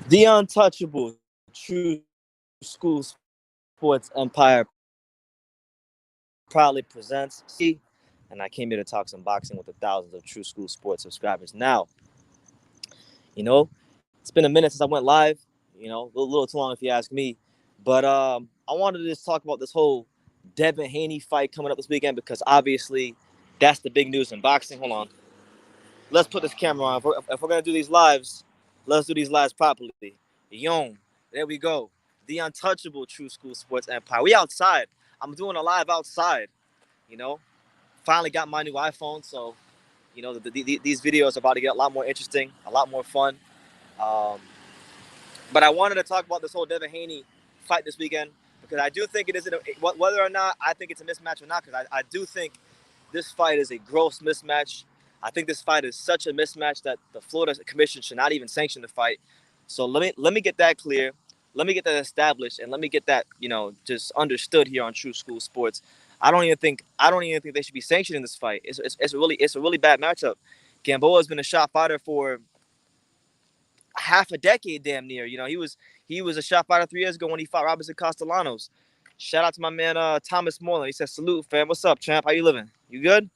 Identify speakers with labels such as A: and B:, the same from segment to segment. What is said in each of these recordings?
A: The untouchable true school sports empire proudly presents and I came here to talk some boxing with the thousands of true school sports subscribers. Now, you know, it's been a minute since I went live, a little too long if you ask me. But I wanted to just talk about this whole Devin Haney fight coming up this weekend because obviously that's the big news in boxing. Hold on. Let's put this camera on. If we're going to do these lives, let's do these lives properly. Yong, there we go. The untouchable true school sports empire. We outside. I'm doing a live outside, you know. Finally got my new iPhone, so, these videos are about to get a lot more interesting, a lot more fun. Um, but I wanted to talk about this whole Devin Haney fight this weekend because I do think it is, whether or not I think it's a mismatch or not, because I do think this fight is a gross mismatch. I think this fight is such a mismatch that the Florida Commission should not even sanction the fight. So let me get that clear. Let me get that established, and let me get that just understood here on True School Sports. I don't even think they should be sanctioning this fight. It's a really bad matchup. Gamboa has been a shot fighter for half a decade, damn near. He was a shot fighter 3 years ago when he fought Robinson Castellanos. Shout out to my man Thomas Moreland. He said, "Salute, fam. What's up, champ? How you living? You good?"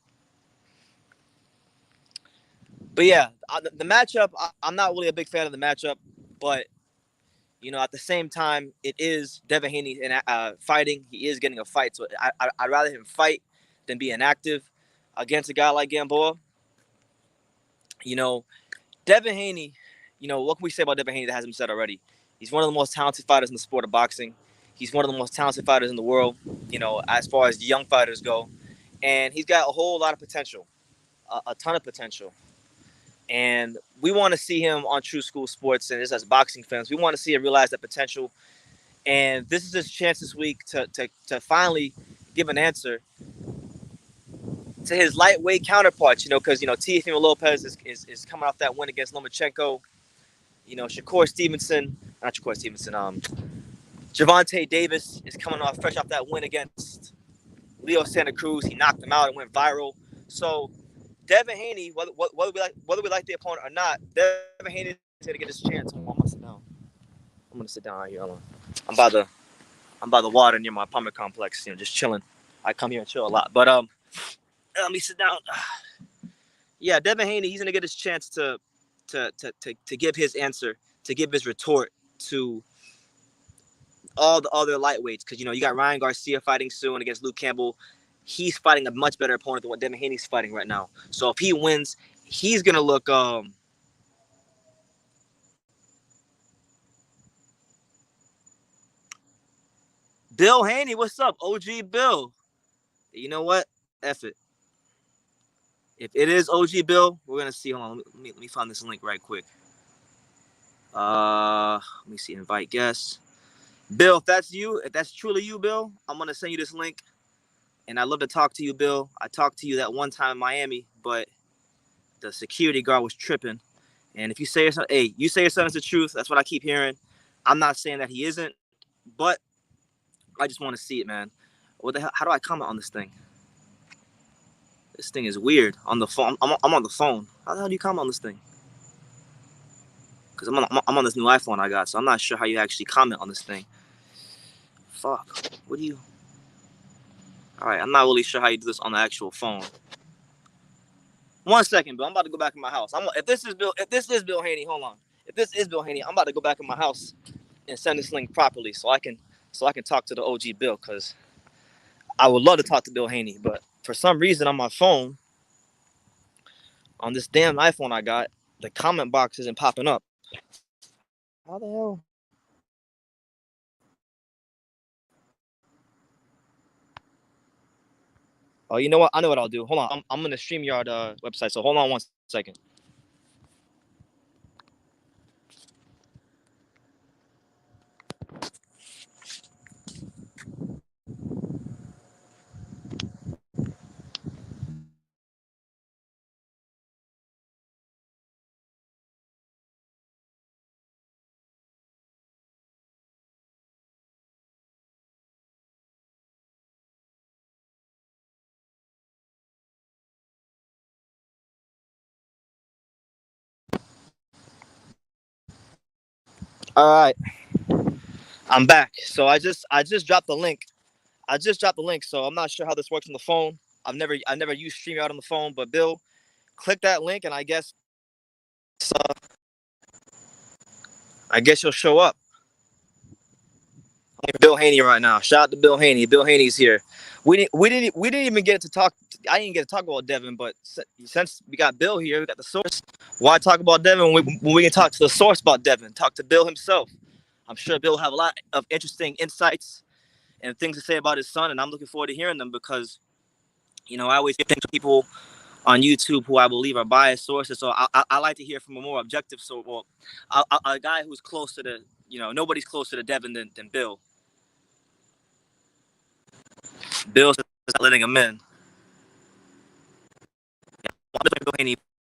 A: But yeah, the matchup. I'm not really a big fan of the matchup, but at the same time, it is Devin Haney fighting. He is getting a fight, so I'd rather him fight than be inactive against a guy like Gamboa. You know, Devin Haney. What can we say about Devin Haney that hasn't been said already? He's one of the most talented fighters in the sport of boxing. He's one of the most talented fighters in the world. As far as young fighters go, and he's got a whole lot of potential, a ton of potential. And we want to see him on True School Sports, and as boxing fans, we want to see him realize that potential. And this is his chance this week to finally give an answer to his lightweight counterparts. Because Teofimo Lopez is coming off that win against Lomachenko. Shakur Stevenson. Gervonta Davis is coming off fresh off that win against Leo Santa Cruz. He knocked him out and went viral. So Devin Haney, whether we like the opponent or not, Devin Haney is going to get his chance. I'm gonna sit down. I'm gonna sit down right here. I'm by the I'm by the water near my apartment complex. Just chilling. I come here and chill a lot. But let me sit down. Yeah, Devin Haney, he's gonna get his chance to give his answer, to give his retort to all the other lightweights. Because you got Ryan Garcia fighting soon against Luke Campbell. He's fighting a much better opponent than what Devin Haney's fighting right now. So if he wins, he's gonna look Bill Haney, what's up? OG Bill. You know what? F it. If it is OG Bill, we're gonna see. Hold on, let me find this link right quick. Let me see. Invite guests. Bill, if that's you, if that's truly you, Bill, I'm gonna send you this link. And I'd love to talk to you, Bill. I talked to you that one time in Miami, but the security guard was tripping. And if you say something, hey, you say something's the truth. That's what I keep hearing. I'm not saying that he isn't, but I just want to see it, man. What the hell? How do I comment on this thing? This thing is weird. On the phone, I'm on the phone. How the hell do you comment on this thing? Because I'm on this new iPhone I got, so I'm not sure how you actually comment on this thing. Fuck. What do you? All right, I'm not really sure how you do this on the actual phone. 1 second, Bill. I'm about to go back in my house. If this is Bill Haney, hold on. If this is Bill Haney, I'm about to go back in my house and send this link properly so I can talk to the OG Bill, because I would love to talk to Bill Haney, but for some reason on my phone, on this damn iPhone I got, the comment box isn't popping up. How the hell? Oh, you know what? I know what I'll do. Hold on. I'm in the StreamYard website, so hold on 1 second. All right, I'm back. So I just dropped the link. I just dropped the link. So I'm not sure how this works on the phone. I never used StreamYard on the phone, but Bill, click that link, and I guess you'll show up. Bill Haney right now. Shout out to Bill Haney. Bill Haney's here. We didn't even get to talk. I didn't get to talk about Devin, but since we got Bill here, we got the source. Why talk about Devin when we can talk to the source about Devin? Talk to Bill himself. I'm sure Bill will have a lot of interesting insights and things to say about his son, and I'm looking forward to hearing them because, I always hear things from people on YouTube who I believe are biased sources. So I like to hear from a more objective source. Well, a guy who's closer to, nobody's closer to Devin than Bill. Bill's not letting him in.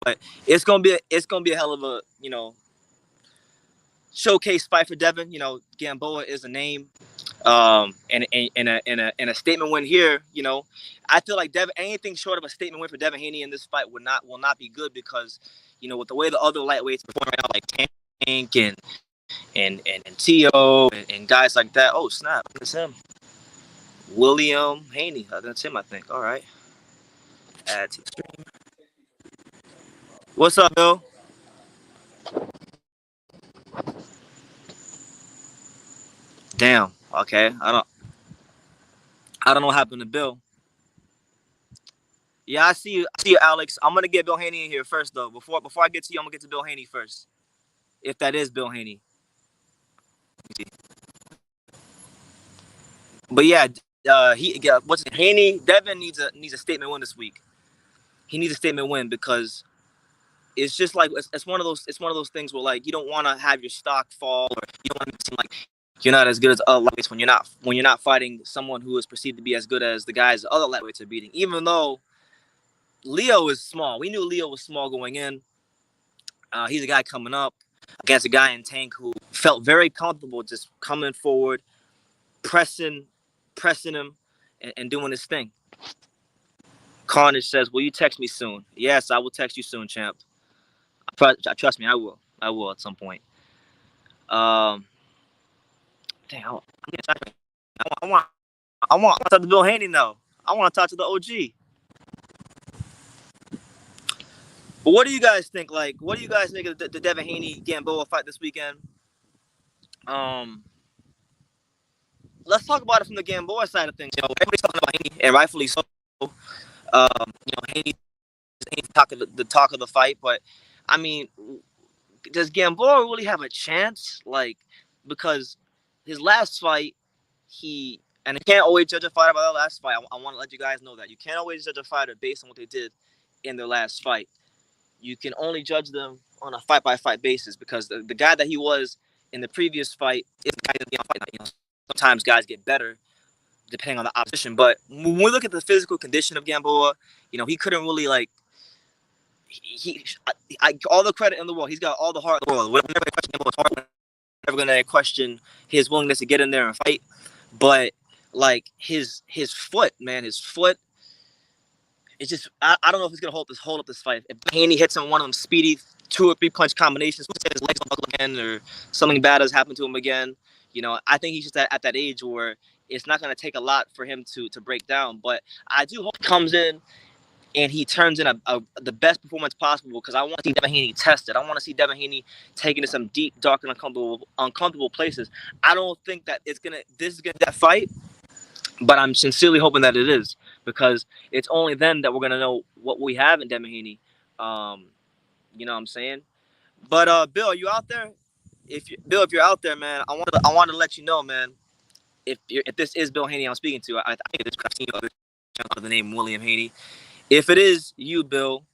A: But it's gonna be a hell of a showcase fight for Devin. Gamboa is a name, and a statement win here. I feel like anything short of a statement win for Devin Haney in this fight will not be good because with the way the other lightweights perform right now, like Tank and Tio and guys like that. Oh snap, that's him. William Haney. That's him, I think. All right. Add to the stream. What's up, Bill? Damn. Okay. I don't know what happened to Bill. Yeah, I see you. Alex. I'm gonna get Bill Haney in here first, though. Before I get to you, I'm gonna get to Bill Haney first. If that is Bill Haney. But yeah, Haney? Devin needs a statement win this week. He needs a statement win because it's just like it's one of those things where like you don't want to have your stock fall or you don't want to seem like you're not as good as other lightweights when you're not fighting someone who is perceived to be as good as the guys the other lightweights are beating. Even though Leo is small, we knew Leo was small going in. He's a guy coming up against a guy in Tank who felt very comfortable just coming forward, pressing him, and doing his thing. Carnage says, "Will you text me soon?" Yes, I will text you soon, champ. Trust me, I will. I will at some point. Damn, I want to talk to Bill Haney now. I want to talk to the OG. But what do you guys think? Like, what do you guys think of the Devin Haney Gamboa fight this weekend? Let's talk about it from the Gamboa side of things. Everybody's talking about Haney, and rightfully so. Haney the talk of the fight, but I mean, does Gamboa really have a chance? Like, because his last fight, and you can't always judge a fighter by their last fight. I want to let you guys know that you can't always judge a fighter based on what they did in their last fight. You can only judge them on a fight-by-fight basis because the guy that he was in the previous fight is the guy that's going to be on fight. Sometimes guys get better depending on the opposition. But when we look at the physical condition of Gamboa, he couldn't really like. All the credit in the world. He's got all the heart in the world. We're never going to question Gamboa's heart. We're never going to question his willingness to get in there and fight. But like his foot, man, his foot. It's just I don't know if he's gonna hold up this fight. If Haney hits him one of them speedy 2 or 3 punch combinations, his legs will buckle again, or something bad has happened to him again. I think he's just at that age where it's not gonna take a lot for him to break down. But I do hope he comes in and he turns in the best performance possible because I want to see Devin Haney tested. I want to see Devin Haney taken to some deep, dark, and uncomfortable places. I don't think that this is gonna that fight. But I'm sincerely hoping that it is because it's only then that we're gonna know what we have in Devin Haney. You know what I'm saying? But Bill, are you out there? If you're out there, man, I want to let you know, man. If this is Bill Haney I'm speaking to, I think it's under the name William Haney. If it is you, Bill,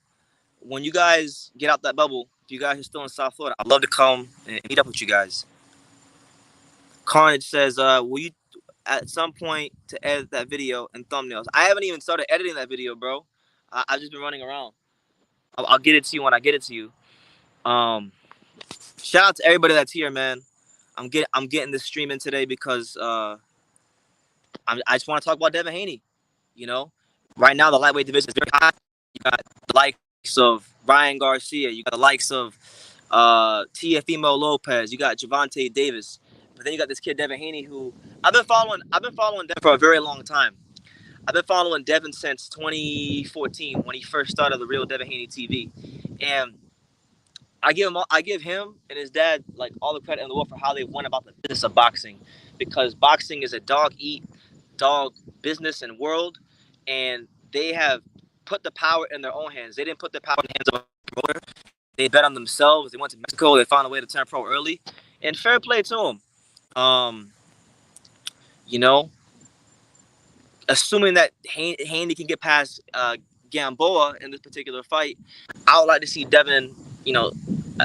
A: when you guys get out that bubble, if you guys are still in South Florida, I'd love to come and meet up with you guys. Carnage says, will you at some point to edit that video and thumbnails? I haven't even started editing that video, bro. I've just been running around. I'll get it to you when I get it to you. Shout out to everybody that's here, man. I'm getting this stream in today because I just want to talk about Devin Haney. Right now the lightweight division is very hot. You got the likes of Ryan Garcia. You got the likes of Teofimo Lopez. You got Gervonta Davis. But then you got this kid Devin Haney, who I've been following Devin for a very long time. I've been following Devin since 2014 when he first started the real Devin Haney TV, and I give him and his dad like all the credit in the world for how they went about the business of boxing, because boxing is a dog eat dog business and world, and they have put the power in their own hands. They didn't put the power in the hands of a promoter. They bet on themselves. They went to Mexico. They found a way to turn pro early, and fair play to them. You know, assuming that Haney can get past Gamboa in this particular fight, I would like to see Devin. You know,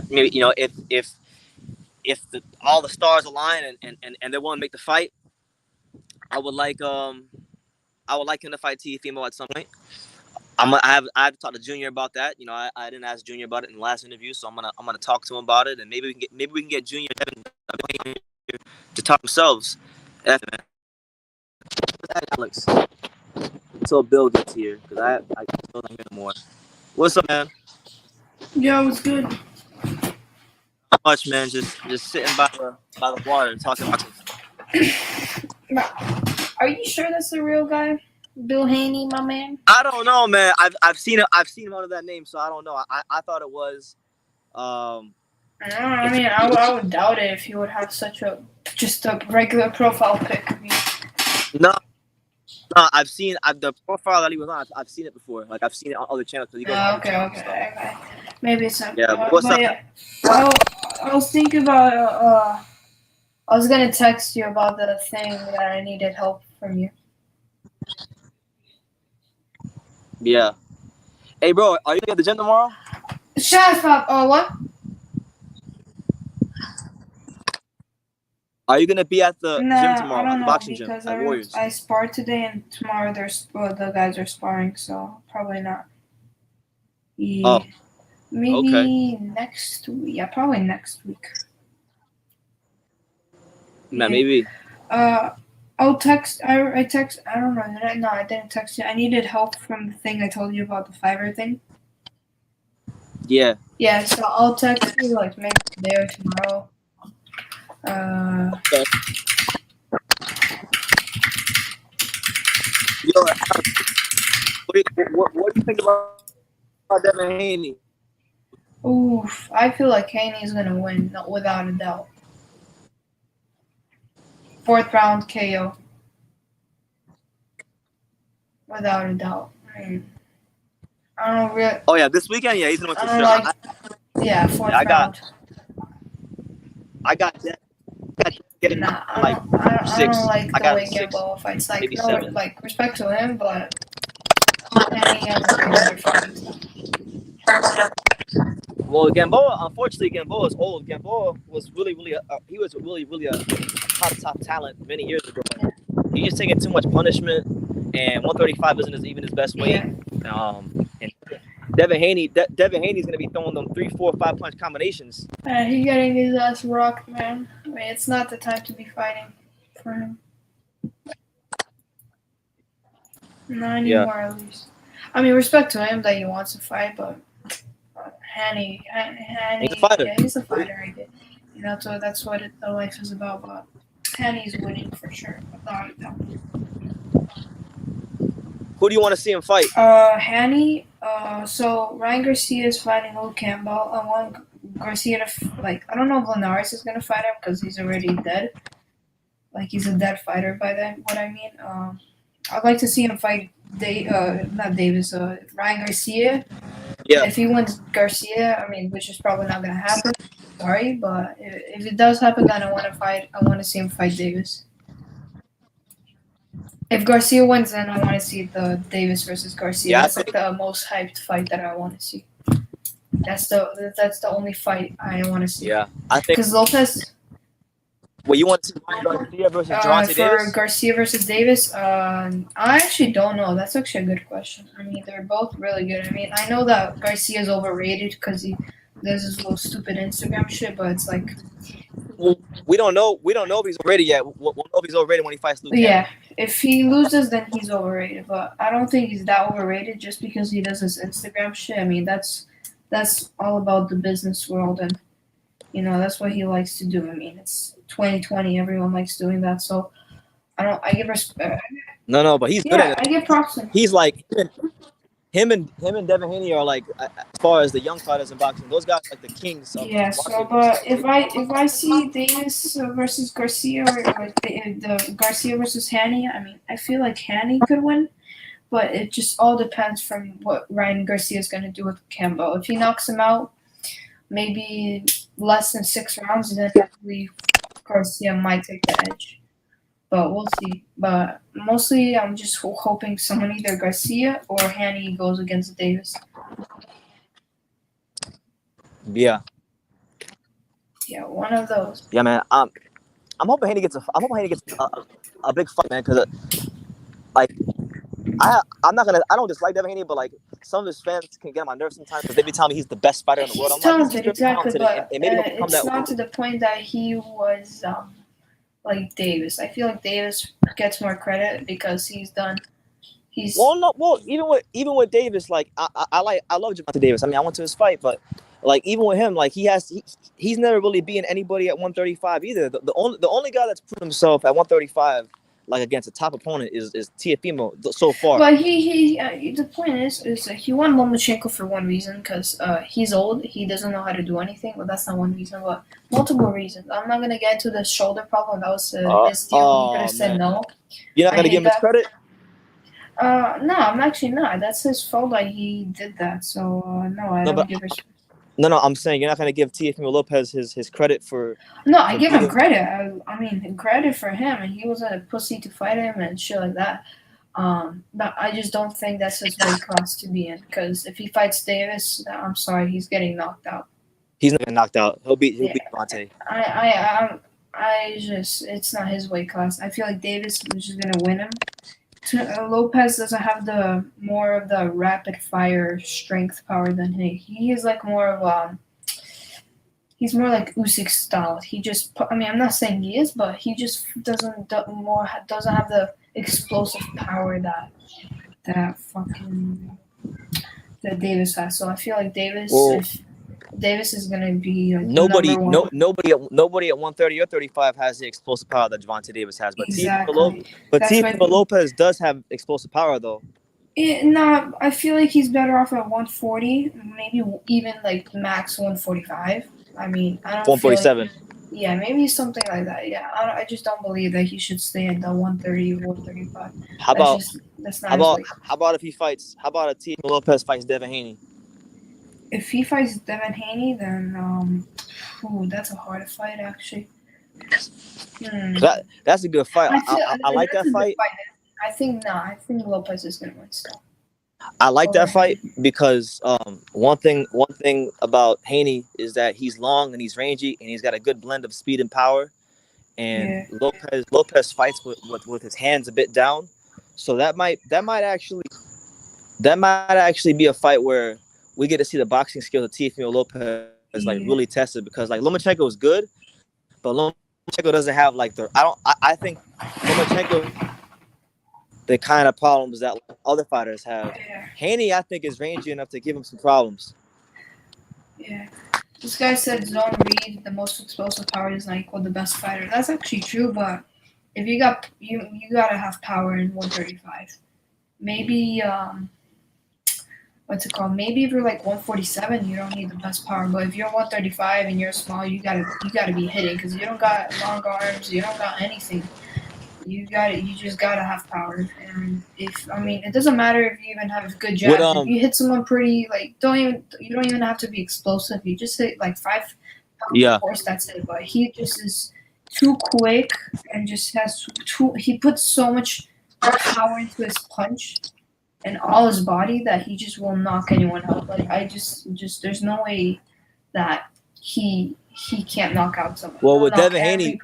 A: maybe if all the stars align and they want to make the fight, I would like him to fight Teofimo at some point. I have to talk to Junior about that. You know, I didn't ask Junior about it in the last interview, so I'm gonna talk to him about it, and maybe we can get Junior to talk themselves. Alex, until Bill gets here, because I still don't hear no more. What's up, man?
B: Yo, it's good.
A: Not much, man. Just sitting by the water talking about this.
B: Are you sure that's the real guy? Bill Haney, my man?
A: I don't know, man. I've seen him under that name, so I don't know. I thought it was.
B: I mean, I would doubt it if he would have such just a regular profile pic of you.
A: No, I've seen the profile that he was on. I've seen it before. Like I've seen it on other channels.
B: Okay. Maybe it's not.
A: Yeah. What's up?
B: Yeah, I was thinking about. I was gonna text you about the thing that I needed help from you.
A: Yeah. Hey, bro, are you at the gym tomorrow?
B: Shut up. Oh, what?
A: Are you gonna be at the gym tomorrow?
B: I don't know,
A: boxing gym
B: because
A: at Warriors?
B: I sparred today, and tomorrow the guys are sparring, so probably not. Yeah.
A: Oh.
B: Maybe next week. Yeah, probably next week.
A: Yeah. Maybe.
B: I'll text. I text. I don't know. No, I didn't text you. I needed help from the thing I told you about, the Fiverr thing.
A: Yeah.
B: Yeah. So I'll text you like maybe today or tomorrow.
A: Okay. Yo, what do you think about Devin Haney?
B: Oof, I feel like Haney's gonna win, without a doubt. 4th round KO. Without a doubt. I don't really.
A: Oh yeah, this weekend, yeah, he's gonna win for sure.
B: Yeah, 4th round.
A: I got that. Getting
B: I don't like the way Gamboa fights. Like, no,
A: 7.
B: like, respect to him, but Haney has a better fight.
A: Well, unfortunately, Gamboa is old. Gamboa was really a top talent many years ago. He's just taking too much punishment, and 135 isn't even his best weight. Yeah. And Devin Haney's gonna be throwing them 3, 4, 5 punch combinations.
B: He's getting his ass rocked, man. I mean, it's not the time to be fighting for him. Not anymore, at least. I mean, respect to him that he wants to fight, but Haney,
A: he's a fighter.
B: Yeah, he's a fighter. I get. You know, so that's what the life is about. But Haney's winning for sure, without a doubt.
A: Who do you want to see him fight?
B: Haney. So Ryan Garcia is fighting Luke Campbell. I want Garcia to I don't know if Linares is gonna fight him because he's already dead. Like, he's a dead fighter by then. What I mean. I'd like to see him fight Ryan Garcia.
A: Yeah.
B: If he wins Garcia, I mean, which is probably not gonna happen. Sorry, but if it does happen, then I want to see him fight Davis. If Garcia wins, then I want to see the Davis versus Garcia. Yeah, that's like the most hyped fight that I want to see. That's the only fight I want to see.
A: Yeah, I think
B: because Lopez.
A: Well, you want to see Garcia versus Gervonta Davis?
B: For Garcia versus Davis, I actually don't know. That's actually a good question. I mean, they're both really good. I mean, I know that Garcia is overrated because he does his little stupid Instagram shit, but it's like.
A: Well, we don't know if he's overrated yet. We'll know if he's overrated when he fights Luke.
B: Yeah, if he loses, then he's overrated. But I don't think he's that overrated just because he does his Instagram shit. I mean, that's all about the business world, and That's what he likes to do. I mean, it's 2020. Everyone likes doing that. So I give respect.
A: No, but he's good
B: Yeah,
A: at
B: I
A: it.
B: give props to him.
A: He's like him and Devin Haney are like, as far as the young fighters in boxing, those guys are like the kings of
B: Yeah. So,
A: market.
B: but if I see Davis versus Garcia or like the Garcia versus Haney, I mean, I feel like Haney could win. But it just all depends from what Ryan Garcia is going to do with Cambo. If he knocks him out, maybe less than 6 rounds, then definitely Garcia might take the edge. But we'll see. But mostly, I'm just hoping someone, either Garcia or Haney, goes against Davis.
A: Yeah.
B: Yeah, one of those.
A: Yeah, man. I'm hoping Haney gets a big fight, man, because like I don't dislike Devin Haney, but like some of his fans can get on my nerves sometimes because they be telling me he's the best fighter in the world.
B: He's
A: I'm like,
B: talented, exactly, but
A: and maybe he'll become
B: it's
A: that.
B: not to the point that he was like Davis. I feel like Davis gets more credit because he's done.
A: Well, even with Davis, like I love Gervonta Davis. I mean, I went to his fight, but like even with him, like he's never really beaten anybody at 135 either. The only guy that's proven himself at 135, like against a top opponent, is Teofimo so far.
B: But the point is he won Lomachenko for one reason, because he's old, he doesn't know how to do anything. But that's not one reason, but multiple reasons. I'm not gonna get into the shoulder problem. That was his deal. He could have said no.
A: You're not gonna give him his credit?
B: No, I'm actually not. That's his fault that he did that. So no, I don't give respect.
A: No, I'm saying you're not gonna give Teofimo Lopez his credit for.
B: No, I give him credit. I mean, credit for him, and he was a pussy to fight him and shit like that. But I just don't think that's his weight class to be in. Because if he fights Davis, I'm sorry, he's getting knocked out.
A: He's not getting knocked out. He'll beat Devontae.
B: It's not his weight class. I feel like Davis is just gonna win him. Lopez doesn't have more of the rapid fire strength power than he. He is like more of he's more like Usyk style. I'm not saying he is, but he just doesn't have the explosive power that Davis has. So I feel like Davis is gonna be like
A: nobody at 130 or 35 has the explosive power that Gervonta Davis has. But
B: exactly.
A: Teofimo Lopez does have explosive power though.
B: I feel like he's better off at 140, maybe even like max 145. I mean, I don't
A: 147.
B: Yeah, maybe something like that. Yeah, I just don't believe that he should stay at the 130, 135.
A: How about if he fights? How about if Teofimo Lopez fights Devin Haney?
B: If he fights Devin Haney, then that's a hard fight actually.
A: That's a good fight. I like that fight.
B: I think Lopez is gonna win still.
A: I like that fight because one thing about Haney is that he's long and he's rangy and he's got a good blend of speed and power. And Lopez fights with his hands a bit down, so that might actually be a fight where we get to see the boxing skills of Teofimo Lopez really tested, because like Lomachenko is good, but Lomachenko doesn't have like I think Lomachenko the kind of problems that other fighters have.
B: Yeah.
A: Haney, I think, is rangy enough to give him some problems.
B: Yeah. This guy said Zone Reed, the most explosive power, is not equal to the best fighter. That's actually true, but if you gotta have power in 135. Maybe what's it called? Maybe if you're like 147, you don't need the best power. But if you're 135 and you're small, you gotta be hitting, because you don't got long arms, you don't got anything. You just gotta have power. And it doesn't matter if you even have good jabs. If you hit someone pretty, like, you don't even have to be explosive. You just hit like 5 pounds of force, that's it. But he just is too quick and just he puts so much power into his punch and all his body that he just will knock anyone out. Like, there's no way that he can't knock out someone.
A: Well, with Devin Haney,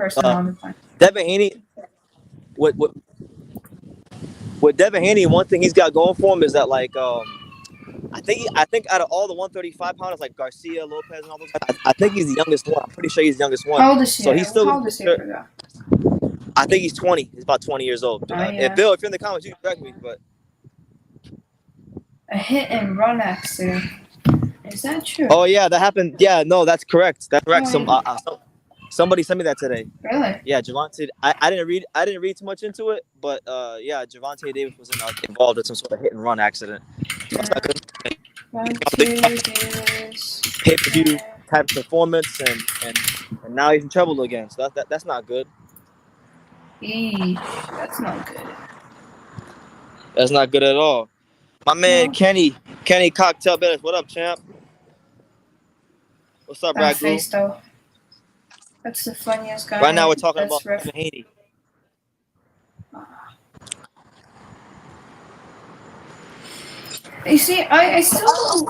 A: With Devin Haney, one thing he's got going for him is that, like, I think out of all the 135 pounders, like Garcia, Lopez, and all those guys, I think he's the youngest one. I'm pretty sure he's the youngest one.
B: How old is he?
A: So he's still.
B: How old is he?
A: I think he's 20. He's about 20 years old.
B: Yeah.
A: Bill, if you're in the comments, you can correct me. But
B: a hit and run accident. Is that true?
A: Oh yeah, that happened. Yeah, no, that's correct. That's correct.
B: Oh,
A: Somebody sent me that today.
B: really?
A: Yeah, Gervonta. I didn't read too much into it, but yeah, Gervonta Davis was involved in some sort of hit and run accident. So that's not good.
B: Davis.
A: Pay per view type performance, and now he's in trouble again. So that's not good.
B: That's not good.
A: That's not good at all. My man
B: No.
A: Kenny Cocktail Bettis. What up, champ? What's up,
B: That
A: Ragu?
B: face though. That's the funniest guy.
A: Right now we're talking about
B: Devin
A: Haney.
B: You see, I still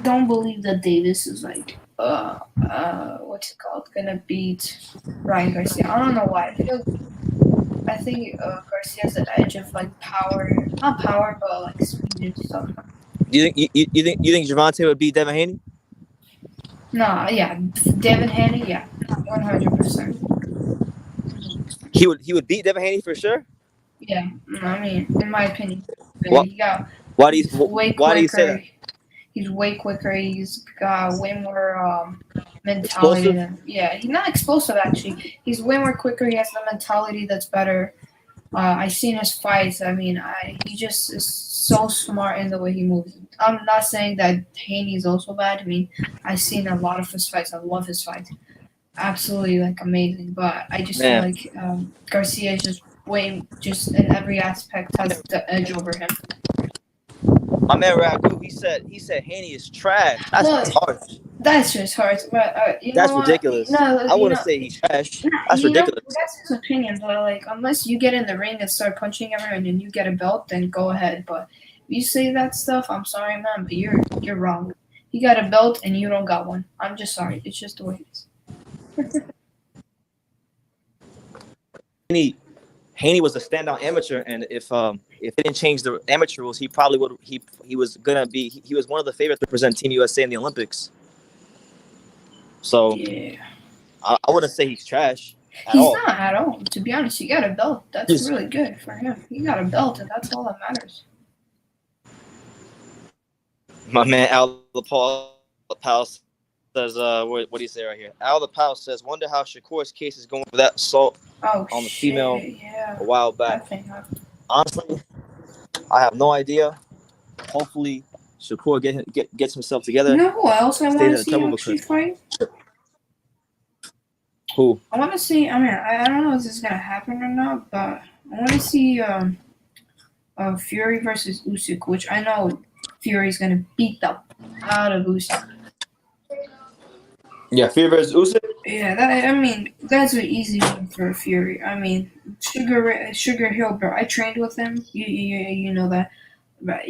B: don't believe that Davis is like what's it called, gonna beat Ryan Garcia. I don't know why. I think Garcia's the edge of like power, not power, but like speed and stuff.
A: Do you think Gervonta would beat Devin Haney?
B: No, yeah, Devin Haney, yeah, 100%.
A: He would beat Devin Haney for sure.
B: Yeah, I mean, in my opinion,
A: What?
B: he got.
A: Why do you say that?
B: He's way quicker. He's got way more mentality. He's not explosive actually. He's way more quicker. He has the mentality that's better. I've seen his fights. I mean, he just is so smart in the way he moves. I'm not saying that Haney is also bad. I mean, I've seen a lot of his fights. I love his fights. Absolutely, like, amazing. But I just feel like Garcia is just in every aspect has the edge over him.
A: My man Ragu, he said Haney is trash. That's harsh.
B: That's just harsh. But
A: that's ridiculous. I wouldn't say he's trash. That's ridiculous.
B: That's his opinion. But like, unless you get in the ring and start punching everyone and you get a belt, then go ahead. But if you say that stuff, I'm sorry, man, but you're wrong. You got a belt and you don't got one. I'm just sorry. It's just the way it
A: is. Haney was a standout amateur, and if they didn't change the amateur rules, he probably would. He was gonna be. He was one of the favorites to represent Team USA in the Olympics. So
B: yeah.
A: I wouldn't say he's trash.
B: He's not at all. To be honest, he got a belt. That's really good for him. He got a belt, and that's all that matters.
A: My man Al LaPaus says, what do you say right here? Al LaPaus says, wonder how Shakur's case is going for that assault on the female a while back. Honestly, I have no idea. Hopefully, Shakur gets himself together.
B: You know who else I want to see actually fight?
A: Who?
B: I want to see. I mean, I don't know if this is gonna happen or not, but I want to see Fury versus Usyk, which I know Fury's gonna beat the out of Usyk.
A: Yeah, Fury versus Usyk.
B: Yeah, that's an easy one for Fury. I mean, Sugar Hill, bro. I trained with him. You know that, but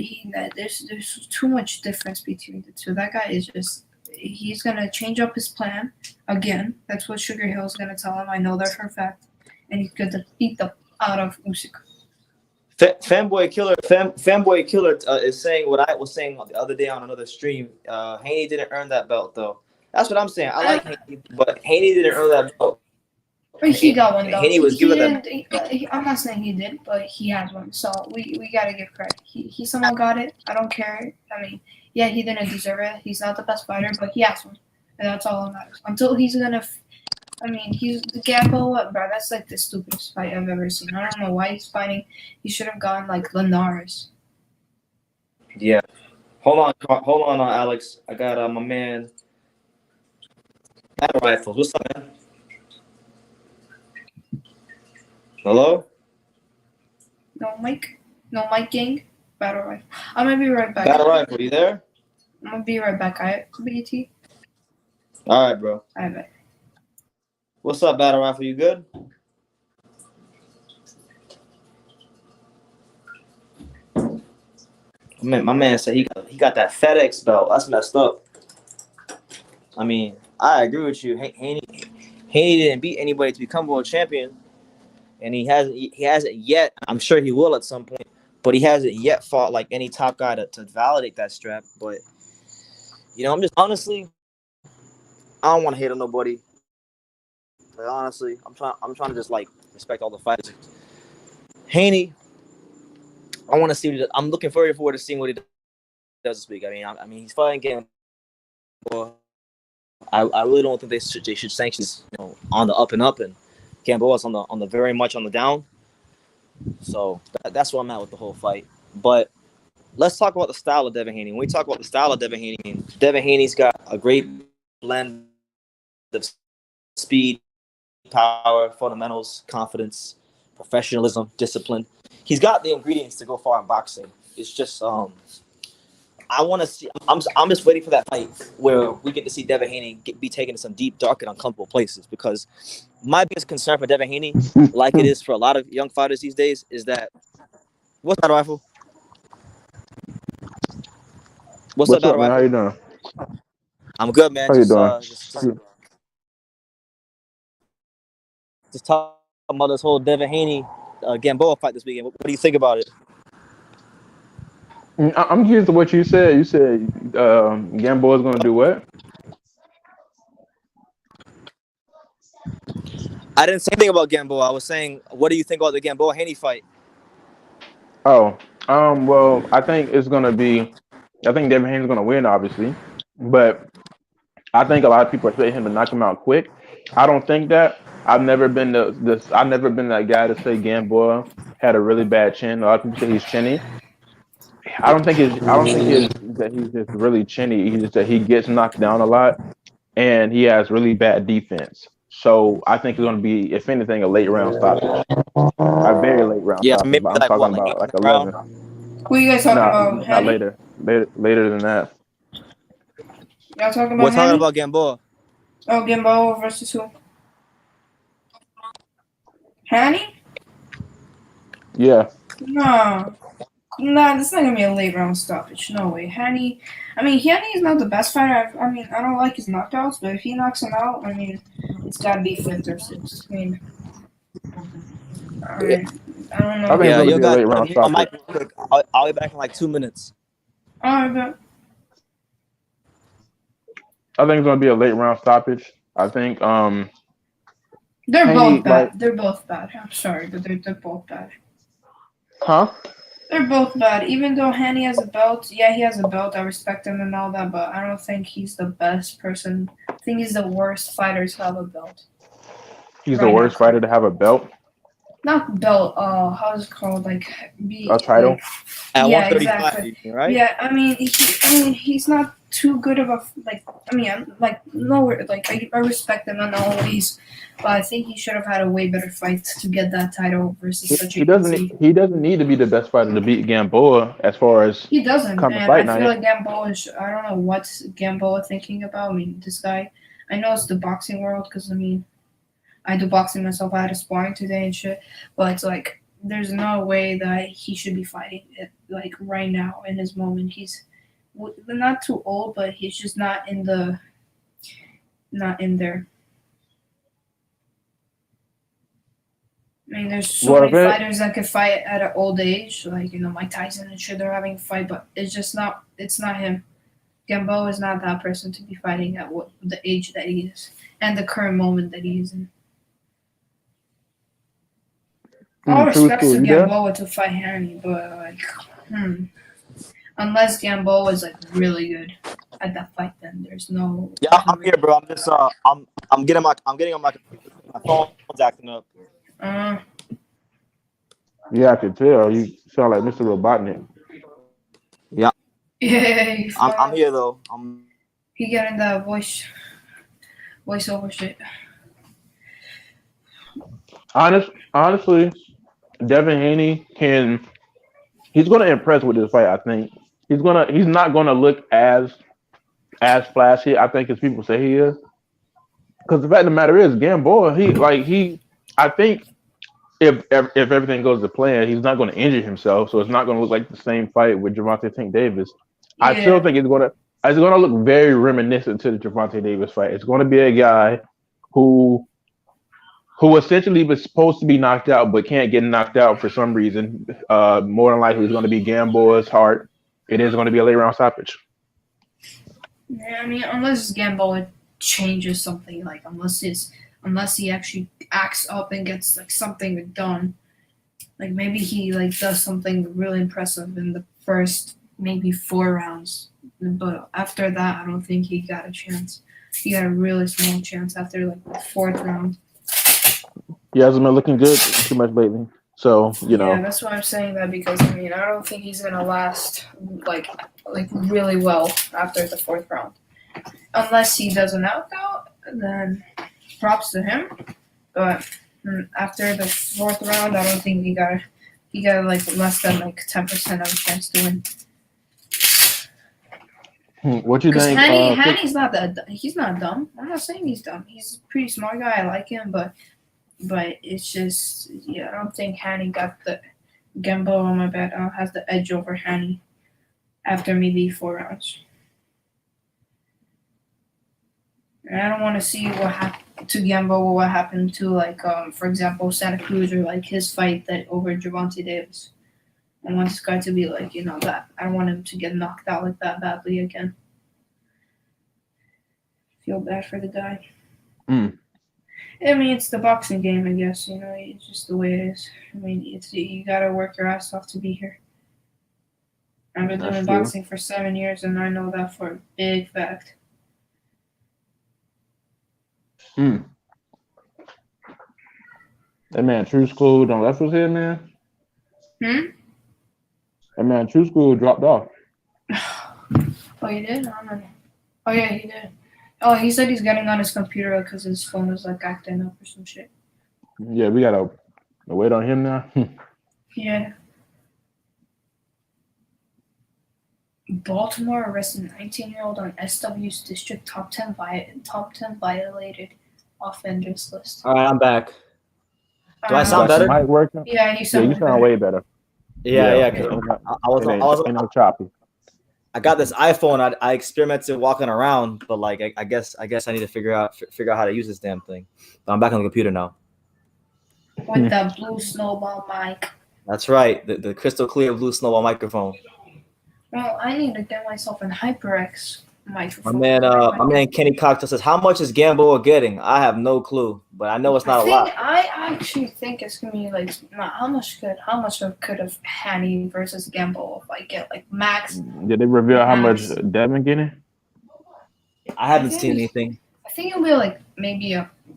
B: there's too much difference between the two. That guy is just. He's gonna change up his plan again. That's what Sugar Hill's gonna tell him. I know that for a fact, and he's gonna beat the out of Usyk.
A: Fanboy Killer is saying what I was saying the other day on another stream. Haney didn't earn that belt though. That's what I'm saying. I like Haney, but Haney didn't earn that belt.
B: But he got one though.
A: Haney was given that.
B: I'm not saying he did, but he has one. So we gotta give credit. He somehow got it. I don't care. I mean, yeah, he didn't deserve it. He's not the best fighter, but he has one, and that's all that matters. Until he's gonna. He's the Gamboa, bro. That's like the stupidest fight I've ever seen. I don't know why he's fighting. He should have gone like Linares.
A: Yeah. Hold on, Alex. I got my man. Battle Rifles. What's up, man? Hello?
B: No mic gang. Battle Rifle. I'm gonna be right back.
A: Battle Rifle, you there?
B: I'm gonna be right back. BT.
A: All right, bro.
B: All right, bye.
A: What's up, Battle Rifle? You good? My man said he got that FedEx belt. That's messed up. I mean, I agree with you. Haney didn't beat anybody to become world champion, and he hasn't yet. I'm sure he will at some point, but he hasn't yet fought like any top guy to validate that strap. But I'm just honestly, I don't want to hate on nobody. But honestly, I'm trying to just like respect all the fighters. Haney, I want to see. I'm looking forward to seeing what he does this week. I mean, he's fighting Gamboa. I really don't think they should sanction this, on the up and up, and Gamboa's on the very much on the down. So that's where I'm at with the whole fight. But let's talk about the style of Devin Haney. When we talk about the style of Devin Haney's got a great blend of speed, power, fundamentals, confidence, professionalism, discipline. He's got the ingredients to go far in boxing. It's just I want to see. I'm just waiting for that fight where we get to see Devin Haney be taken to some deep, dark, and uncomfortable places. Because my biggest concern for Devin Haney, like it is for a lot of young fighters these days, is that what's that, rifle? What's up,
C: man?
A: rifle?
C: How you doing?
A: I'm good, man.
C: How you doing?
A: Just talking about this whole Devin Haney Gamboa fight this weekend. What do you think about it?
C: I'm curious to what you said. You said Gamboa's going to do what?
A: I didn't say anything about Gamboa. I was saying, what do you think about the Gamboa Haney fight?
C: Oh, well, I think it's going to be. I think Devin Haney's going to win, obviously, but I think a lot of people expect him to knock him out quick. I don't think that. I've never been I've never been that guy to say Gamboa had a really bad chin. A lot of people say he's chinny. I don't think that he's just really chinny. He's just that he gets knocked down a lot, and he has really bad defense. So I think it's going to be, if anything, a late round stoppage, a very late round stoppage.
A: Maybe
C: I'm talking about like 11.
B: Who are you guys talking about?
C: Not later than that.
B: Y'all talking about?
A: We're talking about Gamboa.
B: Oh, Gamboa versus who? Haney?
C: Yeah.
B: No, this is not gonna be a late round stoppage. No way. Haney is not the best fighter. I don't like his knockouts, but if he knocks him out, it's gotta be fifth or sixth. I don't know.
C: Yeah, you got late round stoppage.
A: I'll be back in like 2 minutes.
B: Alright, but
C: I think it's gonna be a late round stoppage. I think
B: they're both bad. They're both bad. I'm sorry, but they're both bad.
C: Huh?
B: They're both bad. Even though Haney has a belt, yeah, he has a belt. I respect him and all that, but I don't think he's the best person. I think he's the worst fighter to have a belt.
C: He's the worst fighter to have a belt?
B: Not belt. How's it called? Like
C: a title?
A: At 135,
B: exactly.
A: right?
B: Yeah, he's not too good of a nowhere. Like I respect him and all these, but I think he should have had a way better fight to get that title versus such a.
C: He doesn't need to be the best fighter to beat Gamboa as far as
B: he doesn't.
C: Come
B: And
C: fight
B: I feel like Gamboa is. I don't know what Gamboa thinking about. This guy. I know it's the boxing world because I do boxing myself. I had a sparring today and shit, but it's like there's no way that he should be fighting it like right now in his moment. He's not too old, but he's just not in there. There's so many fighters that could fight at an old age, like Mike Tyson and shit. They're having a fight, but it's just not. It's not him. Gamboa is not that person to be fighting at the age that he is and the current moment that he is in. All respect to Gamboa to fight Haney, but unless Gamboa is like really good at that fight, then there's no.
A: Yeah, I'm here, bro. I'm just I'm getting on my computer. My phone's acting up.
C: Yeah, I can tell. You sound like Mr. Robotnik.
A: Yeah.
B: Yeah.
A: I'm here though.
B: He getting that voiceover shit.
C: Honestly, Devin Haney he's gonna impress with this fight, I think. He's not gonna look as flashy, I think, as people say he is. Because the fact of the matter is, Gamboa, I think if everything goes to plan, he's not gonna injure himself, so it's not gonna look like the same fight with Gervonta Tank Davis. Yeah. I still think it's gonna look very reminiscent to the Gervonta Davis fight. It's gonna be a guy who essentially was supposed to be knocked out but can't get knocked out for some reason. More than likely, it's going to be Gamboa's heart. It is going to be a late round stoppage.
B: Yeah, unless Gamboa changes something, like unless he actually acts up and gets like something done, like maybe he like does something really impressive in the first maybe 4 rounds. But after that, I don't think he got a chance. He got a really small chance after like the 4th round.
C: He hasn't been looking good too much lately. So,
B: Yeah, that's why I'm saying that, because I mean I don't think he's gonna last like really well after the 4th round. Unless he does a knockout, then props to him. But after the 4th round, I don't think he got like less than like 10% of a chance to win.
C: What you think?
B: Haney's not he's not dumb. I'm not saying he's dumb. He's a pretty smart guy. I like him, but it's just, I don't think Haney got the Gamboa, my bad, has the edge over Haney after maybe 4 rounds. And I don't want to see what happened to Gamboa, what happened to, like, for example, Santa Cruz, or like his fight that over Gervonta Davis. I want this guy to be like, that. I don't want him to get knocked out like that badly again. Feel bad for the guy. I mean, it's the boxing game, I guess. It's just the way it is. I mean, you gotta work your ass off to be here. I've been doing boxing for 7 years, and I know that for a big fact.
C: That man, True School, don't left us here, man. That man, True School dropped off.
B: Oh, he did? I don't know. Oh, yeah, he did. Oh, he said he's getting on his computer because his phone is like acting up or some shit.
C: Yeah, we gotta wait on him now.
B: Yeah. Baltimore arrested 19-year-old on SW's district top 10 violated offenders list.
A: All right, I'm back. Do I sound better?
C: Mic working?
B: Yeah, you sound
C: way better.
A: Yeah. Cause I was
C: choppy.
A: I got this iPhone. I experimented walking around, but like I guess I need to figure out how to use this damn thing. But I'm back on the computer now.
B: With the blue snowball mic.
A: That's right, the crystal clear blue snowball microphone.
B: Well, I need to get myself an HyperX microphone.
A: My man Kenny Cocktail says, "How much is Gamboa getting?" I have no clue, but I know it's not a lot.
B: I actually think it's gonna be like how much could have Haney versus Gamboa if I get like max.
C: Did they reveal how much Devin getting?
A: I haven't seen anything.
B: I think it'll be like maybe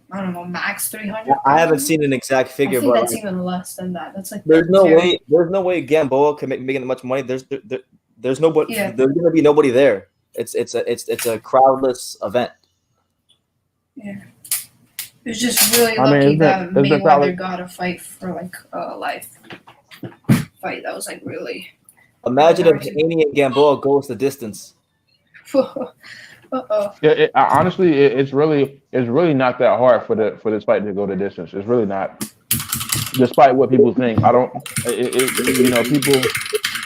B: max 300.
A: I haven't seen an exact figure,
B: I think
A: but
B: that's even less than that. That's like
A: there's no way Gamboa can make that much money. There's nobody. Yeah. There's gonna be nobody there. It's a crowdless event.
B: Yeah, it's just really lucky that Mayweather got a fight for like a life fight. That was like really.
A: Imagine if Haney and Gamboa goes the distance.
C: Yeah, honestly, it's really not that hard for this fight to go the distance. It's really not, despite what people think.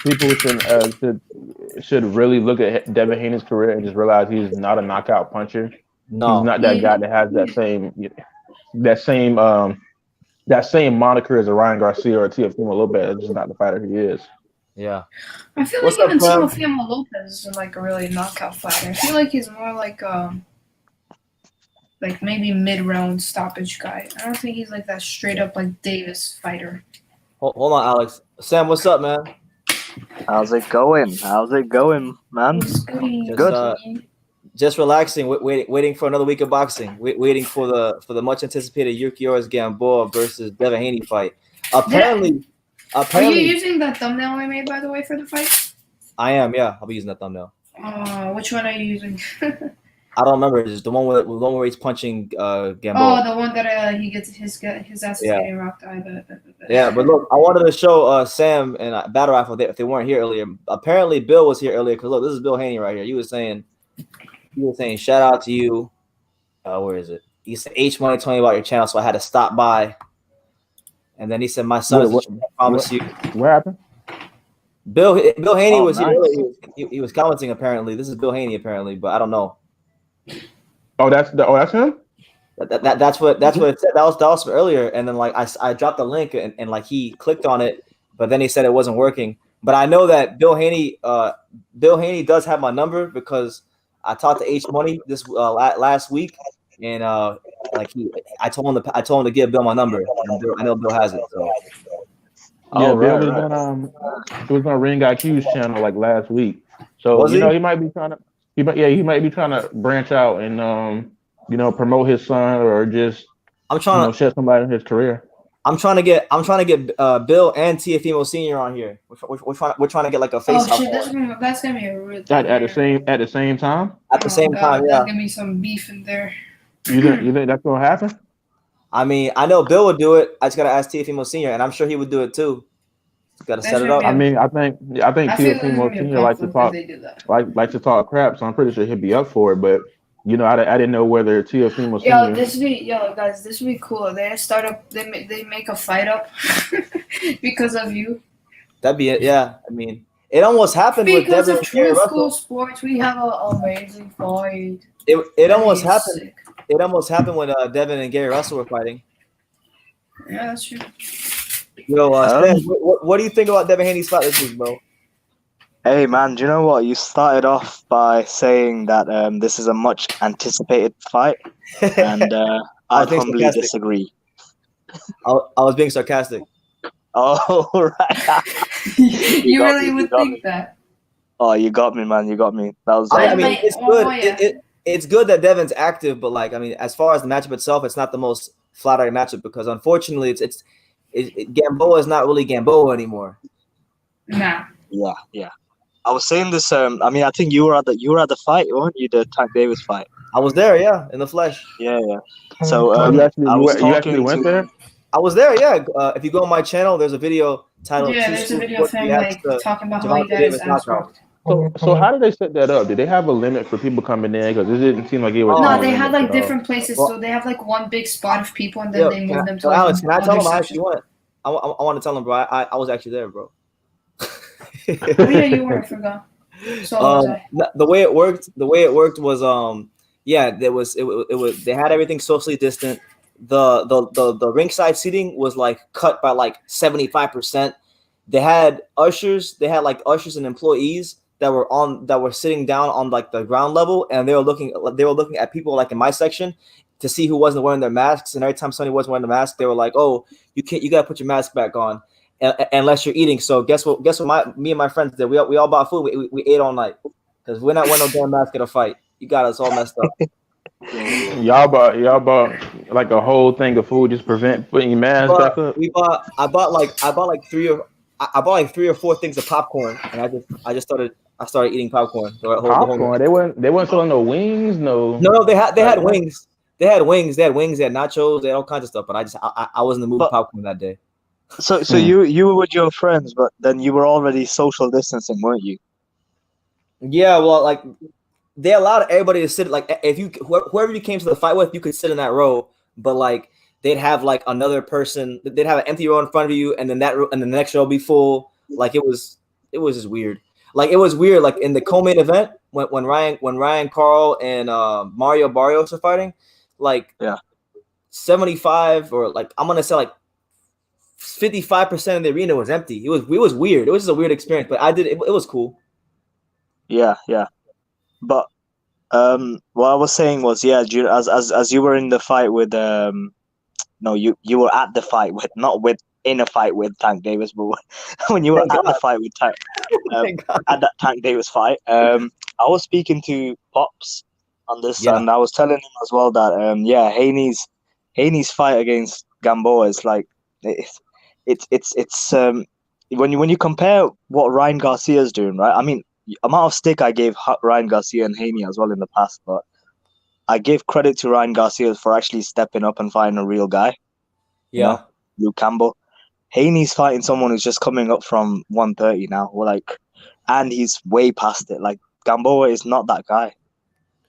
C: People should really look at Devin Haney's career and just realize he's not a knockout puncher. No, he's not that guy that has that same moniker as a Ryan Garcia or a Teofimo Lopez. That's just not the fighter he is.
A: Yeah,
B: I feel like even Teofimo Lopez is like a really knockout fighter. I feel like he's more like maybe mid-round stoppage guy. I don't think he's like that straight up like Davis fighter.
A: Hold on, Alex. Sam, what's up, man?
D: How's it going, man?
B: Good.
A: Just relaxing, waiting for another week of boxing. Waiting for the much anticipated Yuriorkis Gamboa versus Devin Haney fight. Apparently,
B: are you using that thumbnail I made, by the way, for the fight?
A: I am. Yeah, I'll be using that thumbnail.
B: Which one are you using?
A: I don't remember. It's the one where he's punching Gamboa.
B: Oh, the one that he gets his ass getting rocked.
A: Yeah, but look, I wanted to show Sam and Battle Rifle if they weren't here earlier. Apparently, Bill was here earlier because look, this is Bill Haney right here. He was saying, shout out to you. Where is it? He said H Money told me about your channel, so I had to stop by. And then he said, "My son, I promise you."
C: What happened?
A: Bill Haney was here earlier. He was commenting apparently. This is Bill Haney apparently, but I don't know.
C: Oh, that's him.
A: That's what it said. That was from earlier, and then like I dropped the link and like he clicked on it, but then he said it wasn't working. But I know that Bill Haney does have my number because I talked to H Money this last week, and I told him to give Bill my number. And I know Bill has it. So
C: Yeah,
D: Oh,
C: Bill
D: right,
C: was
D: right.
C: on it was on Ring IQ's channel like last week. So
A: Was he?
C: he might be trying to he might be trying to branch out and promote his son or just
A: I'm trying to
C: shed some light on his career.
A: I'm trying to get Bill and Teofimo Senior on here. We're trying to get like a face
B: Oh
A: off
B: shit, that's gonna be a real
C: At the same time.
A: at the
B: Oh
A: same
B: god,
A: time.
B: there's
A: Yeah.
B: gonna be some beef in there.
C: You think that's gonna happen?
A: I mean, I know Bill would do it. I just gotta ask Teofimo Senior, and I'm sure he would do it too. Got to
B: There's
A: set it
B: gonna be
A: up.
C: I mean, I think
B: I feel there's gonna
C: Teofimo
B: be a
C: Senior likes to
B: conflict if
C: talk
B: they do that.
C: likes to talk crap, so I'm pretty sure he'd be up for it. But I didn't know whether Teofimo Senior.
B: Guys, this would be cool. They start up. They make a fight up because of you.
A: That'd be it. Yeah. I mean, it almost happened with
B: Because
A: Devin
B: of
A: and Gary
B: True School
A: Russell.
B: Sports, we have an amazing fight.
A: It almost happened.
B: Sick.
A: It almost happened when Devin and Gary Russell were fighting.
B: Yeah, that's true.
A: Yo, Stan, what do you think about Devin Haney's fight this week, bro?
D: Hey man, do you know what? You started off by saying that this is a much anticipated fight, and I
A: being
D: humbly
A: sarcastic.
D: disagree.
A: I was being sarcastic.
D: Oh, right.
B: You
D: got
B: really
D: me,
B: would
D: you got
B: think
D: me.
B: that.
D: Oh, you got me, man. You got me. That was.
A: I mean,
B: Like,
A: it's
B: oh,
A: good.
B: yeah.
A: It's good that Devin's active, but like, I mean, as far as the matchup itself, it's not the most flattering matchup because unfortunately, Gamboa is not really Gamboa anymore.
B: Nah.
D: Yeah. I was saying this. I mean, I think you were at the fight, weren't you? The Tank Davis fight.
A: I was there, yeah, in the flesh.
D: Yeah. So
C: You actually
D: I was
C: you
D: talking
C: actually went
D: to.
C: there?
A: I was there, yeah. If you go on my channel, there's a video titled
B: Yeah,
A: "True
B: there's a
A: School
B: video of
A: Sports
B: him
A: Reacts
B: like
A: to
B: talking about how
A: Gervonta
B: he got his
A: Davis
B: ass
A: knockout."
B: worked.
C: So how did they set that up? Did they have a limit for people coming in? Because it didn't seem like it was.
A: Oh,
B: No,
C: any
B: they
C: limit
B: had like
C: at all.
B: different places,
A: Well-
B: so they have like one big spot of people, and then
A: Yo,
B: they move them to
A: yo,
B: like
A: Alex, can I tell
B: other
A: him? I
B: section.
A: actually want. I want to tell him, bro. I was actually there, bro.
B: Oh yeah, you were. I forgot. So was I.
A: The way it worked was yeah, there was it was they had everything socially distant. The ringside seating was like cut by like 75%. They had ushers and employees that were sitting down on like the ground level, and they were looking at people like in my section to see who wasn't wearing their masks. And every time somebody wasn't wearing the mask, they were like, "Oh, you gotta put your mask back on." Unless you're eating. So guess what? Me and my friends did. We all bought food. We ate all night because we're not wearing no damn mask at a fight. You got us all messed up.
C: Y'all bought like a whole thing of food just to prevent putting your mask back up.
A: I bought like three or four things of popcorn, and I started eating popcorn. The whole
C: Popcorn. They weren't selling no wings. No.
A: No, they had wings. They had wings. They had nachos. They had all kinds of stuff. But I was in the mood for popcorn that day.
D: So you were with your friends, but then you were already social distancing, weren't you?
A: Yeah, well, like they allowed everybody to sit. Like if whoever you came to the fight with, you could sit in that row. But like they'd have like another person. They'd have an empty row in front of you, and then the next row would be full. Like it was just weird. Like it was weird. Like in the co-main event when Ryan Carl and Mario Barrios are fighting, like 75 or like I'm gonna say like 55% of the arena was empty. It was weird. It was just a weird experience, but it was cool.
D: Yeah. But what I was saying was, as you were in the fight with no, you were at the fight with, not with in a fight with Tank Davis, but when you were at the fight with Tank, at that Tank Davis fight, I was speaking to Pops on this, and I was telling him as well that Haney's fight against Gamboa is like it's when you compare what Ryan Garcia's doing, right? I mean, amount of stick I gave Ryan Garcia and Haney as well in the past, but I gave credit to Ryan Garcia for actually stepping up and fighting a real guy.
A: Yeah,
D: Luke Campbell. Haney's fighting someone who's just coming up from 130 now. And he's way past it. Like Gamboa is not that guy.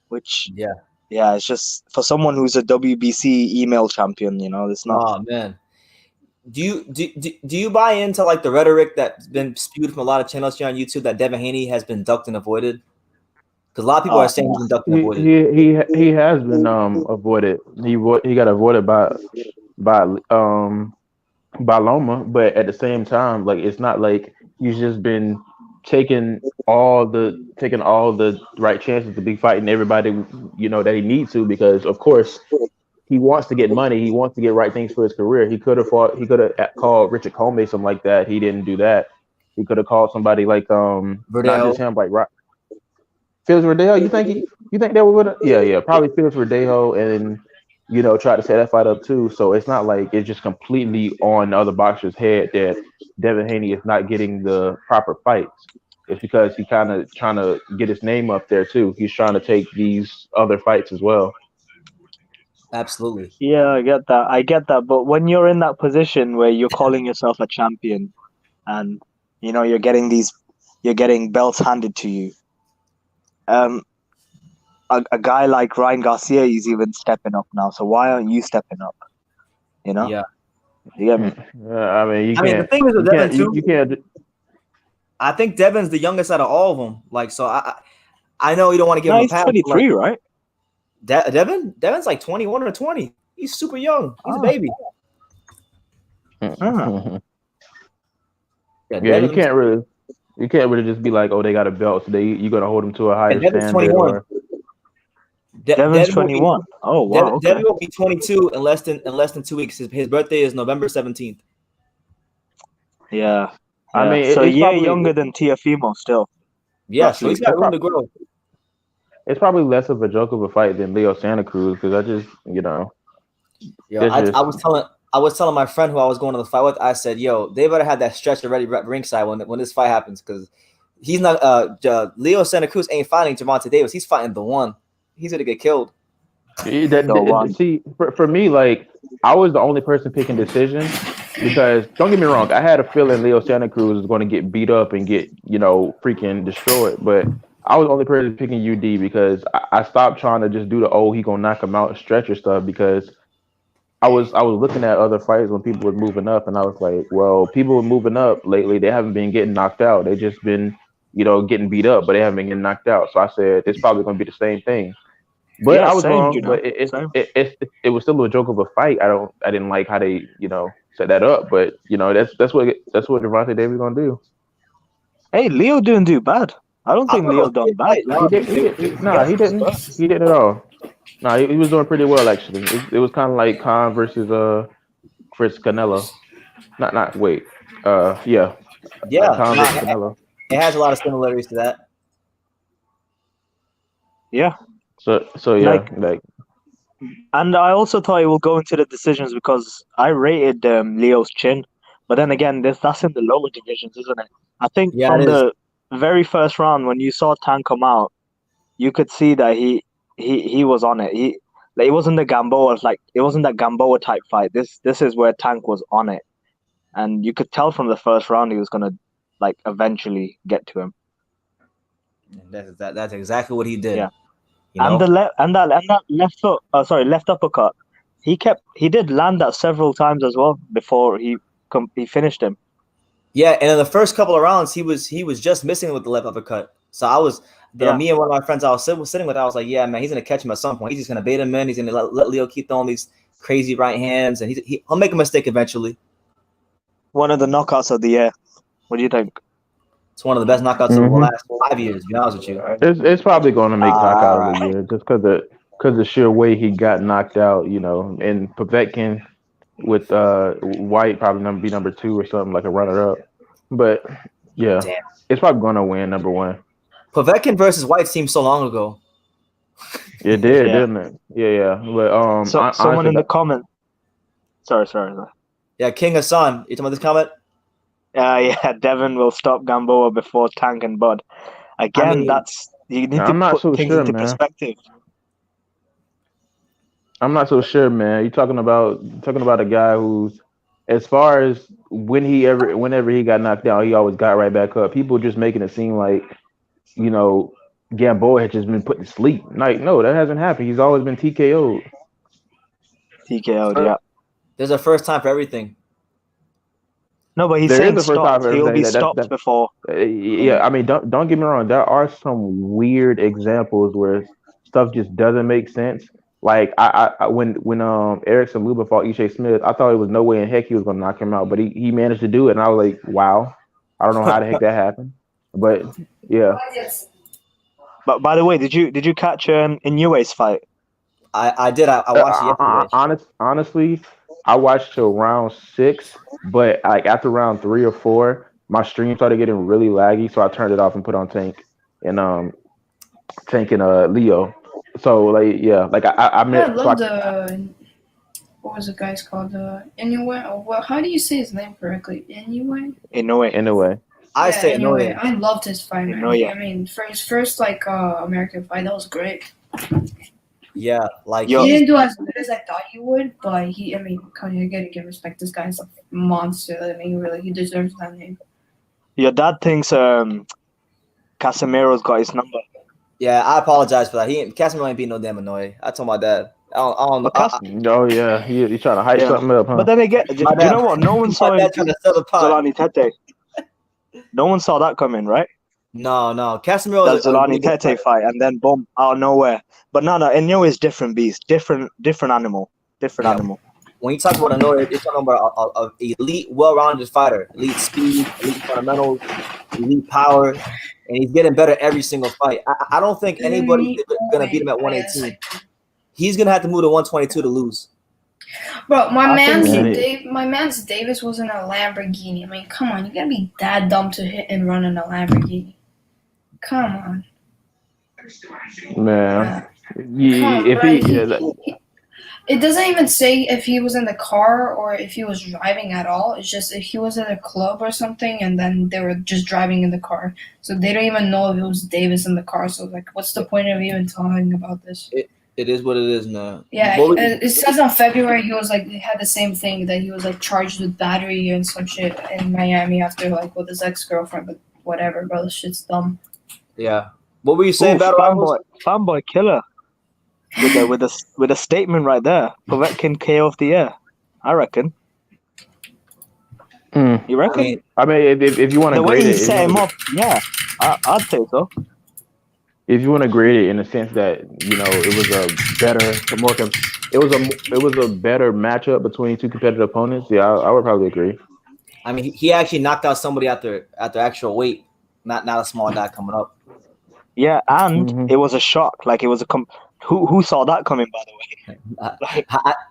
D: Which it's just for someone who's a WBC email champion. It's not.
A: Oh man. Do you buy into like the rhetoric that's been spewed from a lot of channels here on YouTube that Devin Haney has been ducked and avoided? Because a lot of people are saying he's been ducked and avoided.
C: He has been avoided. He got avoided by Loma, but at the same time, like it's not like he's just been taking all the right chances to be fighting everybody that he needs to, because of course he wants to get money. He wants to get right things for his career. He could have fought. He could have called Richard Comey, something like that. He didn't do that. He could have called somebody like not just
A: Verdell.
C: him, like Felix Verdejo. You think they would? Yeah, probably Felix Verdejo, and try to set that fight up too. So it's not like it's just completely on the other boxer's head that Devin Haney is not getting the proper fights. It's because he kind of trying to get his name up there too. He's trying to take these other fights as well.
A: Absolutely.
D: Yeah, I get that. But when you're in that position where you're calling yourself a champion, and you're getting belts handed to you, a guy like Ryan Garcia is even stepping up now. So why aren't you stepping up?
A: Yeah.
D: You get me?
C: I mean,
A: the thing is with Devin too.
C: You can't.
A: I think Devin's the youngest out of all of them. Like, so I know you don't want to give him a
D: he's
A: pass.
D: 23, right?
A: Devin's like 21 or 20. He's super young. He's a baby.
D: Ah.
C: Yeah, you can't really just be like, oh, they got a belt, so you're gonna hold them to a higher
A: Devin's
C: standard.
A: 21.
D: Devin's 21. Oh wow.
A: Devin will be 22 in less than 2 weeks. His birthday is November 17th.
D: Yeah.
C: I mean,
D: so
C: it's probably
D: younger than Teofimo still.
A: Yeah, so he's got room to grow.
C: It's probably less of a joke of a fight than Leo Santa Cruz because I just,
A: I was telling my friend who I was going to the fight with. I said, "Yo, they better have that stretch already ringside when this fight happens because he's not. Leo Santa Cruz ain't fighting Gervonta Davis. He's fighting the one. He's gonna get killed."
C: See, for me, like I was the only person picking decision because don't get me wrong, I had a feeling Leo Santa Cruz was going to get beat up and get freaking destroyed, but I was the only person picking UD because I stopped trying to just do he gonna knock him out and stretch or stuff because I was looking at other fights when people were moving up and I was like, well, people were moving up lately. They haven't been getting knocked out. They just been getting beat up, but they haven't been getting knocked out. So I said it's probably going to be the same thing. But I was wrong. But it was still a joke of a fight. I didn't like how they set that up. But that's what Gervonta Davis gonna do.
D: Hey, Leo didn't do bad. I don't think Leo done bad.
C: He didn't. He didn't at all. No, he was doing pretty well actually. It was kind of like Khan versus Chris Canelo. Wait. Yeah. Khan versus Canelo.
A: It has a lot of similarities to that.
D: Yeah.
C: So yeah, like.
D: And I also thought it will go into the decisions because I rated Leo's chin, but then again, that's in the lower divisions, isn't it? I think from the very first round when you saw Tank come out, you could see that he was on it. It wasn't the Gamboa it wasn't that Gamboa type fight. This is where Tank was on it, and you could tell from the first round he was gonna eventually get to him.
A: That's exactly what he did.
D: Yeah. And that left foot, left uppercut. He did land that several times as well before he finished him.
A: Yeah, and in the first couple of rounds, he was just missing with the left uppercut. So I was me and one of my friends I was sitting with. I was like, yeah, man, he's gonna catch him at some point. He's just gonna bait him in. He's gonna let Leo keep throwing these crazy right hands, and he'll make a mistake eventually.
D: One of the knockouts of the year. What do you think?
A: It's one of the best knockouts of the last 5 years. To be honest with you,
C: it's probably going to make knockout of the year just because the sheer way he got knocked out. And Povetkin with White probably be number 2 or something like a runner up. But yeah, it's probably going to win number 1.
A: Povetkin versus White seemed so long ago.
C: It did, didn't it? Yeah. But
D: someone in the comment. Sorry.
A: Yeah, King Hassan. You talking about this comment?
D: Devin will stop Gamboa before Tank and Bud. Again, you need to put things into perspective.
C: I'm not so sure, man. You're talking about a guy who's, as far as whenever he got knocked down, he always got right back up. People just making it seem like, Gamboa had just been put to sleep. Like, no, that hasn't happened. He's always been TKO'd.
D: Yeah.
A: There's a first time for everything.
D: No, but he's saying stopped. He'll be stopped before.
C: Yeah, I mean, don't get me wrong. There are some weird examples where stuff just doesn't make sense. Like when Erickson Luba fought Ishe Smith, I thought there was no way in heck he was going to knock him out, but he managed to do it, and I was like, wow. I don't know how the heck that happened, but yeah.
D: But by the way, did you catch Inoue's fight?
A: I did. I watched it yesterday.
C: Honestly, I watched till round 6, but like after round 3 or 4, my stream started getting really laggy, so I turned it off and put on and Tank and Leo. So like yeah, like I
B: I
C: meant so
B: love the what was the guy's called? Inoue. Oh, well, how do you say his name correctly? Inoue.
D: Inoue.
C: anyway.
A: I
B: Yeah,
A: say
B: anyway,
A: Inoue.
B: I loved his fight, man.
D: Inoue.
B: I mean, for his first like American fight, that was great.
A: Yeah, like
D: Yo.
B: He didn't do as good as I thought he would, but I mean, you gotta give respect. This guy's a monster. I mean, really, he deserves that name.
D: Your dad thinks Casemiro's got his number.
A: yeah, I apologize for that. Casemiro ain't beat no damn Inoue. I told my dad. I don't know.
D: But
C: Oh yeah, he trying to hype
D: Yeah.
C: something up, huh?
D: But then again, do
A: My
D: you
A: dad-
D: know what? No one saw
A: my
D: him.
A: dad trying to sell the pot.
D: Zolani Tete. No one saw that coming, right?
A: No. Casemiro
D: That
A: is a
D: Zolani
A: really good
D: Tete
A: fighter.
D: fight, and then boom, out of nowhere. But no, Inoue is different beast, different animal,
A: Yeah.
D: animal.
A: When you talk about Inoue, you're talking about an elite, well-rounded fighter. Elite speed, elite fundamentals, elite power, and he's getting better every single fight. I don't think anybody's going to beat him at 118. He's going to have to move to 122 to lose.
B: Bro,
D: I think
B: my man's Davis was in a Lamborghini. I mean, come on, you gotta be that dumb to hit and run in a Lamborghini. Come on.
C: Man,
B: Come
C: yeah,
B: on,
C: if
B: right?
C: he
B: It doesn't even say if he was in the car or if he was driving at all. It's just if he was at a club or something and then they were just driving in the car. So they don't even know if it was Davis in the car. So, like, what's the point of even talking about this?
A: It is what it is now.
B: Yeah, it says on February he was like, he had the same thing that he was like charged with battery and some shit in Miami after like with his ex-girlfriend, but whatever, bro. This shit's dumb.
A: Yeah. What were you saying, Battle Rivals?
D: fanboy killer. With a statement right there. Povetkin KO of the year. I reckon. You reckon?
C: I mean, if you want to
D: The way
C: grade
D: he
C: it,
D: set him up, yeah, I'd say so.
C: if you want to grade it in the sense that it was a better, it was a better matchup between two competitive opponents. Yeah, I would probably agree.
A: I mean, he actually knocked out somebody at their actual weight, not a small guy coming up.
D: Yeah, and it was a shock. Like it was who saw that coming? By the way,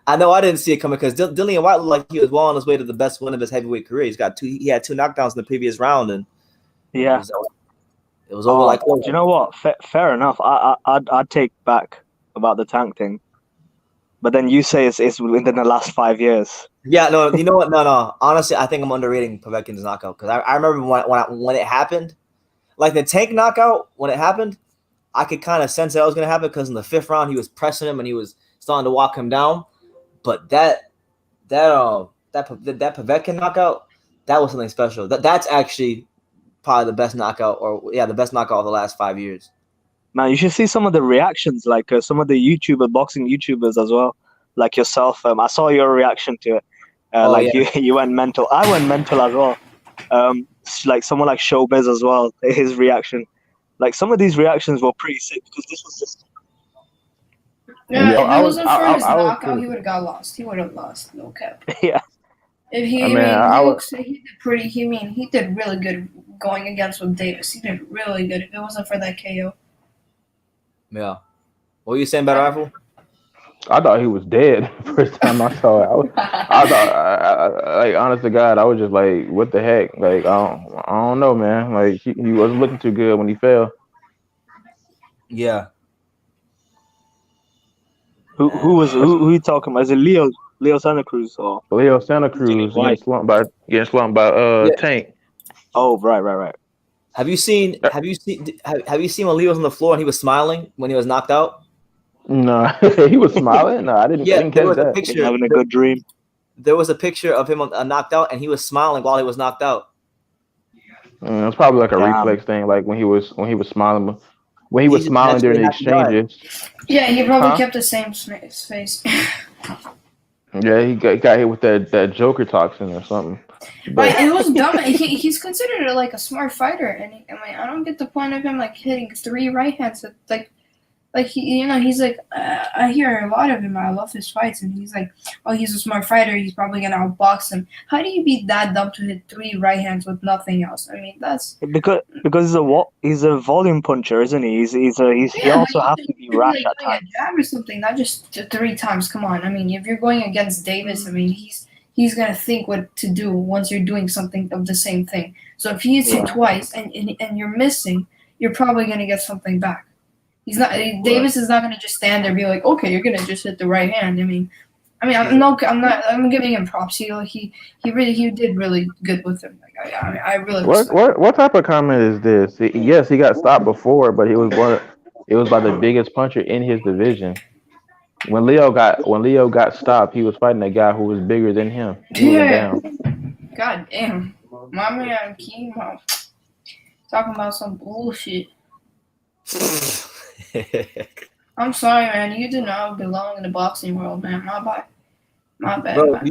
A: I know I didn't see it coming because Dillian White looked like he was well on his way to the best win of his heavyweight career. He had 2 knockdowns in the previous round, and
D: yeah,
A: it was over like.
D: Do you know what? Fair enough. I'd take back about the Tank thing, but then you say it's within the last 5 years.
A: Yeah, no, you know what? No. Honestly, I think I'm underrating Povetkin's knockout because I remember when it happened, like the Tank knockout when it happened, I could kind of sense that was going to happen because in the 5th round he was pressing him and he was starting to walk him down. But that Povetkin knockout, that was something special. That's actually probably the best knockout, the best knockout of the last 5 years.
D: Man, you should see some of the reactions, like some of the boxing YouTubers as well, like yourself. I saw your reaction to it. You went mental. I went mental as well. Like someone like Showbiz as well, his reaction. Like some of these reactions were pretty sick because this was just.
B: Yeah, if it wasn't for his knockout, he would have got lost. He would have lost, no cap.
D: Yeah.
B: If he, he did really good going against with Davis. He did really good. If it wasn't for that KO.
A: Yeah. What were you saying about Rifle?
C: I thought he was dead first time I saw it. I thought, like, honest to God, I was just like, what the heck? Like, I don't know, man. Like, he wasn't looking too good when he fell.
A: Yeah.
D: Who you talking about? Is it Leo Santa Cruz or
C: Leo Santa Cruz getting slumped by Tank?
D: Oh, right.
A: Have you seen when Leo was on the floor and he was smiling when he was knocked out?
C: No, he was smiling. No, I didn't.
A: Yeah,
C: I didn't
A: there
C: catch
A: was
C: that.
A: a picture.
D: Having a good dream.
A: There was a picture of him knocked out, and he was smiling while he was knocked out.
C: It's probably like a reflex thing, like when he was smiling. When he was smiling during the exchanges.
B: Yeah, he probably kept the same face.
C: Yeah, he got hit with that Joker toxin or something.
B: But it was dumb. He's considered like a smart fighter, and I don't get the point of him like hitting 3 right hands. Like like he's like I hear a lot of him. I love his fights, and he's like, oh, he's a smart fighter. He's probably gonna outbox him. How do you be that dumb to hit 3 right hands with nothing else? I mean, that's
D: Because he's a volume puncher, isn't he? He
B: yeah.
D: also
B: But
D: has
B: you
D: to be
B: should be
D: rash
B: like
D: at
B: doing a
D: times.
B: jab or something, not just 3 times. Come on. I mean, if you're going against Davis, I mean, he's gonna think what to do once you're doing something of the same thing. So if he hits you
D: Yeah.
B: twice and you're missing, you're probably gonna get something back. He's not. Davis is not gonna just stand there and be like, okay, you're gonna just hit the right hand. I mean, I'm not. I'm giving him props. He did really good with him. Like I really respect.
C: What type of comment is this? Yes, he got stopped before, but it was by the biggest puncher in his division. When Leo got stopped, he was fighting a guy who was bigger than him. He went
B: Yeah.
C: down.
B: God damn. My man Kimo talking about some bullshit. I'm sorry, man. You do not belong in the boxing world, man. My bad.
A: Bro,
B: Man.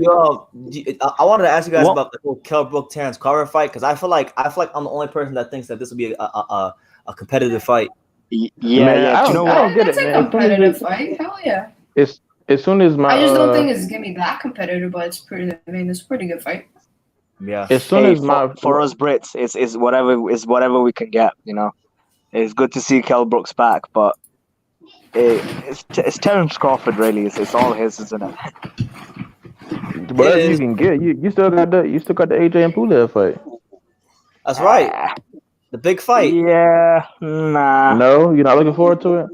A: I wanted to ask you guys
D: What?
A: about the whole Kell Brook Terrence Crawford fight because I feel like I'm the only person that thinks that this will be a competitive fight.
D: Yeah,
C: Man,
D: yeah.
C: I
D: Do you know
C: don't
D: what?
C: get
B: That's
C: it,
B: a
C: man.
B: competitive fight. Hell yeah.
C: It's as soon as my
B: I just don't think it's gonna be that competitive, but it's pretty. I mean, it's a pretty good fight.
A: Yeah.
C: as soon
D: Hey,
C: as my
D: for us Brits, it's whatever we can get. You know, it's good to see Kell Brooks back, but it's Terence Crawford really. It's all his, isn't it?
C: whatever
A: It
C: you
A: is.
C: can get, you still got the AJ and Pulev fight.
A: That's right. The big fight.
D: Yeah, nah.
C: No, you're not looking forward to it.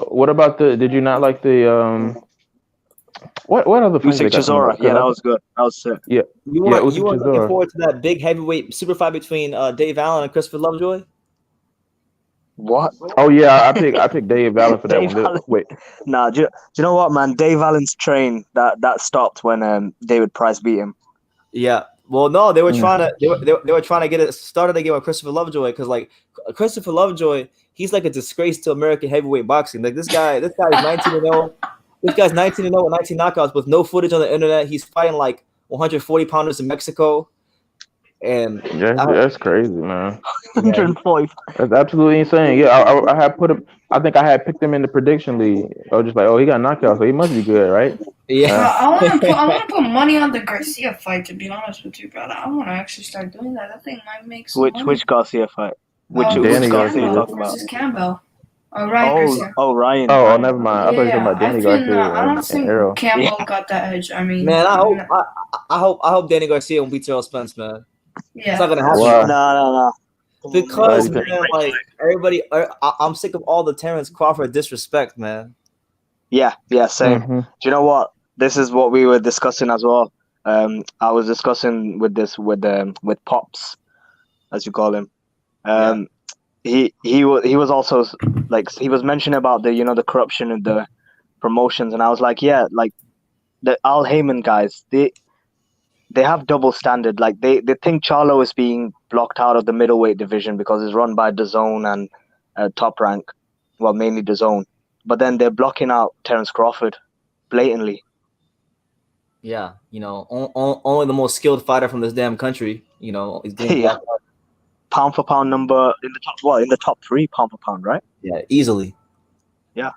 C: What about the? Did you not like the What other fights they
D: Usyk
C: got coming
D: Chisora.
C: up?
D: Yeah, that was good. That was sick.
C: Yeah,
A: You
C: yeah,
A: weren't
C: Usyk
A: looking
C: Chisora.
A: forward to that big heavyweight super fight between Dave Allen and Christopher Lovejoy?
D: What?
C: Oh yeah, I picked Dave Allen for that
D: Dave
C: one.
D: Allen.
C: Wait,
D: Nah, do you know what, man? Dave Allen's train that stopped when David Price beat him.
A: Yeah. Well, no, they were
C: Mm.
A: trying to they were trying to get it started again with Christopher Lovejoy because like Christopher Lovejoy, he's like a disgrace to American heavyweight boxing. Like this guy is 19-0. This guy's 19-0 with 19 knockouts with no footage on the internet. He's fighting like 140 pounders in Mexico, and
C: that's crazy, man.
D: 140.
C: That's absolutely insane. Yeah, I had put him. I think I had picked him in the prediction league. I was just like, oh, he got knocked out, so he must be good, right?
A: yeah.
B: I want to put money on the Garcia fight. To be honest with you, brother, I want to actually start doing that. That thing might make some money.
D: Which Garcia fight? Which
C: Danny
D: Garcia you
C: Garcia.
D: talking about?
B: versus Campbell. Ryan Garcia.
D: Ryan.
C: Oh,
D: Ryan.
C: never mind. I thought you were talking about Danny Garcia
B: I don't
C: and
B: think
C: Arrow.
B: Campbell got that edge. I mean,
A: Man, I hope Danny Garcia won't beat Terrell Spence, man.
B: yeah.
A: It's not gonna happen.
C: Wow.
D: No.
A: Because
C: Why?
A: man, like everybody, I'm sick of all the Terrence Crawford disrespect, man.
D: Yeah, same.
C: Mhm.
D: Do you know what? This is what we were discussing as well. I was discussing with Pops, as you call him. He was also like he was mentioning about the corruption in the promotions, and I was like, yeah, like the Al Heyman guys, they have double standard. Like they think Charlo is being blocked out of the middleweight division because it's run by DAZN and Top Rank, well mainly DAZN, but then they're blocking out Terence Crawford blatantly.
A: Yeah, only the most skilled fighter from this damn country, is getting blocked out.
D: Pound for pound number in the top 3 pound for pound, right?
A: Yeah, easily.
D: Yeah.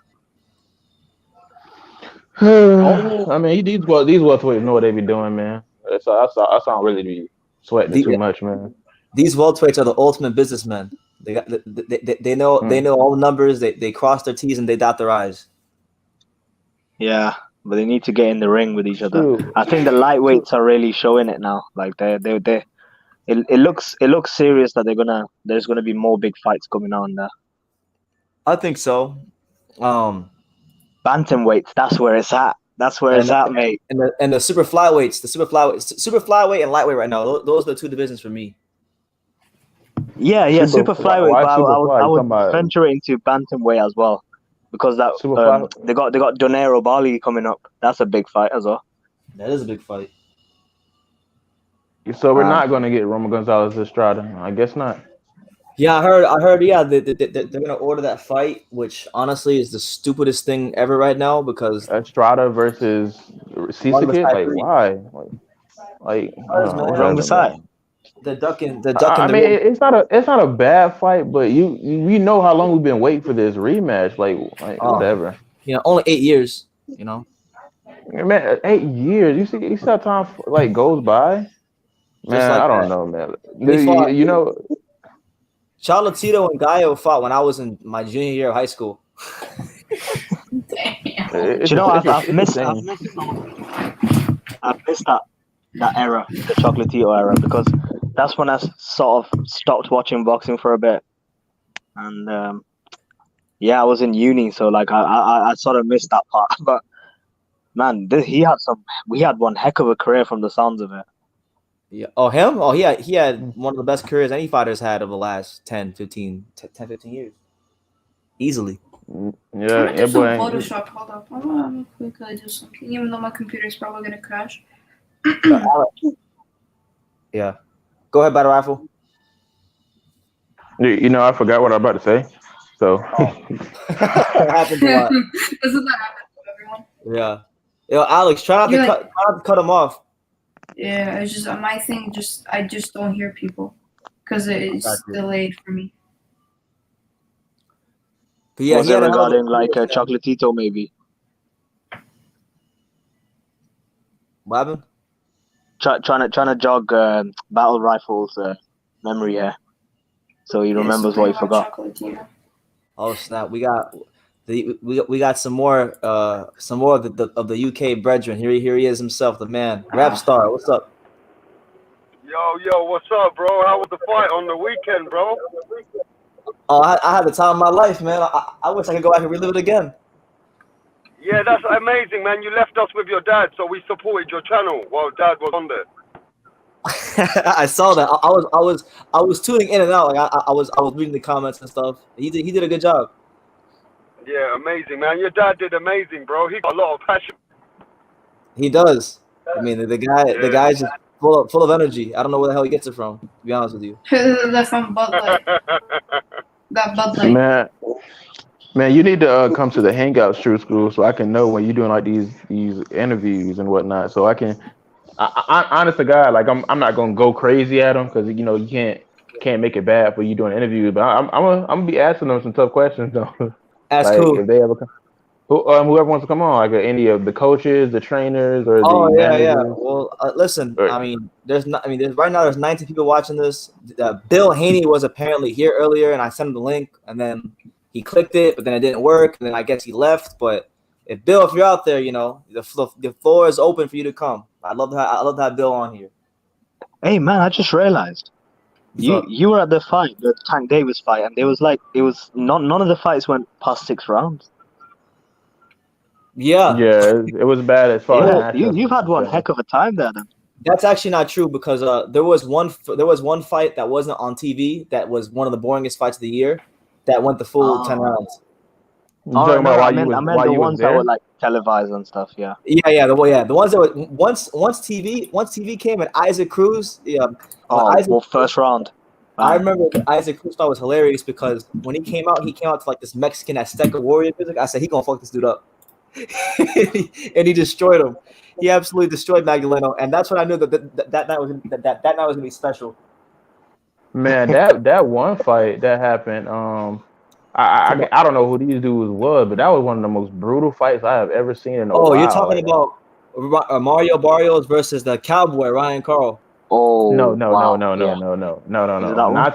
C: I mean, these welterweights know what they be doing, man. That's I sound really be sweating too much, man.
A: These welterweights are the ultimate businessmen. They know all the numbers. They cross their T's and they dot their I's.
D: Yeah, but they need to get in the ring with each other.
C: True.
D: I think the lightweights are really showing it now. Like it looks serious that there's gonna be more big fights coming on there.
A: I think so.
D: Bantamweights, that's where it's at. That's where it's at, mate.
A: And the super flyweights, super flyweight and lightweight right now. Those are the 2 divisions for me.
D: Yeah, super flyweight.
C: Why
D: But
C: super
D: I would
C: fly?
D: venture it into bantamweight as well, because that
C: Super
D: they got Donero Bali coming up. That's a big fight as well.
A: That is a big fight.
C: So we're not going to get Roman Gonzalez Estrada. I guess not.
A: Yeah, I heard. Yeah, they're gonna order that fight, which honestly is the stupidest thing ever right now because
C: Estrada versus Sisuke. Like why? Like
D: Wrong side.
A: The ducking. The
C: I
A: ducking.
C: mean, it's not a bad fight, but we know how long we've been waiting for this rematch. Like whatever.
A: Only 8 years.
C: Man, 8 years. You see how time like goes by.
A: Just
C: Man,
A: like
C: I don't
A: that.
C: know, man.
A: We fought.
C: You know,
A: Charlatito and Gallo fought when I was in my junior year of high school.
B: Damn.
C: it's
D: Do you know,
C: it's insane.
D: I've missed that era, the Chocolatito era, because that's when I sort of stopped watching boxing for a bit, and I was in uni, so like I sort of missed that part. But man, we had one heck of a career from the sounds of it.
A: Yeah. Oh, him? Oh, he had one of the best careers any fighter's had over the last 10, 15 years. Easily.
B: I'm
C: Yeah,
B: gonna do some
C: boy.
B: Photoshop. Hold up. I'm gonna quickly do something, even though my computer's probably gonna crash.
A: Yeah. Go ahead, Battle Rifle.
C: You know, I forgot what I was about to say. So
A: Happens a lot.
B: Doesn't that happen to everyone?
A: Yeah. Yo, Alex, try not to cut him off.
B: Yeah, it's just my thing. I just don't hear people because it's delayed for me.
A: But yeah,
D: Was it regarding like a Chocolatito maybe?
A: What happened?
D: Trying to jog Battle Rifle's memory here, so he remembers what he forgot.
A: Oh snap! We got some more of the UK brethren. Here he is himself, the man, rap star. What's up?
E: Yo, what's up, bro? How was the fight on the weekend, bro?
A: Oh, I had the time of my life, man. I wish I could go back and relive it again.
E: Yeah, that's amazing, man. You left us with your dad, so we supported your channel while dad was on there.
A: I saw that. I was tuning in and out. Like I was reading the comments and stuff. He did a good job.
E: Yeah, amazing, man. Your dad did amazing, bro. He got a lot of passion.
A: He does. I mean, the guy's just full of energy. I don't know where the hell he gets it from, to be honest with you.
B: That's from Bud Light. That Bud Light.
C: Man, you need to come to the Hangouts True School so I can know when you're doing like these interviews and whatnot. So I can, honest to God, like I'm not gonna go crazy at them because you know you can't make it bad for you doing interviews. But I'm gonna be asking them some tough questions though.
A: That's
C: like,
A: cool.
C: If they ever come, whoever wants to come on, like any of the coaches, the trainers, or the managers.
A: Yeah. Well, listen. I mean, there's right now there's 19 people watching this. Bill Haney was apparently here earlier, and I sent him the link, and then he clicked it, but then it didn't work, and then I guess he left. But if you're out there, you know the floor is open for you to come. I'd love to have Bill on here.
D: Hey man, I just realized you were at the fight, the Tank Davis fight, and none of the fights went past 6 rounds.
A: Yeah,
C: it was bad as far as
D: you've had one heck of a time there then.
A: That's actually not true because there was one fight that wasn't on TV that was one of the boringest fights of the year that went the full 10 rounds.
D: I meant the ones that were like televised and stuff. Yeah.
A: The ones that were once TV came and Isaac Cruz.
D: First round.
A: Wow. I remember Isaac Cruz was hilarious because when he came out to like this Mexican Azteca warrior music. I said he gonna fuck this dude up. And he destroyed him. He absolutely destroyed Magdaleno, and that's when I knew that night was gonna be special.
C: Man, that one fight that happened, I don't know who these dudes was, but that was one of the most brutal fights I have ever seen in a while.
A: Oh, you're talking about Mario Barrios versus the Cowboy Ryan Carl.
C: Oh, no, not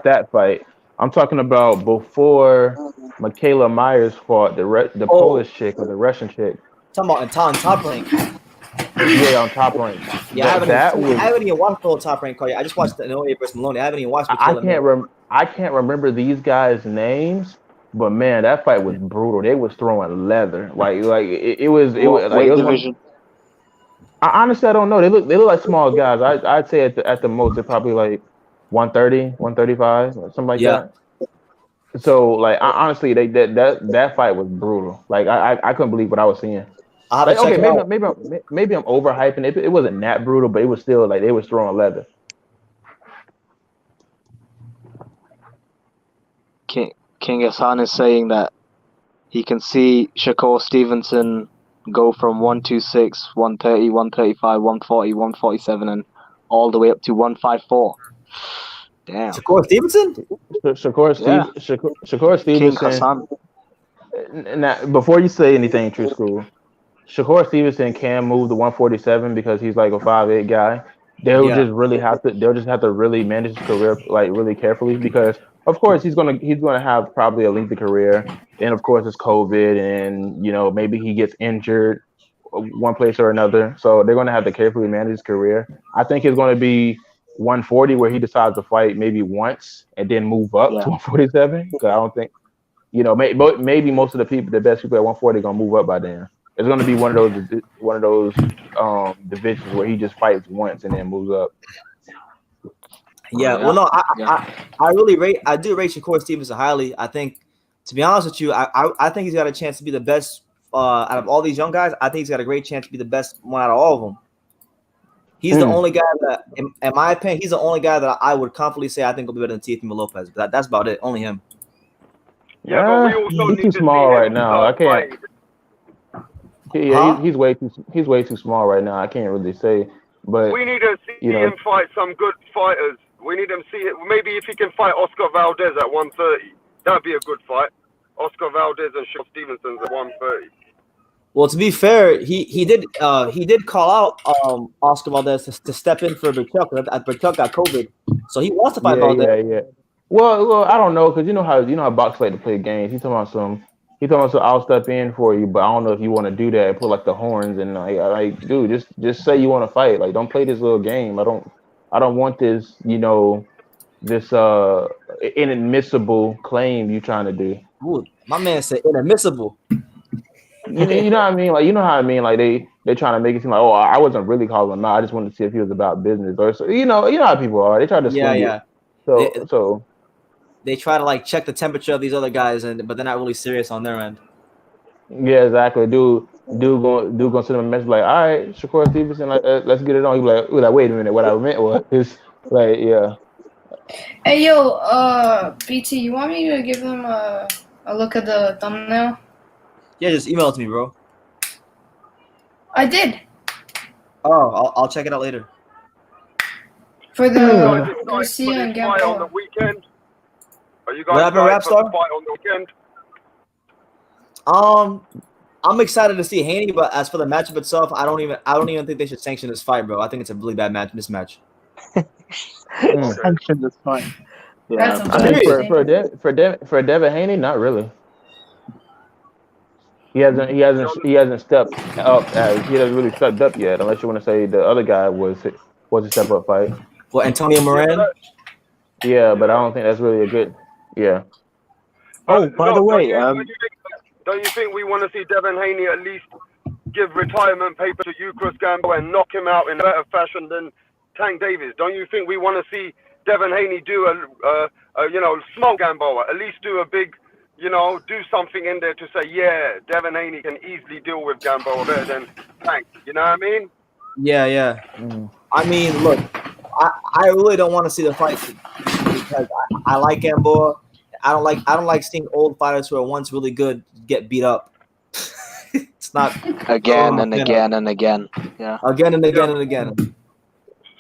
C: that fight. I'm talking about before Michaela Myers fought the Polish chick or the Russian chick.
A: Talking about on Top Rank.
C: Yeah, on Top Rank.
A: Yeah, I haven't even watched the whole Top Rank card yet. I just watched the Inoue versus Maloney. I haven't even watched.
C: I can't remember these guys' names, but man, that fight was brutal. They was throwing leather. Like it was. Weight division. Honestly, I don't know. They look like small guys. I'd say at the most they're probably like 130, 135, or something like that. So like honestly, that fight was brutal. Like I couldn't believe what I was seeing. Maybe I'm overhyping it. It wasn't that brutal, but it was still like they was throwing leather.
D: King Hassan is saying that he can see Shakur Stevenson go from 126, 130, 135, 140, 147, and all the way up to 154. Damn.
A: Shakur Stevenson?
C: Shakur
D: King
C: Stevenson.
D: Hassan.
C: Now, before you say anything, True School, Shakur Stevenson can move the 147 because he's like a 5'8" guy. They'll just have to really manage his career like really carefully because of course he's gonna have probably a lengthy career. And of course it's COVID and maybe he gets injured one place or another. So they're gonna have to carefully manage his career. I think it's gonna be 140 where he decides to fight maybe once and then move up to 147. Because I don't think maybe most of the best people at 140 gonna move up by then. It's gonna be one of those divisions where he just fights once and then moves up.
A: Yeah. Well, no, I do rate Shakur Stevenson highly. I think, to be honest with you, I think he's got a chance to be the best out of all these young guys. I think he's got a great chance to be the best one out of all of them. He's the only guy that, in my opinion, he's the only guy that I would confidently say I think will be better than Teofimo Lopez. But that's about it. Only him.
E: Yeah, but we also
C: he's
E: need
C: too
E: to
C: small
E: see him
C: right now. I can't.
E: fight.
C: He's way too small right now. I can't really say. But
E: We need to see him fight some good fighters. We need him see it. Maybe if he can fight Oscar Valdez at 130, that'd be a good fight. Oscar Valdez and Shakur Stevenson at 130.
A: Well, to be fair, he did call out Oscar Valdez to step in for Berchuk. Berchuk got COVID, so he wants to fight Valdez.
C: Yeah. Well, I don't know because you know how boxers like to play games. He's talking about some. I'll step in for you, but I don't know if you want to do that and put like the horns and like, dude, just say you want to fight. Like, don't play this little game. I don't want this. This inadmissible claim you trying to do.
A: Ooh, my man said inadmissible.
C: You know what I mean? Like, you know how I mean? Like they trying to make it seem like, oh, I wasn't really calling him out. I just wanted to see if he was about business or so. You know how people are. They try to swing it. So
A: they try to like check the temperature of these other guys, but they're not really serious on their end.
C: Yeah, exactly. Dude gonna send him a message like, all right, Shakur Stevenson, like, let's get it on. He like, wait a minute, what I meant was like, yeah.
B: Hey yo, BT, you want me to give them a look at the thumbnail?
A: Yeah, just email it to me, bro.
B: I did.
A: Oh, I'll check it out later.
B: For the
E: Guys,
B: Garcia and
E: fight on the
B: Gamboa.
E: weekend. Are you
A: What
E: guys
A: happened,
E: guys for
A: Rapstar?
E: the fight on the weekend?
A: I'm excited to see Haney, but as for the matchup itself, I don't even think they should sanction this fight, bro. I think it's a really bad mismatch.
D: Sanction this fight. Yeah,
B: That's
C: I mean,
B: interesting.
C: for Devin Haney, not really. He hasn't stepped up. He hasn't really stepped up yet, unless you want to say the other guy was a step up fight.
A: Well, Antonio Moran.
C: Yeah, but I don't think that's really a good. Yeah.
D: Oh, by the way,
E: don't you think we want to see Devin Haney at least give retirement paper to Yuriorkis Gamboa and knock him out in a better fashion than Tank Davis? Don't you think we want to see Devin Haney do a smoke Gamboa, at least do a big, do something in there to say, yeah, Devin Haney can easily deal with Gamboa better than Tank. You know what I mean?
A: Yeah. I mean, look, I really don't want to see the fight because I like Gamboa. I don't like seeing old fighters who are once really good get beat up. It's not
D: again and again and again. Yeah.
A: Again and again and again.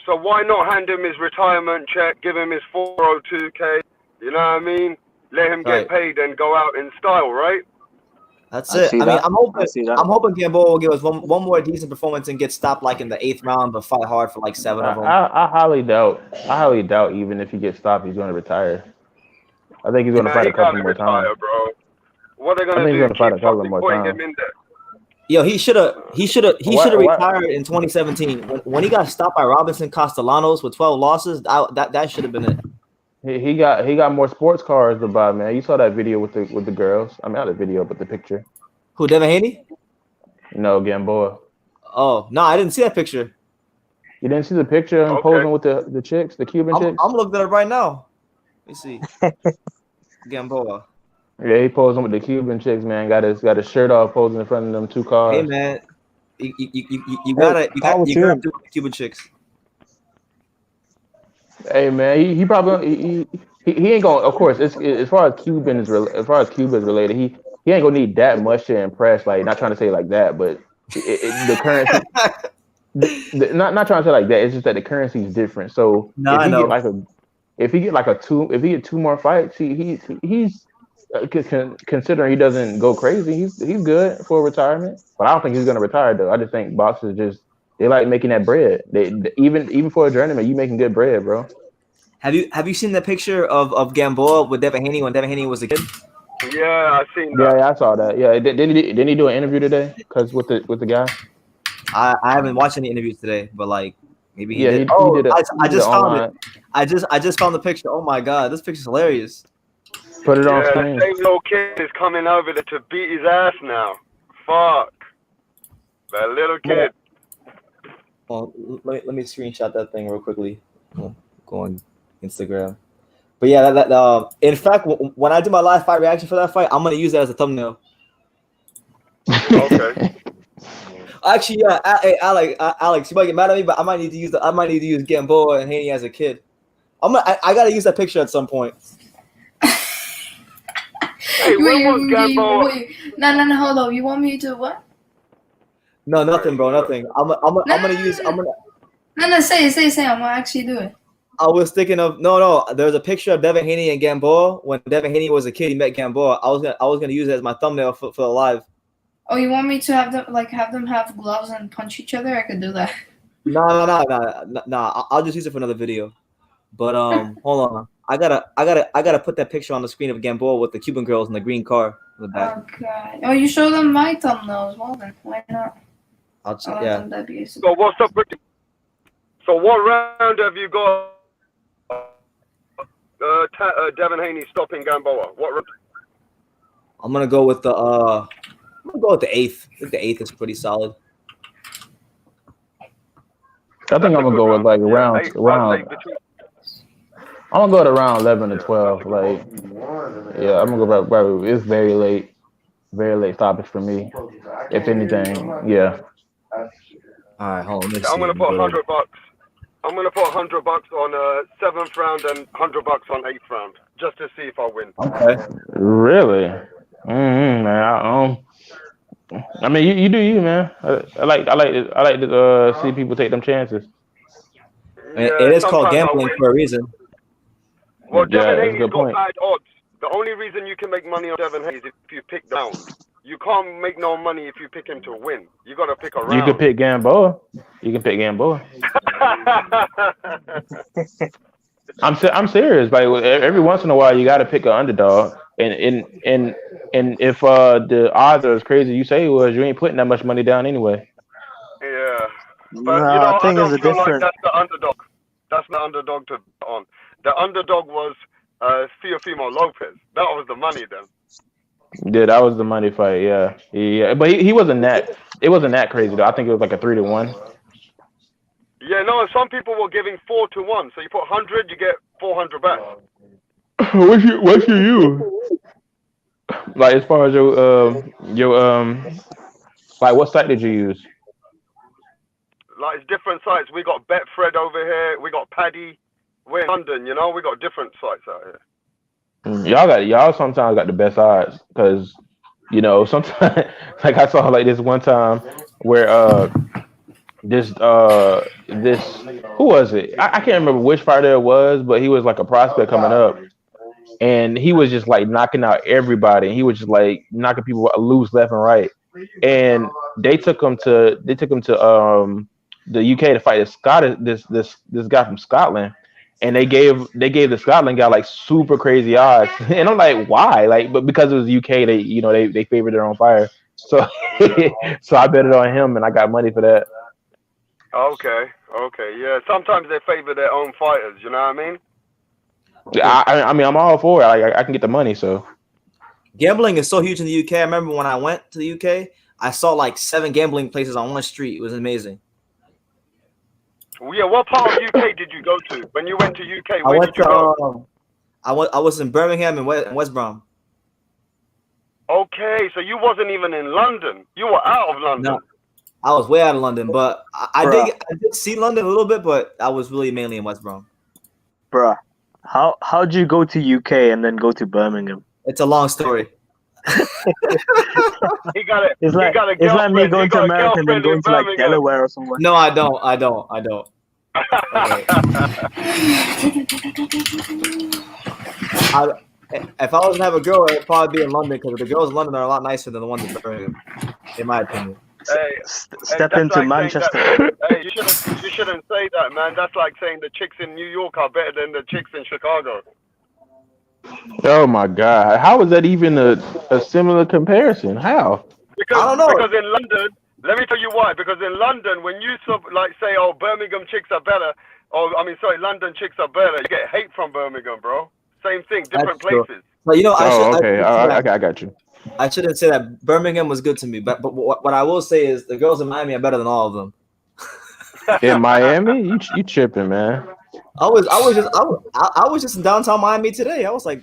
E: So why not hand him his retirement check, give him his 402k? You know what I mean? Let him get paid and go out in style, right?
A: That's it. I mean, I'm hoping Gamboa will give us one more decent performance and get stopped like in the 8th round, but fight hard for like 7 of them.
C: I highly doubt even if he gets stopped, he's going to retire. I think he's going to fight a couple more times.
E: Bro. What are they going to do?
C: He's going to fight a couple more times.
E: Him in there?
A: Yo, he should have retired in 2017 when he got stopped by Robinson Castellanos with 12 losses. That should have been it.
C: He got more sports cars to buy, man. You saw that video with the girls. I mean, not the video, but the picture.
A: Who, Devin Haney?
C: No, Gamboa.
A: Oh no, I didn't see that picture.
C: You didn't see the picture of him posing with the chicks, the Cuban chicks?
A: I'm looking at it right now. Let me see. Gamboa.
C: Yeah, he posing with the Cuban chicks, man. Got his shirt off, posing in front of them 2 cars.
A: Hey man, you gotta do the Cuban chicks.
C: Hey man, he probably he ain't gonna. Of course, as far as Cuba is related, he ain't gonna need that much to impress. Like, not trying to say it like that, but the currency. Not trying to say like that. It's just that the currency is different. So
A: I know.
C: if he get two more fights, he's considering he doesn't go crazy, he's good for retirement. But I don't think he's gonna retire though. I just think boxers they like making that bread. They even for a journeyman, you making good bread, bro.
A: Have you seen the picture of Gamboa with Devin Haney when Devin Haney was a kid?
E: Yeah, I seen that.
C: Yeah, I saw that. Yeah, didn't he do an interview today? Because with the guy.
A: I haven't watched any interviews today, but like maybe he
C: Yeah,
A: did.
C: he did
A: I just found
C: online.
A: it. I just found the picture. Oh my god, this picture's hilarious.
C: Put it on
E: Yeah,
C: screen.
E: the same little kid is coming over there to beat his ass now. Fuck. That little kid.
A: Well, let me screenshot that thing real quickly. Go on Instagram. But yeah, in fact, when I do my live fight reaction for that fight, I'm gonna use that as a thumbnail.
E: Okay.
A: Actually, yeah, hey, Alex, you might get mad at me, but I might need to use Gamboa and Haney as a kid. I gotta use that picture at some point.
E: Hey, when was Gamboa?
B: Wait. No, hold on. You want me to what?
A: No, nothing, bro, nothing. I'm gonna use.
B: No, say it. I'm gonna actually do it.
A: I was thinking of no. There's a picture of Devin Haney and Gamboa when Devin Haney was a kid. He met Gamboa. I was gonna use it as my thumbnail for the live.
B: Oh, you want me to have them have gloves and punch each other? I could do that.
A: No. I'll just use it for another video. But hold on. I gotta put that picture on the screen of Gamboa with the Cuban girls in the green car in the back.
B: Okay. Oh, you show them my thumbnails. Well then, why not?
A: Yeah.
E: So what's up? So what round have you got? Devin Haney stopping Gamboa. What round?
A: I'm gonna go with the 8th. I think the 8th is pretty solid.
C: I think I'm gonna go with like round. I'm gonna go to round 11 to 12. Like, yeah, I'm gonna go right. It's very late stoppage for me. If anything, yeah.
A: All right, hold on.
E: I'm gonna put $100. I'm gonna put $100 on 7th round and $100 on 8th round just to see if I win.
A: Okay.
C: Really? Man. I mean, you do you, man. I like to see people take them chances.
A: Yeah, it is called gambling for a reason.
E: Well,
C: Yeah,
E: Devin Haney's got
C: point.
E: bad odds. The only reason you can make money on Devin Haney is if you pick down. You can't make no money if you pick him to win. You got to pick a round.
C: You can pick Gamboa. I'm serious. Like every once in a while, you got to pick an underdog. And if the odds are as crazy as you say it was, you ain't putting that much money down anyway.
E: Yeah, but I don't feel like that's the underdog. That's the underdog to bet on. The underdog was Teofimo Lopez. That was the money then.
C: Yeah, that was the money fight. Yeah. But he wasn't that. It wasn't that crazy though. I think it was like a 3-1.
E: Yeah, no. Some people were giving 4-1. So you put 100, you get 400 back.
C: What's you? Like as far as your like what site did you use?
E: Like it's different sites. We got Betfred over here. We got Paddy. We're in London, you know. We got different sites out here.
C: Y'all sometimes got the best odds because sometimes like I saw like this one time where this who was it? I can't remember which fighter it was, but he was like a prospect coming up. And he was just like knocking out everybody. He was just like knocking people loose left and right. And they took him to the UK to fight this guy from Scotland. And they gave the Scotland guy like super crazy odds. And I'm like, why? Like, but because it was UK, they favored their own fighter. So so I bet it on him and I got money for that.
E: Okay, yeah. Sometimes they favor their own fighters. You know what I mean?
C: I mean, I'm all for it. I can get the money, so.
A: Gambling is so huge in the UK. I remember when I went to the UK, I saw like 7 gambling places on one street. It was amazing.
E: Yeah, what part of UK did you go to when you went to UK? Where did you go?
A: I was in Birmingham and West Brom.
E: Okay, so you wasn't even in London. You were out of London.
A: No, I was way out of London, but I did see London a little bit, but I was really mainly in West Brom.
D: Bruh, how'd you go to UK and then go to Birmingham?
A: It's a long story.
E: He got it.
D: It's like me going to America and then going to like Delaware or somewhere.
A: No, I don't. If I was to have a girl, it'd probably be in London because the girls in London are a lot nicer than the ones in Birmingham, in my opinion.
E: Hey,
D: Step
E: that's
D: into
E: like
D: Manchester.
E: Hey, you shouldn't say that, man. That's like saying the chicks in New York are better than the chicks in Chicago.
C: Oh my God! How is that even a similar comparison? How?
E: Because,
A: I don't know.
E: Because in London, let me tell you why. Because in London, when you like say, "Oh, Birmingham chicks are better," London chicks are better, you get hate from Birmingham, bro. Same thing, different places.
A: But you know,
C: Okay. I got you.
A: I shouldn't say that. Birmingham was good to me, but what I will say is the girls in Miami are better than all of them.
C: In Miami, you tripping, man?
A: I was just in downtown Miami today. I was like,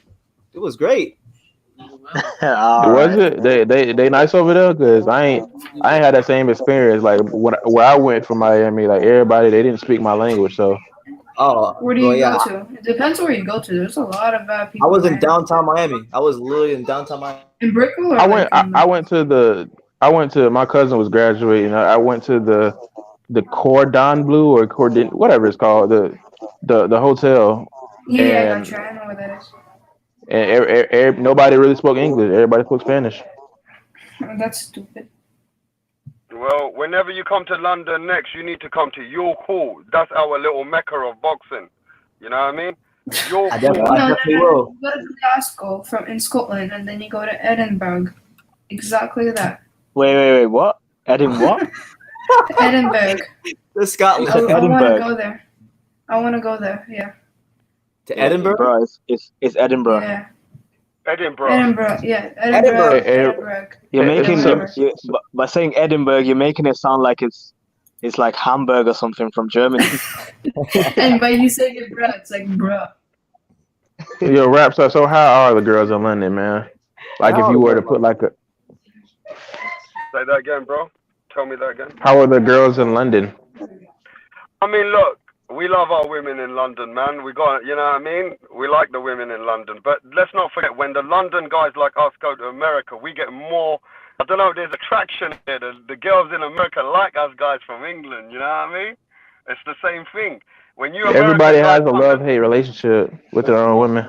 A: it was great.
C: Was it? They nice over there? Cause I ain't had that same experience. Like where I went from Miami, like everybody they didn't speak my language. So
B: Where do you go to? It depends where you go to. There's a lot of bad people.
A: I was in downtown Miami. I was literally in downtown Miami.
B: In Brickell, or
C: I went to my cousin was graduating. I went to the Cordon Bleu or Cordon whatever it's called the hotel.
B: Yeah, I got you. I know where that is.
C: And nobody really spoke English. Everybody spoke Spanish.
B: That's stupid.
E: Well, whenever you come to London next, you need to come to York Hall. That's our little mecca of boxing. You know what I mean? York Hall.
B: No. You go to Glasgow in Scotland, and then you go to Edinburgh. Exactly that.
D: Wait, what? Edinburgh?
B: Edinburgh.
A: Scotland.
B: I want to go there. I want to go there. Yeah.
A: To Edinburgh?
D: Bro, it's Edinburgh.
B: Yeah.
E: Edinburgh.
B: Yeah. Edinburgh.
D: You're making by saying Edinburgh, you're making it sound like it's like Hamburg or something from Germany.
B: And by you saying it, bro, it's like bruh.
C: Yo, Raps. So how are the girls in London, man? Like if you were to put like a.
E: Say that again, bro. Tell me that again.
C: How are the girls in London?
E: I mean, look, we love our women in London, man. We got, you know what I mean? We like the women in London. But let's not forget, when the London guys like us go to America, we get more, I don't know, there's attraction here. The girls in America like us guys from England, you know what I mean? It's the same thing. When you
C: Everybody has a love-hate relationship with their own women.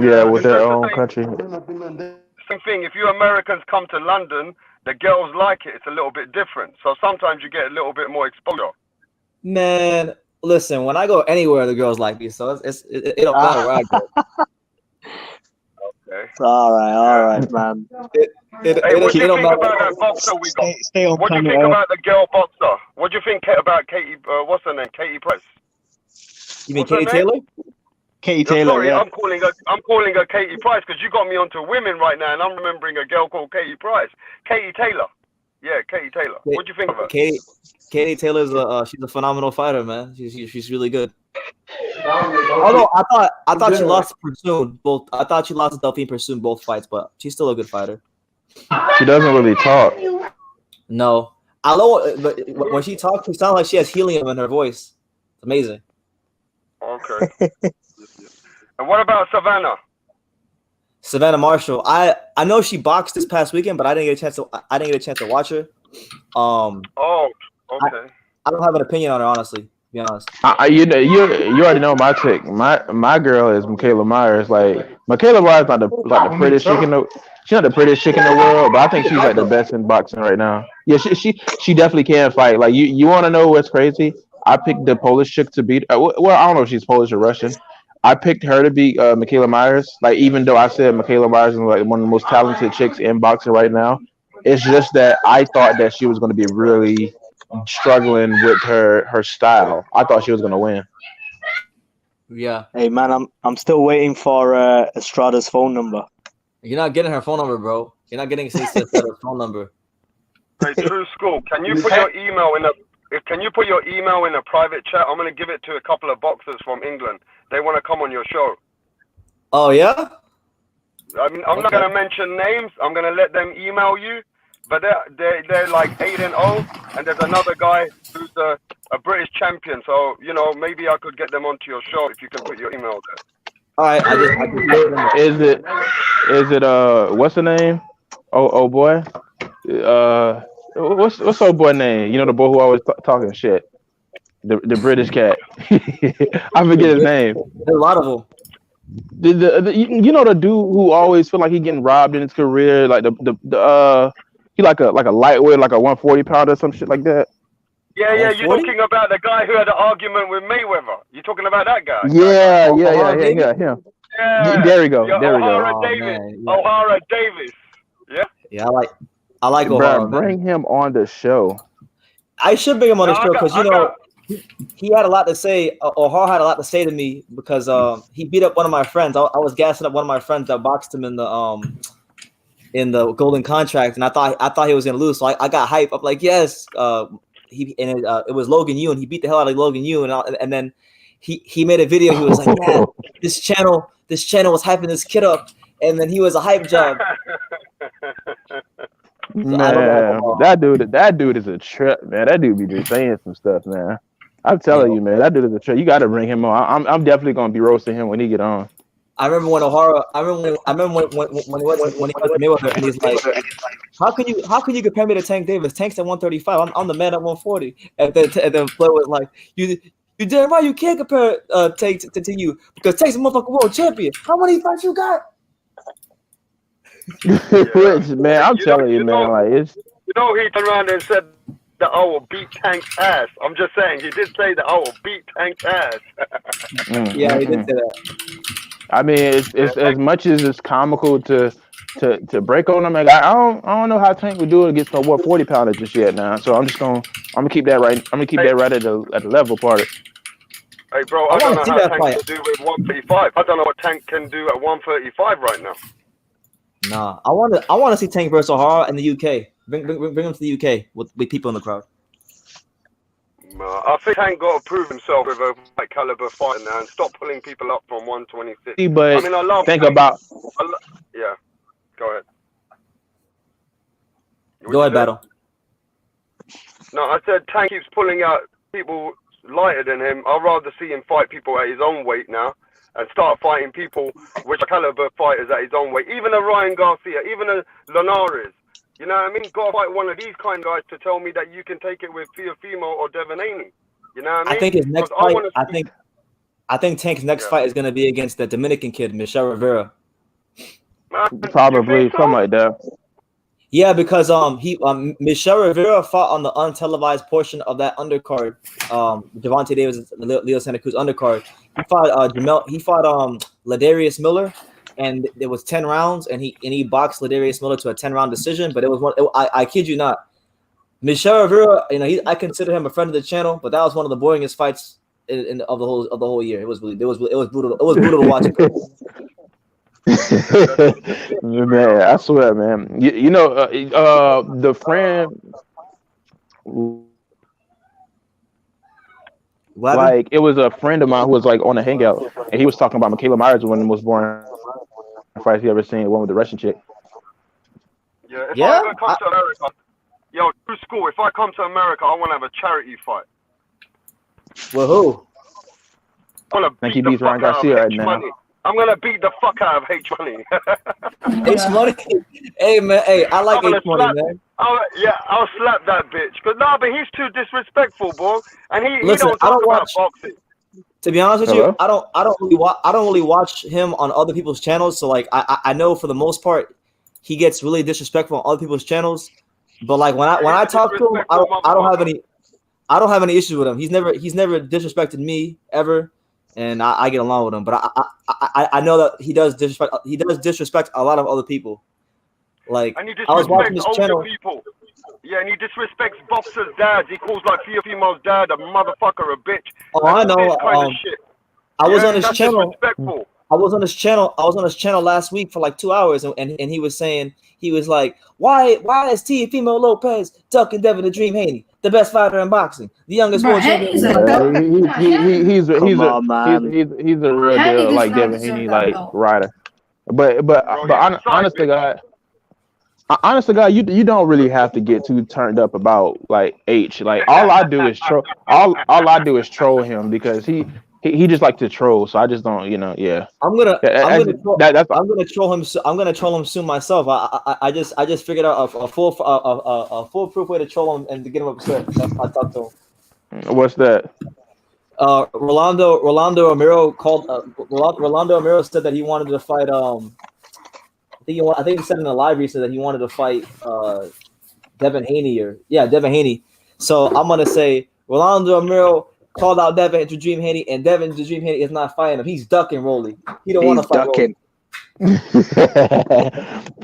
C: Yeah, with their own country.
E: Same thing. If you Americans come to London, the girls like it. It's a little bit different. So sometimes you get a little bit more exposure.
A: Man, listen, when I go anywhere, the girls like me, so it don't matter where I go.
E: Okay.
D: All right, man.
E: What do you think about that boxer we got?
D: Stay on
E: What do you think about the girl boxer? What do you think about Katie? What's her name? Katie Price.
A: You mean Katie Taylor?
D: Katie Taylor.
E: Sorry,
D: yeah.
E: I'm calling her Katie Price because you got me onto women right now, and I'm remembering a girl called Katie Price. Katie Taylor. Yeah, Katie Taylor. What do you think of her?
A: Katie Taylor's she's a phenomenal fighter, man. She's really good. Although I thought she lost to Pursoon both. I thought she lost to Delphine Pursoon both fights, but she's still a good fighter.
C: She doesn't really talk.
A: No, but when she talks, she sounds like she has helium in her voice. It's amazing.
E: Okay. And what about Savannah?
A: Savannah Marshall. I know she boxed this past weekend, but I didn't get a chance to watch her.
E: Oh, okay.
A: I don't have an opinion on her, honestly. To be honest.
C: You already know my chick. My girl is Michaela Myers. Like Michaela Myers not the prettiest chick in the. She's not the prettiest chick in the world, but I think she's like the best in boxing right now. Yeah, she definitely can fight. Like you want to know what's crazy? I picked the Polish chick to beat. Well, I don't know if she's Polish or Russian. I picked her to beat Michaela Myers. Like even though I said Michaela Myers is like one of the most talented chicks in boxing right now, it's just that I thought that she was going to be really struggling with her style. I thought she was going to win.
A: Yeah.
D: Hey man, I'm still waiting for Estrada's phone number.
A: You're not getting her phone number, bro. You're not getting Estrada's phone number.
E: Hey, True School, can you put your email in a private chat? I'm gonna give it to a couple of boxers from England. They want to come on your show.
A: Oh yeah.
E: I mean, I'm not gonna mention names. I'm gonna let them email you. But they're like 8-0, and there's another guy who's a British champion. So maybe I could get them onto your show if you can put your email there.
A: All right,
C: Is it what's the name? Oh boy. What's old boy name? You know the boy who always talking shit. The British cat. I forget his name.
F: There's a lot of them.
C: You know the dude who always feel like he getting robbed in his career, like he like a lightweight, like a 140 pounder or some shit like that.
E: Yeah, you're
F: 140?
E: talking about the guy who had an argument with Mayweather. You're talking about that guy?
C: Yeah, him.
E: Yeah.
C: There we go. There we
E: O'Hara
C: go.
E: Davis.
F: Man, yeah.
E: O'Hara Davis. Yeah.
F: Yeah, I like
C: Bro,
F: O'Hara. Man.
C: bring him on the show.
F: I should bring him on the
E: No,
F: show because he had a lot to say. O'Hara had a lot to say to me because he beat up one of my friends. I was gassing up one of my friends that boxed him in the Golden Contract, and I thought he was gonna lose. So I got hype. I'm like, yes. It was Logan Yu, and he beat the hell out of Logan Yu, and then he made a video. He was like, yeah, this channel was hyping this kid up, and then he was a hype job.
C: Man, that dude is a trip, man. That dude be just saying some stuff, man. I'm telling you, man, that dude is a trip. You got to bring him on. I'm definitely gonna be roasting him when he get on.
F: I remember when O'Hara. I remember when he went to Mayweather, and he's like, "How can you compare me to Tank Davis? Tank's at 135. I'm the man at 140." And then Flair was like, "You damn right you can't compare Tank to you because Tank's a motherfucking world champion. How many fights you got?"
C: Which, man, I'm telling you, man, like it's.
E: You know, he turned around and said that I will beat Tank's ass. I'm just saying, he did say that I will beat Tank's ass.
F: Yeah, he did say that.
C: I mean, it's as much as it's comical to break on him. Like, I don't know how Tank would do it against no 140 pounder just yet now. So I'm gonna keep that right. I'm gonna keep that right at the level part.
E: Hey, bro, I don't know how Tank can do with 135. I don't know what Tank can do at 135 right now.
F: Nah, I want to see Tank versus O'Hara in the UK. Bring him to the UK with people in the crowd.
E: I think Tank got to prove himself with a fight caliber fight now and stop pulling people up from 126.
C: But
E: I mean, I love
C: think
E: Tank.
C: about.
E: Yeah, go ahead.
F: Go ahead, Battle.
E: No, I said Tank keeps pulling out people lighter than him. I'd rather see him fight people at his own weight now and start fighting people which are caliber fighters at his own weight. Even a Ryan Garcia, even a Linares. You know what I mean? Got to fight one of these kind of guys to tell me that you can take it with Teofimo or Devin Haney. You know what I mean?
F: I think his next fight. I think Tank's next fight is going to be against the Dominican kid, Michel Rivera.
C: Probably something like that.
F: Yeah, because Michel Rivera fought on the untelevised portion of that undercard. Gervonta Davis, Leo Santa Cruz undercard. He fought Ladarius Miller. And it was 10 rounds, and he boxed Ladarius Miller to a 10-round decision. But it was one. I kid you not, Michel Rivera. You know, I consider him a friend of the channel, but that was one of the boringest fights of the whole year. It was brutal. It was brutal to watch.
C: Man, I swear, man. You know, the friend. Like it was a friend of mine who was like on a hangout, and he was talking about Michaela Myers when the most boring fights he ever seen, the one with the Russian chick.
E: Yeah, if I ever come to America, yo, true school. If I come to America, I want to have a charity fight.
F: Well, who?
E: I want to beat the fuck out of H Money. I'm gonna beat the fuck out of H Money.
F: H Money, hey man, hey, I like H Money, man.
E: I'll slap that bitch. But he's too disrespectful, boy. And he
F: Listen,
E: don't talk about boxing.
F: To be honest with you, I don't really watch him on other people's channels. So like, I know for the most part, he gets really disrespectful on other people's channels. But like when I talk to him, I don't have any issues with him. He's never disrespected me ever, and I get along with him. But I know that he does disrespect a lot of other people. Like
E: and he
F: I was watching
E: disrespects
F: this channel.
E: older people. Yeah, and he disrespects boxers' dads. He calls like Teofimo's dad a motherfucker, a bitch.
F: Oh, I know. I was on his channel. I was on his channel last week for like 2 hours, and he was saying, he was like, why is Teofimo Lopez ducking Devin the Dream Haney, the best fighter in boxing, the youngest world champion?
C: He's a real deal like Devin Haney like rider. But honestly, God, you don't really have to get too turned up about like H. Like all I do is troll. All I do is troll him because he just like to troll. So I just don't, yeah. I'm gonna
F: troll him. I'm gonna troll him soon myself. I just figured out a foolproof way to troll him and to get him upset. I talked to him.
C: What's that?
F: Rolando Romero called. Rolando Romero said that he wanted to fight. I think he said in the live recently that he wanted to fight Devin Haney Devin Haney. So I'm gonna say Rolando Romero called out Devin to Dream Haney, and Devin to Dream Haney is not fighting him. He's ducking Rolly. He don't want to fight Rolly.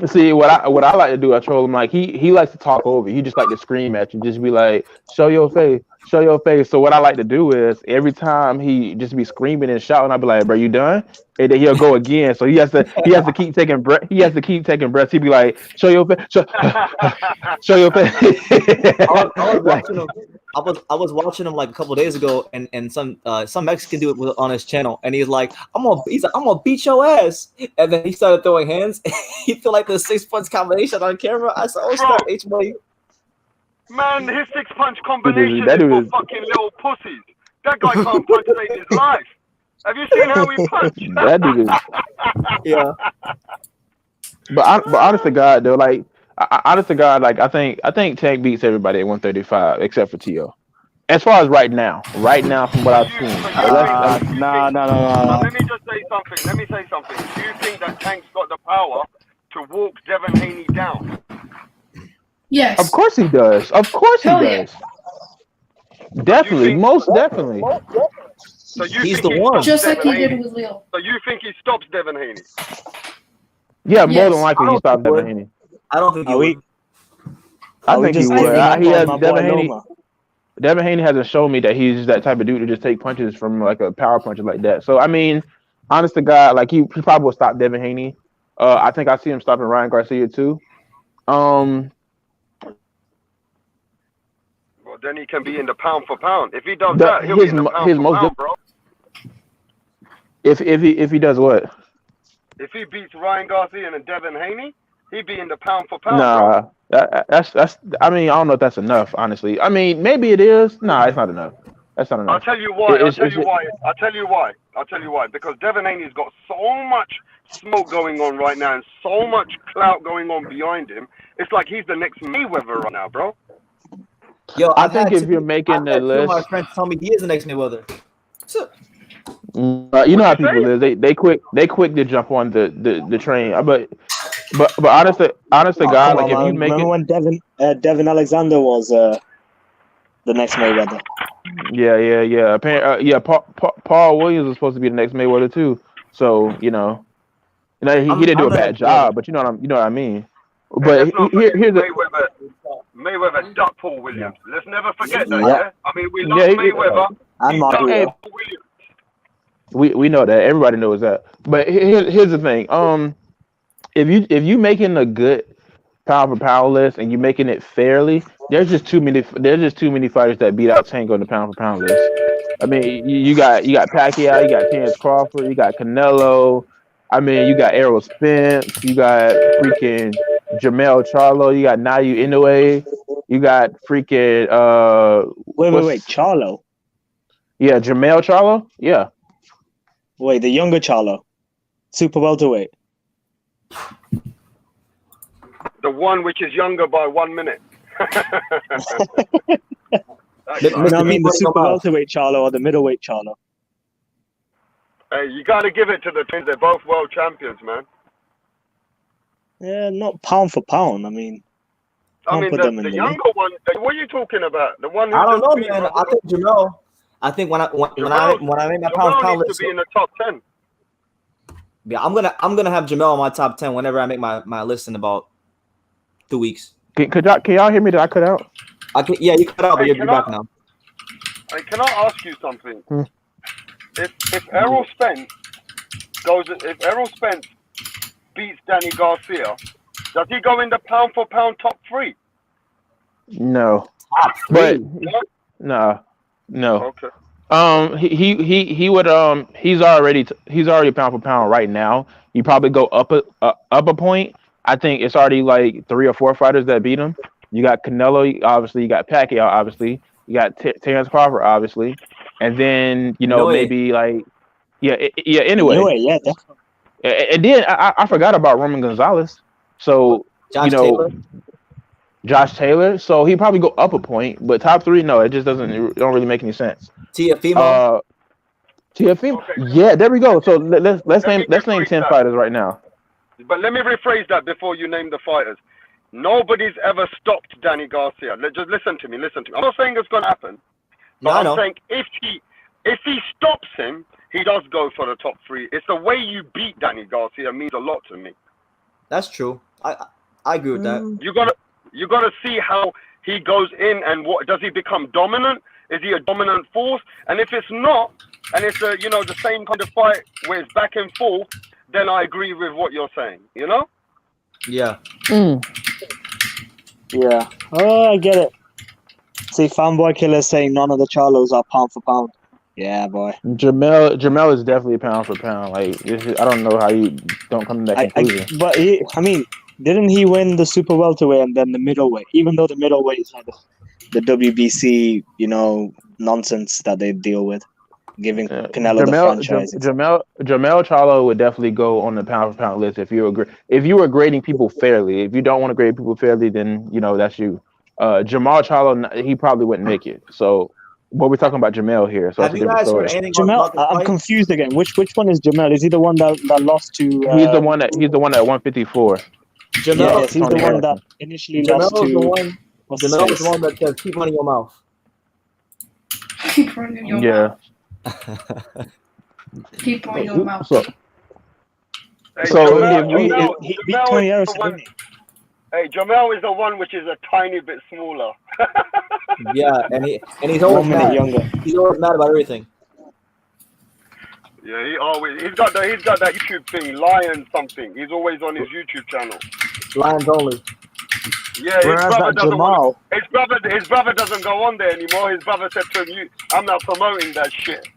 C: See, what I like to do, I troll him. Like he likes to talk over. He just like to scream at you, just be like, "Show your face, show your face." So what I like to do is every time he just be screaming and shouting, I'll be like, "Bro, you done?" And then he'll go again. So he has to keep taking breath. He has to keep taking breaths. He'd be like, "Show your face, show your face."
F: I was watching him like a couple of days ago, and some Mexican dude was on his channel, and he's like, I'm gonna beat your ass, and then he started throwing hands. He felt like the 6 punch combination on camera. I said, "Oh, stop, H-Boy."
E: Man, his 6-punch combination is for fucking little pussies. That guy can't punch in his life. Have you seen how he punches?
C: That dude is.
F: Yeah.
C: But honest to God, though, like. Honest to God, like I think Tank beats everybody at 135 except for Tio. As far as right now, from what I've seen.
E: No. Let me just say something. Do you think that Tank's got the power to walk Devin Haney down?
B: Yes.
C: Of course he does.
B: Hell
C: Does. Definitely, most definitely.
E: So
F: He's the one.
B: Just like he did with Leo.
E: So you think he stops Devin Haney?
C: Yeah, more than likely he stops Devin Haney.
F: I don't think he would.
C: I think he would. Devin Haney hasn't shown me that he's that type of dude to just take punches from like a power puncher like that. So I mean, honest to God, like he probably will stop Devin Haney. I think I see him stopping Ryan Garcia too.
E: Well, then he can be in the pound for pound. If he does that, he'll be in the pound for pound, bro.
C: If he does what?
E: If he beats Ryan Garcia and Devin Haney, he'd be in the pound for pound.
C: Nah,
E: bro.
C: that's. I mean, I don't know if that's enough. Honestly, I mean, maybe it is. Nah, it's not enough. That's not enough.
E: I'll tell you why. I'll tell you why. Because Devin Haney's got so much smoke going on right now and so much clout going on behind him. It's like he's the next Mayweather right now, bro.
F: Yo,
C: I think if you're making the list,
F: my friends tell me he is the next Mayweather.
C: you know how people is. They quick to jump on the train. But honest to God, like if you make
D: remember when Devin Alexander was the next Mayweather?
C: Yeah. Paul Williams was supposed to be the next Mayweather too. So he didn't do a bad job, but you know what I mean. But here's
E: Mayweather ducked Paul Williams. Let's never forget that. Yeah? I mean, we love Mayweather.
D: And Mark Williams.
C: We know that. Everybody knows that. But here's the thing. If you making a good pound for pound list and you making it fairly, there's just too many fighters that beat out Tank on the pound for pound list. I mean, you got Pacquiao, you got Terrence Crawford, you got Canelo. I mean, you got Errol Spence, you got freaking Jamel Charlo, you got Nayu Inoue, you got freaking
D: wait, Charlo.
C: Yeah, Jamel Charlo. Yeah.
D: Wait, the younger Charlo, super welterweight.
E: The one which is younger by 1 minute.
D: I mean the super welterweight Charlo or the middleweight Charlo.
E: Hey, you got to give it to the twins. They're both world champions, man.
D: Yeah, not pound for pound. I mean,
E: the younger one. What are you talking about? The one who
F: I don't know, man. I think Jamel. I think when I make my pound for pound list,
E: to be in the top 10.
F: Yeah, I'm gonna have Jamel on my top 10 whenever I make my list in about 2 weeks.
C: Can y'all hear me? Did I cut out?
F: Yeah, you cut out, but you're back now.
E: Hey, can I ask you something? If Errol Spence beats Danny Garcia, does he go in the pound for pound top 3?
C: No.
F: Top 3?
C: No.
E: Okay.
C: He would he's already pound for pound right now. You probably go up a point. I think it's already like 3 or 4 fighters that beat him. You got Canelo, obviously. You got Pacquiao, obviously. You got Terrence Crawford, obviously. And then maybe like anyway.
D: Inoue, yeah, definitely.
C: And then I forgot about Roman Gonzalez. So
F: Josh Taylor.
C: Josh Taylor. So he probably go up a point, but top 3, no, it just don't really make any sense.
F: Teofimo.
C: Teofimo,
E: Okay.
C: yeah, there we go. So let's name
E: rephrase
C: 10
E: that.
C: fighters right now.
E: But let me rephrase that before you name the fighters. Nobody's ever stopped Danny Garcia. Just listen to me. I'm not saying it's going to happen. But
F: No, I know.
E: I'm saying if he stops him, he does go for the top 3. It's the way you beat Danny Garcia means a lot to me.
F: That's true. I agree with that.
E: You gotta see how he goes in and what does he become dominant? Is he a dominant force? And if it's not, and it's the same kind of fight where it's back and forth, then I agree with what you're saying. You know?
F: Yeah.
D: Yeah. Oh, I get it. See, Fanboy Killer saying none of the Charlos are pound for pound. Yeah, boy.
C: Jamel is definitely pound for pound. Like I don't know how you don't come to that conclusion.
D: But didn't he win the super welterweight and then the middleweight? Even though the middleweight is like the WBC, nonsense that they deal with, giving Canelo the franchise.
C: Jamel Charlo would definitely go on the pound for pound list if you were grading people fairly. If you don't want to grade people fairly, then that's you. Jamal Charlo, he probably wouldn't make it. So. But we're talking about Jamel here, so
F: Have
C: that's a
F: you
C: different
F: guys heard
C: story.
F: anything
D: Jamel,
F: about the
D: I'm
F: fight?
D: confused again. Which one is Jamel? Is he the one that lost to?
C: He's the one at 154.
F: Jamel,
D: Yes, he's
C: Tony
D: the one that
C: Harrison.
D: initially
F: Jamel
D: lost
F: is
D: to.
F: the one. Jamel is the one that says keep running your mouth.
B: Keep running your
C: Yeah.
B: mouth. Keep running your mouth.
C: So
D: He beat Tony Harrison, didn't he?
E: Hey, Jamel is the one which is a tiny bit smaller.
F: Yeah, and he's always
D: 1 minute
F: mad.
D: younger.
F: He's always mad about everything.
E: Yeah, he's got that YouTube thing, Lion something. He's always on his YouTube channel.
F: Lions only.
E: Yeah,
D: Whereas that Jamal,
E: his brother doesn't go on there anymore. His brother said to him, "I'm not promoting that shit."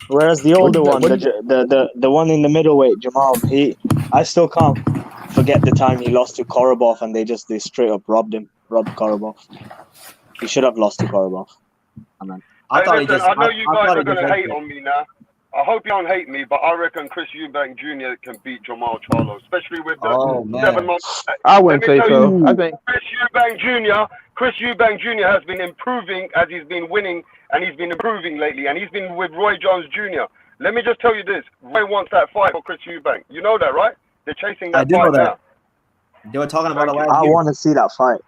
D: whereas the older one, the one in the middleweight, Jamal, I still can't forget the time he lost to Korobov and they straight up robbed Korobov. He should have lost to Korobov.
F: I thought
E: listen, I know you guys are going to hate
F: it.
E: on me now. I hope you don't hate me, but I reckon Chris Eubank Jr. can beat Jamal Charlo, especially with the 7 months.
C: I wouldn't say so. I think
E: Chris Eubank Jr. has been improving as he's been winning, and he's been improving lately, and he's been with Roy Jones Jr. Let me just tell you this: Roy wants that fight for Chris Eubank. You know that, right? They're chasing that
F: I did
E: fight
F: know that.
E: now.
F: They were talking about it last
D: I
F: year.
D: want to see that fight.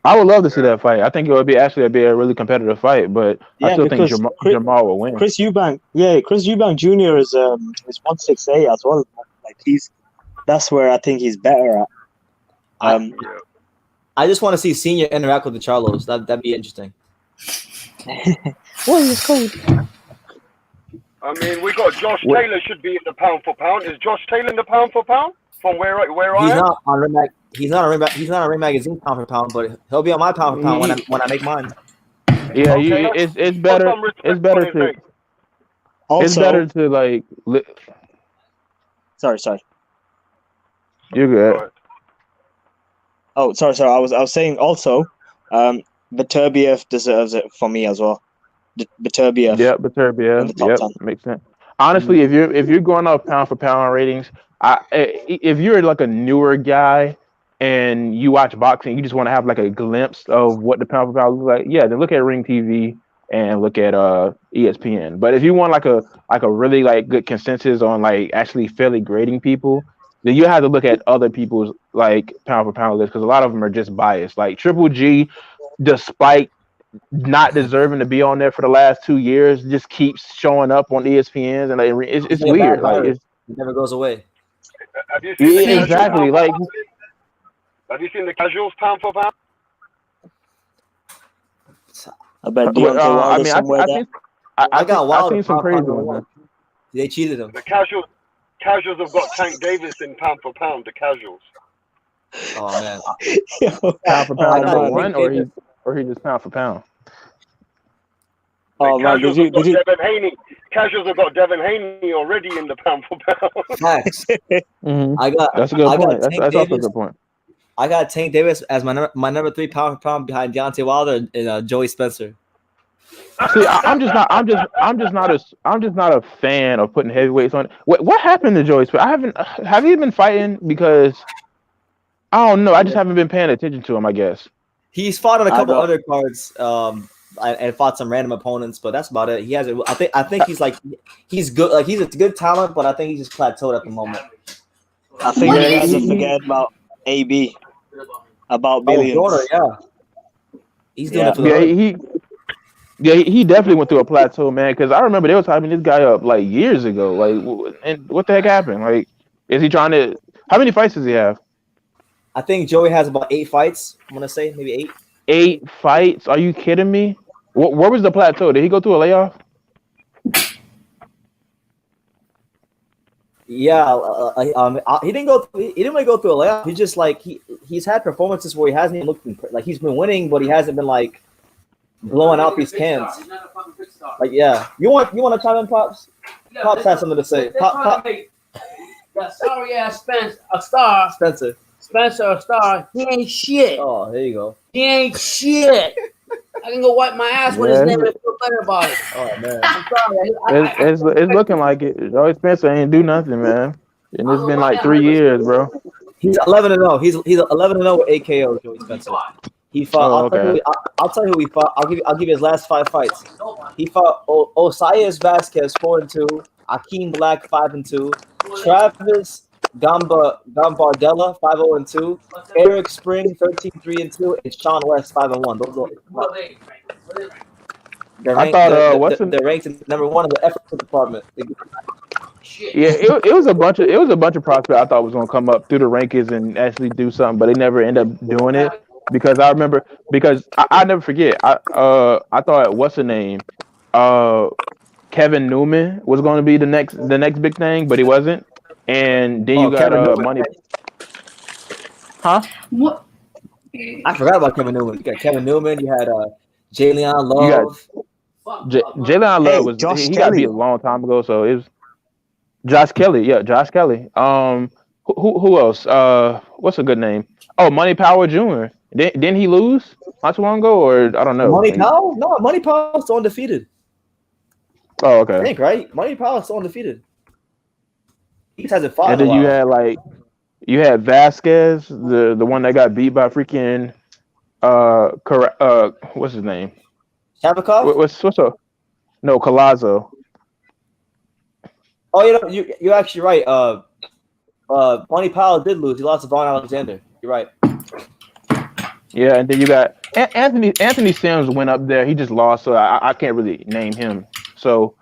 C: I would love to see that fight. I think it would be a really competitive fight, but I still think Jamal will win.
D: Chris Eubank Jr. is 168 as well. Like that's where I think he's better at.
F: I just want to see Senior interact with the Charlos. That'd be interesting.
D: What is called?
E: I mean, we got Josh Taylor should be in the pound for pound. Is Josh Taylor in the pound for pound from where I am?
F: Not on Ring Mag. He's not on Ring Magazine pound for pound, but he'll be on my pound for pound when I make mine.
C: Yeah, it's better. It's better to.
D: Also,
C: it's better to like.
D: Sorry.
C: You're good.
D: Oh, sorry. I was saying also, Beterbiev deserves it for me as well. Beterbiev.
C: Yeah, Beterbiev. Yep,
D: 10.
C: makes sense. Honestly, if you're going off pound for pound ratings, if you're like a newer guy and you watch boxing, you just want to have like a glimpse of what the pound for pound looks like. Yeah, then look at Ring TV and look at ESPN. But if you want like a really like good consensus on like actually fairly grading people, then you have to look at other people's like pound for pound list because a lot of them are just biased. Like Triple G, despite not deserving to be on there for the last 2 years, just keeps showing up on ESPNs and like, it's weird. Like
F: it never goes away.
E: Have you seen the
C: exactly like.
E: Have you seen the casuals pound for pound?
D: I bet Deontay Wilder somewhere there.
F: I got Wilder.
C: I've seen some crazy ones.
F: They cheated him.
E: The casuals have got Tank Davis in pound for pound. The casuals.
F: Oh man.
C: Pound for pound number one, or he just pound for pound.
D: Oh man, did you?
E: Devin Haney. Casuals have got Devin Haney already in the pound for pound.
F: Facts.
C: Mm-hmm.
F: That's
C: a good point. That's also a good point.
F: I got Tank Davis as my number 3 pound for pound behind Deontay Wilder and Joey Spencer.
C: See, I'm just not. I'm just not a fan of putting heavyweights on. What happened to Joey Spence? I haven't. Have he been fighting? Because I don't know. I just haven't been paying attention to him. I guess.
F: He's fought on a
D: I
F: couple
D: don't-
F: undercards, and fought some random opponents, but that's about it. He hasn't. I think he's like he's good. Like he's a good talent, but I think he's just plateaued at the moment.
D: I think
B: What
D: you
B: is
D: guys are
B: he?
D: forgetting about AB, about
F: Oh,
D: billions.
F: Jordan, yeah, he's doing
D: Yeah.
F: it for the
C: Yeah,
F: hood.
C: he definitely went through a plateau, man. Because I remember they were typing this guy up like years ago. Like, and what the heck happened? Like, is he trying to? How many fights does he have?
F: I think Joey has about 8 fights. I'm gonna say maybe 8.
C: 8 fights? Are you kidding me? Where was the plateau? Did he go through a layoff?
F: Yeah, he didn't go. He didn't really go through a layoff. He just like he's had performances where he hasn't even looked like he's been winning, but he hasn't been like blowing out these cans. Like, yeah, you want to chime in, Pops? Pops has something to say. Pop.
G: That sorry ass Spence, a star,
F: Spencer.
G: Spencer, a star. He ain't shit.
F: Oh, there you go.
G: He ain't shit. I can go wipe my ass with his
C: Yeah.
G: name and feel better about it.
F: Oh man.
G: I'm sorry.
C: It's looking like it. Joey Spencer ain't do nothing, man. And it's been like 3 years, bro.
F: He's 11-0. He's 11-0 with AKO. Joey Spencer. He fought.
C: Oh, okay.
F: I'll tell you who he fought. I'll give you his last 5 fights. He fought Osias Vasquez 4-2, Akeem Black 5-2, Travis Gambardella 5-0-2, Eric Spring 13-3-2, and Sean West 5-1. Those are they're ranked in number 1 in the effort department.
C: Yeah, it was a bunch of prospects I thought was gonna come up through the rankings and actually do something, but they never end up doing it. Because I remember, I never forget. I thought what's the name, Kevin Newman was going to be the next big thing, but he wasn't. And then you got money. Huh?
B: What?
F: I forgot about Kevin Newman. You got Kevin Newman. You had Jalen Love.
C: Jalen Love was
D: Josh
C: he got
D: Kelly.
C: beat a long time ago, so it was Josh Kelly. Yeah, Josh Kelly. Who else? What's a good name? Oh, Money Power Jr. Didn't he lose not too long ago, or I don't know?
F: Money Powell? No, Money Powell's still undefeated.
C: Oh,
F: I
C: okay.
F: think, right? Money Powell's still undefeated. He just hasn't fought
C: And
F: in a
C: then
F: while.
C: you had Vasquez, the one that got beat by freaking what's his name?
F: Shabakov?
C: What's up? No, Collazo.
F: Oh, you're actually right. Money Powell did lose. He lost to Vaughn Alexander. You're right.
C: Yeah, and then you got Anthony Sims went up there. He just lost, so I can't really name him. So,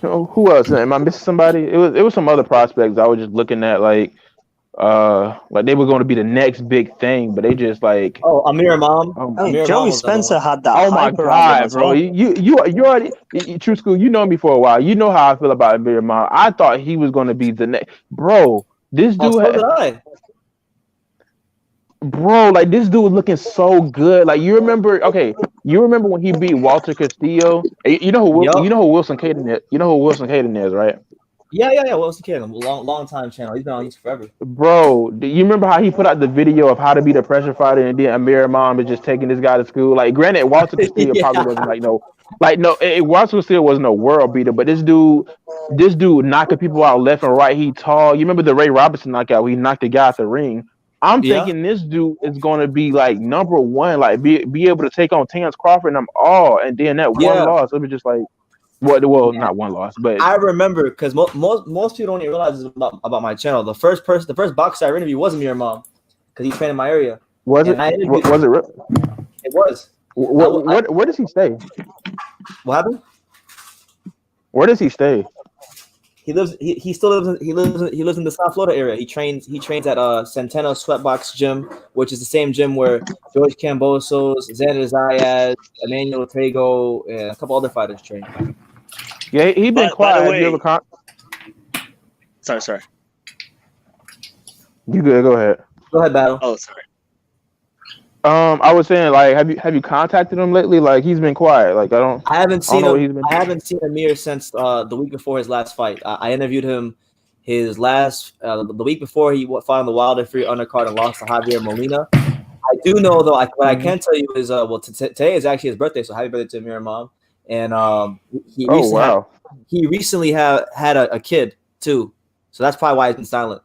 C: who else? Am I missing somebody? It was some other prospects I was just looking at, like they were going to be the next big thing, but they just like.
F: Oh, Amir Imam.
D: Hey, Joey Spencer had that.
C: Oh my
D: hype around him
C: God,
D: as
C: bro!
D: well.
C: You already True School. You know me for a while. You know how I feel about Amir Imam. I thought he was going to be the next, bro. This dude,
F: So did I.
C: bro, like this dude was looking so good. Like you remember when he beat Walter Castillo? You know who
F: Yup.
C: you know who Wilson Caden is. You know who Wilson Caden is, right?
F: Yeah. Wilson Kid, long time channel. He's been on YouTube forever.
C: Bro, do you remember how he put out the video of how to be the pressure fighter, and then Amir Imam is just taking this guy to school? Like, granted, Walter Castillo
F: Yeah.
C: probably wasn't Walter Castillo wasn't no world beater, but this dude knocking people out left and right. He tall. You remember the Ray Robinson knockout where he knocked the guy out the ring? I'm
F: Yeah.
C: thinking this dude is going to be like number 1, like be able to take on Terrence Crawford and them all, and then that
F: Yeah.
C: one loss, it was just like, well, not one loss, but
F: I remember because most people don't even realize this about my channel. The first boxer I interviewed was Amir Imam because he trained in my area.
C: was it?
F: and I interviewed-
C: Was it?
F: It was.
C: Where does he stay?
F: What happened?
C: Where does he stay?
F: He still lives in the South Florida area. He trains at Centeno Sweatbox Gym, which is the same gym where George Cambosos, Xander Zayas, Emmanuel Ortego, and a couple other fighters train.
C: Yeah, he been
D: By the
C: quiet. Have
D: way-
C: you ever
D: Sorry.
C: You good? Go ahead.
F: Go ahead, Battle.
D: Oh, sorry.
C: I was saying, like, have you contacted him lately? Like, he's been quiet. Like,
F: I haven't seen
C: know what
F: him.
C: he's been
F: I haven't seen Amir since the week before his last fight. I interviewed him the week before he fought on the Wilder Free undercard and lost to Javier Molina. I do know though. What I can tell you is, today is actually his birthday, so happy birthday to Amir Mom. And he recently had a kid too, so that's probably why he's been silent.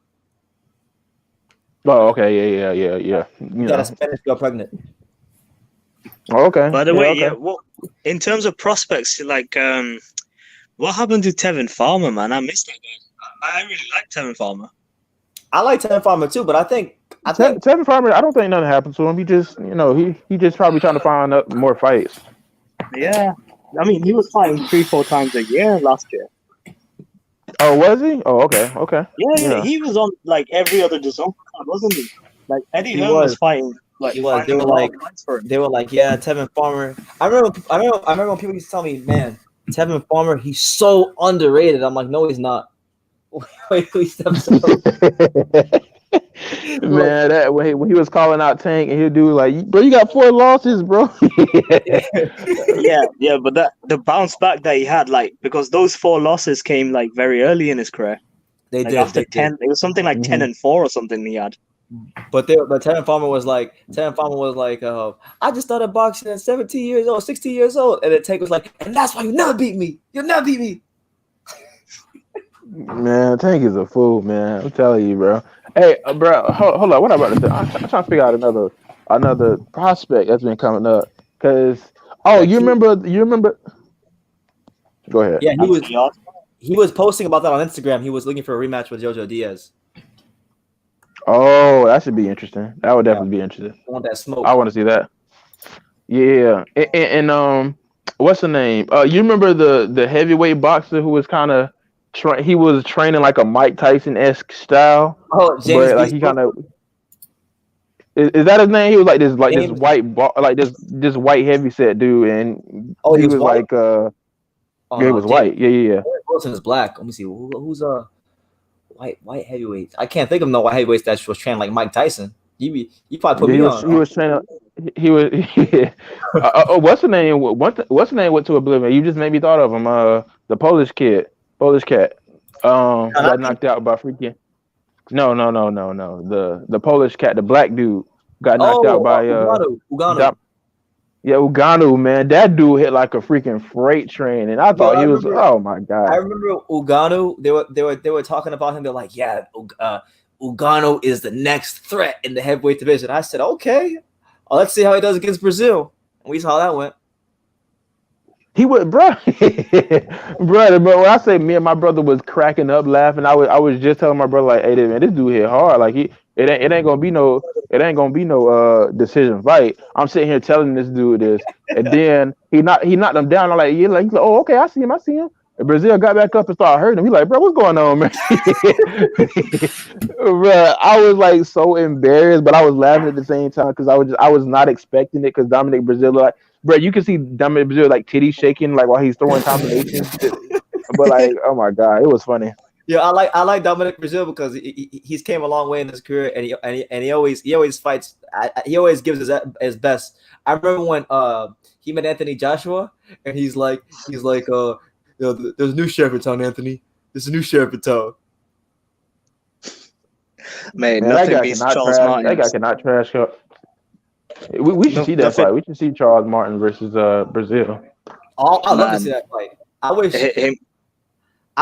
C: Oh, okay, yeah.
F: He got a Spanish girl pregnant.
C: Oh, okay.
D: By the way,
C: okay.
D: What in terms of prospects, like what happened to Tevin Farmer, man? I missed that guy. I really like Tevin Farmer.
F: I like Tevin Farmer too, but I think
C: Tevin Farmer. I don't think nothing happened to him. He just, he just probably trying to find more fights.
D: Yeah, I mean, he was fighting 3-4 times a year last year.
C: Oh, was he? Oh, okay.
D: Yeah. He was on like every other DAZN card, wasn't he? Like Eddie Hearn was fighting. Like
F: he was. They were like, yeah, Tevin Farmer. I remember when people used to tell me, man, Tevin Farmer, he's so underrated. I'm like, no, he's not. Wait, please step
C: Man, that when he was calling out Tank, and he'll do like, bro, you got 4 losses, bro.
D: yeah, but the bounce back that he had, like, because those 4 losses came like very early in his career. They did after 10. It was something like 10-4 or something he had.
F: But Tevin Farmer was like, I just started boxing at 17 years old, 16 years old, and then Tank was like, and that's why you never beat me. You'll never beat me.
C: Man, Tank is a fool, man. I'm telling you, bro. Hey, bro, hold on. What I'm about to say? I'm trying to figure out another prospect that's been coming up. Cause you remember? Go ahead.
F: Yeah, he was posting about that on Instagram. He was looking for a rematch with Jojo Diaz.
C: Oh, that should be interesting. That would definitely be interesting.
F: I want that smoke.
C: I want to see that. Yeah, and what's the name? You remember the heavyweight boxer who was kind of he was training like a Mike Tyson-esque style.
F: Oh, James.
C: But, like he kind of is that his name? He was like this this white heavyset dude, and he was white? Like he was white. Yeah.
F: Wilson is black. Let me see. Who's white heavyweights? I can't think of no white heavyweights that was training like Mike Tyson. You probably put me on.
C: He was training. He was. What's the name? What's the name? Went to oblivion. You just made me thought of him. The Polish cat. Got knocked out by freaking. No. The Polish cat, the black dude, got knocked out by
F: Uganu.
C: Yeah, Uganu, man, that dude hit like a freaking freight train, and I thought he was. Oh my god!
F: I remember Uganu. They were talking about him. They're like, yeah, Uganu is the next threat in the heavyweight division. I said, okay, let's see how he does against Brazil. And we saw how that went.
C: He would, bro. But when I say me and my brother was cracking up laughing, I was just telling my brother like, hey, man, this dude hit hard. Like it ain't gonna be no decision fight. I'm sitting here telling this dude this, and then he knocked him down. I'm like, he's like, oh, okay, I see him. And Brazil got back up and started hurting him. He's like, bro, what's going on, man? Bro, I was like so embarrassed, but I was laughing at the same time because I was not expecting it because Dominic Brazil like. Bro, you can see Dominic Brazil like titty shaking like while he's throwing combinations. But like, oh my god, it was funny.
F: Yeah, I like Dominic Brazil because he's came a long way in his career, and he always fights. He always gives his best. I remember when he met Anthony Joshua, and he's like, there's a new sheriff in town, Anthony. There's a new sheriff in town.
D: Man, nothing beats Charles Martin.
C: That guy cannot trash up. We should see that fight. We should see Charles Martin versus Brazil.
F: I'd love to see that fight. I wish I'd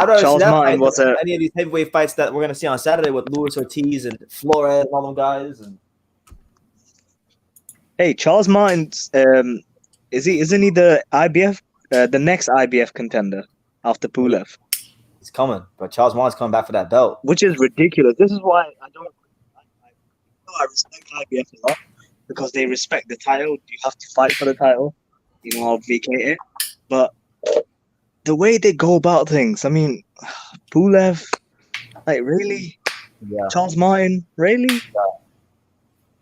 F: rather see that fight than any of these heavyweight fights that we're gonna see on Saturday with Luis Ortiz and Flores and all them guys. And
D: hey, Charles Martin, isn't he the IBF, the next IBF contender after Pulev?
F: He's coming, but Charles Martin's coming back for that belt,
D: which is ridiculous. This is why I respect IBF a lot. Because they respect the title, you have to fight for the title, I'll vacate it. But the way they go about things, I mean, Pulev, like really? Yeah. Charles Martin, really? Yeah.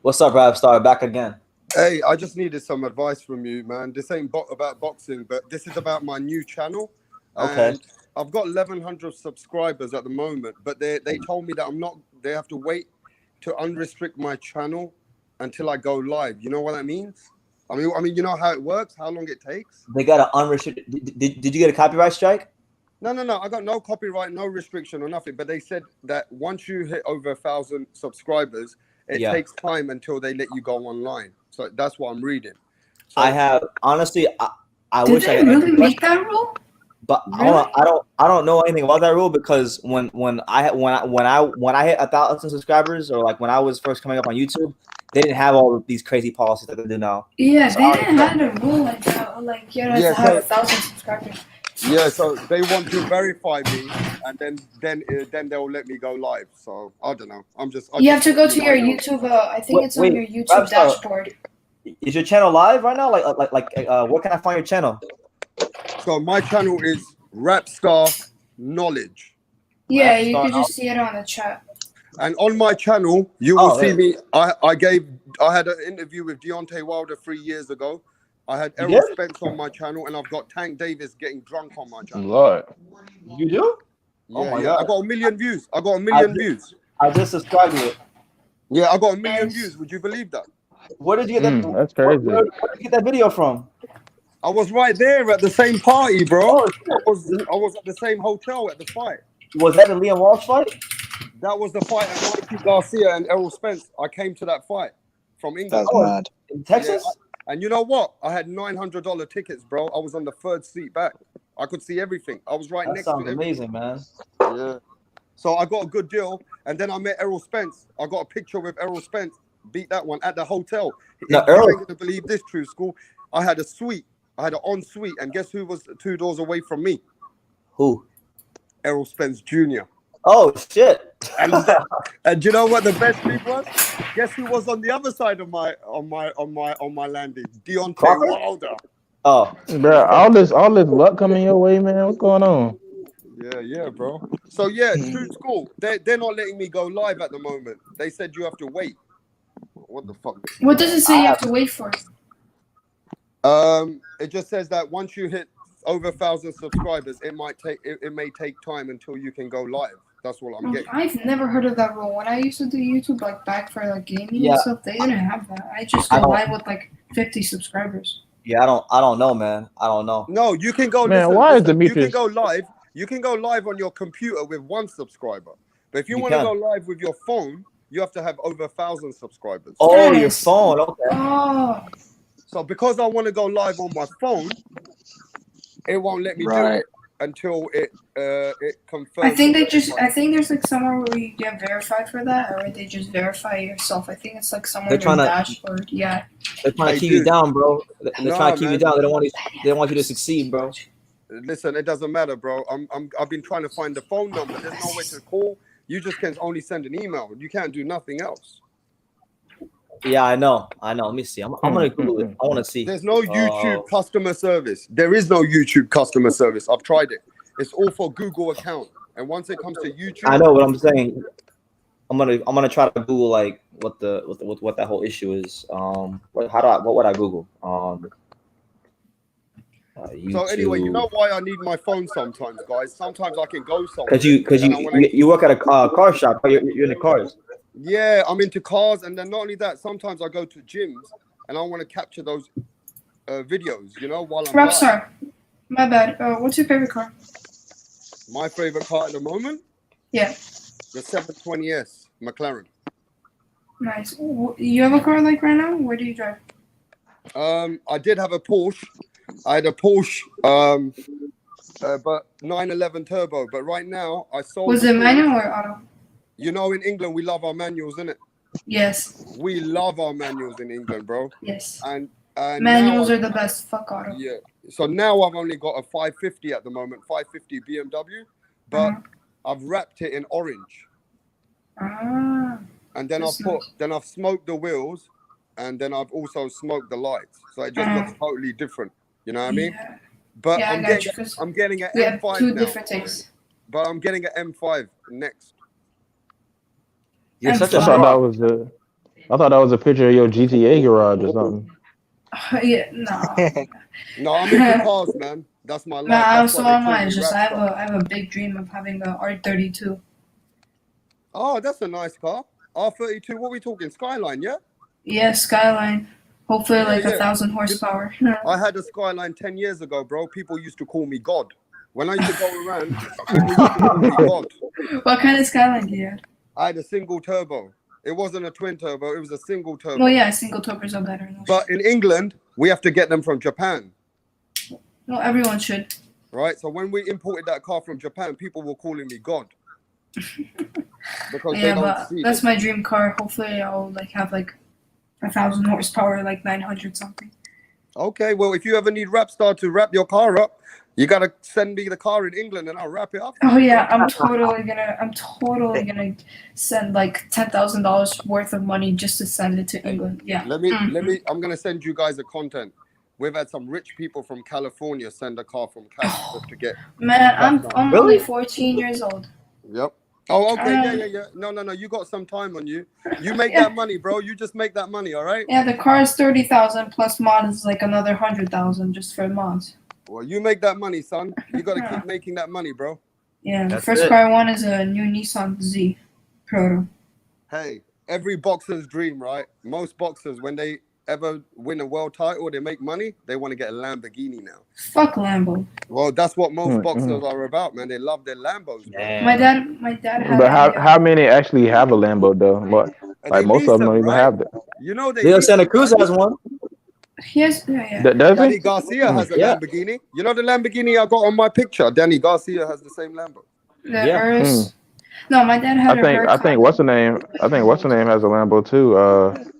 F: What's up, Rap Star? Back again.
H: Hey, I just needed some advice from you, man. This ain't about boxing, but this is about my new channel.
F: Okay.
H: And I've got 1,100 subscribers at the moment, but they told me that they have to wait to unrestrict my channel until I go live. You know what that means? I mean, you know how it works, how long it takes?
F: They got an unrestricted. Did you get a copyright strike?
H: No. I got no copyright, no restriction or nothing. But they said that once you hit over 1,000 subscribers, it
F: Yeah.
H: takes time until they let you go online. So that's what I'm reading. So,
F: I have honestly, I
B: Did
F: wish
B: they
F: I could
B: really make that rule?
F: but
B: Really?
F: I don't know anything about that rule because when I hit 1,000 subscribers, or like when I was first coming up on YouTube, they didn't have all of these crazy policies that they do now.
B: Yeah,
F: So
B: they
F: I
B: didn't
F: don't
B: have a rule like that. Like you have
H: Yeah,
B: to have
H: so-
B: 1,000 subscribers.
H: yeah, so they want to verify me, and then they'll let me go live. So I don't know.
B: You have to go to
H: you
B: your
H: know.
B: YouTube. I think it's on
F: Wait,
B: your YouTube
F: Rapstar.
B: dashboard.
F: Is your channel live right now? Where can I find your channel?
H: So my channel is Rapstar Knowledge,
B: Yeah, you
F: Rapstar
B: could just see it on the chat.
H: and on my channel you will
F: Oh,
H: see
F: yeah.
H: me. I had an interview with Deontay Wilder 3 years ago. I had
F: You
H: Errol
F: did?
H: Spence on my channel, and I've got Tank Davis getting drunk on my channel.
C: Lord.
F: You do?
H: Yeah,
F: Oh my
H: yeah.
F: God.
H: I got a million views. I got a million views.
F: I just subscribed to it.
H: Yeah, I got a million
B: Yes.
H: views. Would you believe that?
F: Where did you get that?
C: That's crazy.
F: Where did you get that video from?
H: I was right there at the same party, bro.
F: Oh,
H: I was at the same hotel at the fight.
F: was that the Liam Walsh fight?
H: That was the fight at Mikey Garcia and Errol Spence. I came to that fight from England.
D: That's mad.
F: In Texas?
H: And you know what? I had $900 tickets, bro. I was on the third seat back. I could see everything. I was right
F: That
H: next to
F: sounds
H: everything.
F: amazing, man.
H: Yeah. So I got a good deal. And then I met Errol Spence. I got a picture with Errol Spence. Beat that one at the hotel.
F: Now,
H: You
F: Errol-
H: ain't gonna believe this, True School. I had a suite. I had an ensuite. And guess who was 2 doors away from me?
F: Who?
H: Errol Spence Jr.
F: Oh shit!
H: And you know what the best thing was? Guess who was on the other side of my landing? Deontay
F: Crawford?
H: Wilder.
F: Oh,
C: Bro, all this luck coming your way, man. What's going on?
H: Yeah, bro. So yeah, True School. They're not letting me go live at the moment. They said you have to wait. What the fuck?
B: What does it say you have to wait for?
H: It just says that once you hit over 1,000 subscribers, it may take time until you can go live. That's what I'm getting.
B: I've never heard of that rule. When I used to do YouTube, like back for like gaming
F: Yeah.
B: and stuff, they didn't have that. I just
F: I
B: go
F: don't-
B: live with like 50 subscribers.
F: yeah. I don't know, man. I don't know.
H: No, you can go.
C: Man,
H: listen,
C: why is
H: listen, you
C: Demetrius-
H: can go live. You can go live on your computer with 1 subscriber. But if you
F: You
H: want to
F: can.
H: go live with your phone, you have to have over 1,000 subscribers.
F: Oh, your
B: Yes.
F: phone. Okay.
B: Oh,
H: So because I want to go live on my phone, it won't let me do
D: Right.
H: it until it confirms.
B: I think
H: the
B: I think there's like somewhere where you get verified for that, or they just verify yourself. I think it's like somewhere
F: They're
B: in your
F: trying to-
B: dashboard. Yeah.
F: They're trying
H: They
F: to keep you
H: do.
F: down, bro. They're
H: Nah,
F: trying to keep you
H: man.
F: down. They don't want you to succeed, bro.
H: Listen, it doesn't matter, bro. I've been trying to find the phone number. There's no way to call. You just can only send an email. You can't do nothing else.
F: Yeah, I know. Let me see. I'm gonna Google it. I want to see.
H: There's no YouTube customer service. There is no YouTube customer service. I've tried it. It's all for Google account. And once it comes to YouTube,
F: I know what I'm saying. I'm gonna try to Google like what that whole issue is. What would I Google?
H: So anyway, you know why I need my phone sometimes, guys. Sometimes I can go somewhere.
F: Because
H: and I wanna-
F: you work at a car shop. You're in the cars.
H: Yeah, I'm into cars, and then not only that, sometimes I go to gyms and I want to capture those videos, while I'm live.
B: Rapstar, my bad. What's your favorite car?
H: My favorite car at the moment,
B: Yeah.
H: the 720S McLaren.
B: Nice. You have a car like right now? Where do you drive?
H: I did have a Porsche. I had a Porsche, but 911 turbo. But right now, I sold.
B: Was
H: the
B: it
H: Porsche.
B: manual or auto?
H: In England, we love our manuals, innit?
B: Yes.
H: We love our manuals in England, bro.
B: Yes.
H: And
B: Manuals
H: now
B: are the best. Fuck auto.
H: Yeah. So now I've only got a 550 at the moment, 550 BMW, but I've wrapped it in orange.
B: Ah.
H: And then
B: That's
H: I've smoked the wheels, and then I've also smoked the lights. So it just looks totally different. You know what I mean?
B: Yeah.
H: But
B: Yeah, I got you, 'cause
H: I'm getting an
B: We have
H: M5
B: two
H: now.
B: different tastes.
H: But I'm getting an M5 next.
F: You're
B: I'm
F: such
C: I
F: a
C: thought
F: fraud.
C: that was a picture of your GTA garage or something.
B: Yeah, no.
H: No, I'm into cars, man. That's my life.
B: No,
H: That's
B: so
H: why they
B: am
H: call
B: I.
H: me
B: It's just I
H: Rapstar.
B: have a big dream of having a R32.
H: Oh, that's a nice car. R32. What are we talking? Skyline, yeah?
B: Yeah, Skyline. Hopefully, like
H: Yeah.
B: 1,000 horsepower.
H: I had a Skyline 10 years ago, bro. People used to call me God. When I used to go around, people used to call me God.
B: What kind of Skyline do you have?
H: I had a single turbo. It wasn't a twin turbo. It was a single turbo.
B: Well, yeah, single turbos are better. No
H: But in England, we have to get them from Japan.
B: Well, everyone should.
H: Right. So when we imported that car from Japan, people were calling me God. Because they
B: Yeah,
H: don't
B: but
H: see
B: that's
H: it.
B: my dream car. Hopefully, I'll like have like 1,000 horsepower, like 900 something.
H: Okay. Well, if you ever need Rapstar to wrap your car up, you gotta send me the car in England and I'll wrap it up.
B: Oh yeah, I'm totally gonna send like $10,000 worth of money just to send it to England. Yeah.
H: Let me. I'm gonna send you guys the content. We've had some rich people from California send a car from Cali just to get.
B: Man, I'm
F: Really?
B: only 14 years old.
H: Yep. Oh, okay. Yeah. No. You got some time on you. You make that money, bro. You just make that money, all right?
B: Yeah, the car is 30,000 plus mod is like another 100,000 just for mods.
H: Well, you make that money, son. You gotta keep making that money, bro.
B: Yeah, the
F: That's
B: first
F: it.
B: car I want is a new Nissan Z Proto.
H: Hey, every boxer's dream, right? Most boxers, when they ever win a world title, they make money. They want to get a Lamborghini now.
B: Fuck Lambo.
H: Well, that's what most boxers are about, man. They love their Lambos, bro.
F: Yeah.
B: My dad had.
C: But
B: a,
C: how many actually have a Lambo though? What,
H: And
C: like
H: they
C: most
H: lease
C: of them don't
H: them,
C: even
H: right?
C: have that.
H: You know they
F: Leo
H: lease
F: Santa
H: them,
F: Cruz
H: right?
F: has one.
B: He has. Yeah.
C: Does
H: Danny
C: he?
H: Garcia has a
F: Yeah.
H: Lamborghini. You know the Lamborghini I got on my picture? Danny Garcia has the same Lambo.
B: The
F: Yeah.
B: Urus. No, my dad had
C: I think what's the name? I think what's the name has a Lambo too.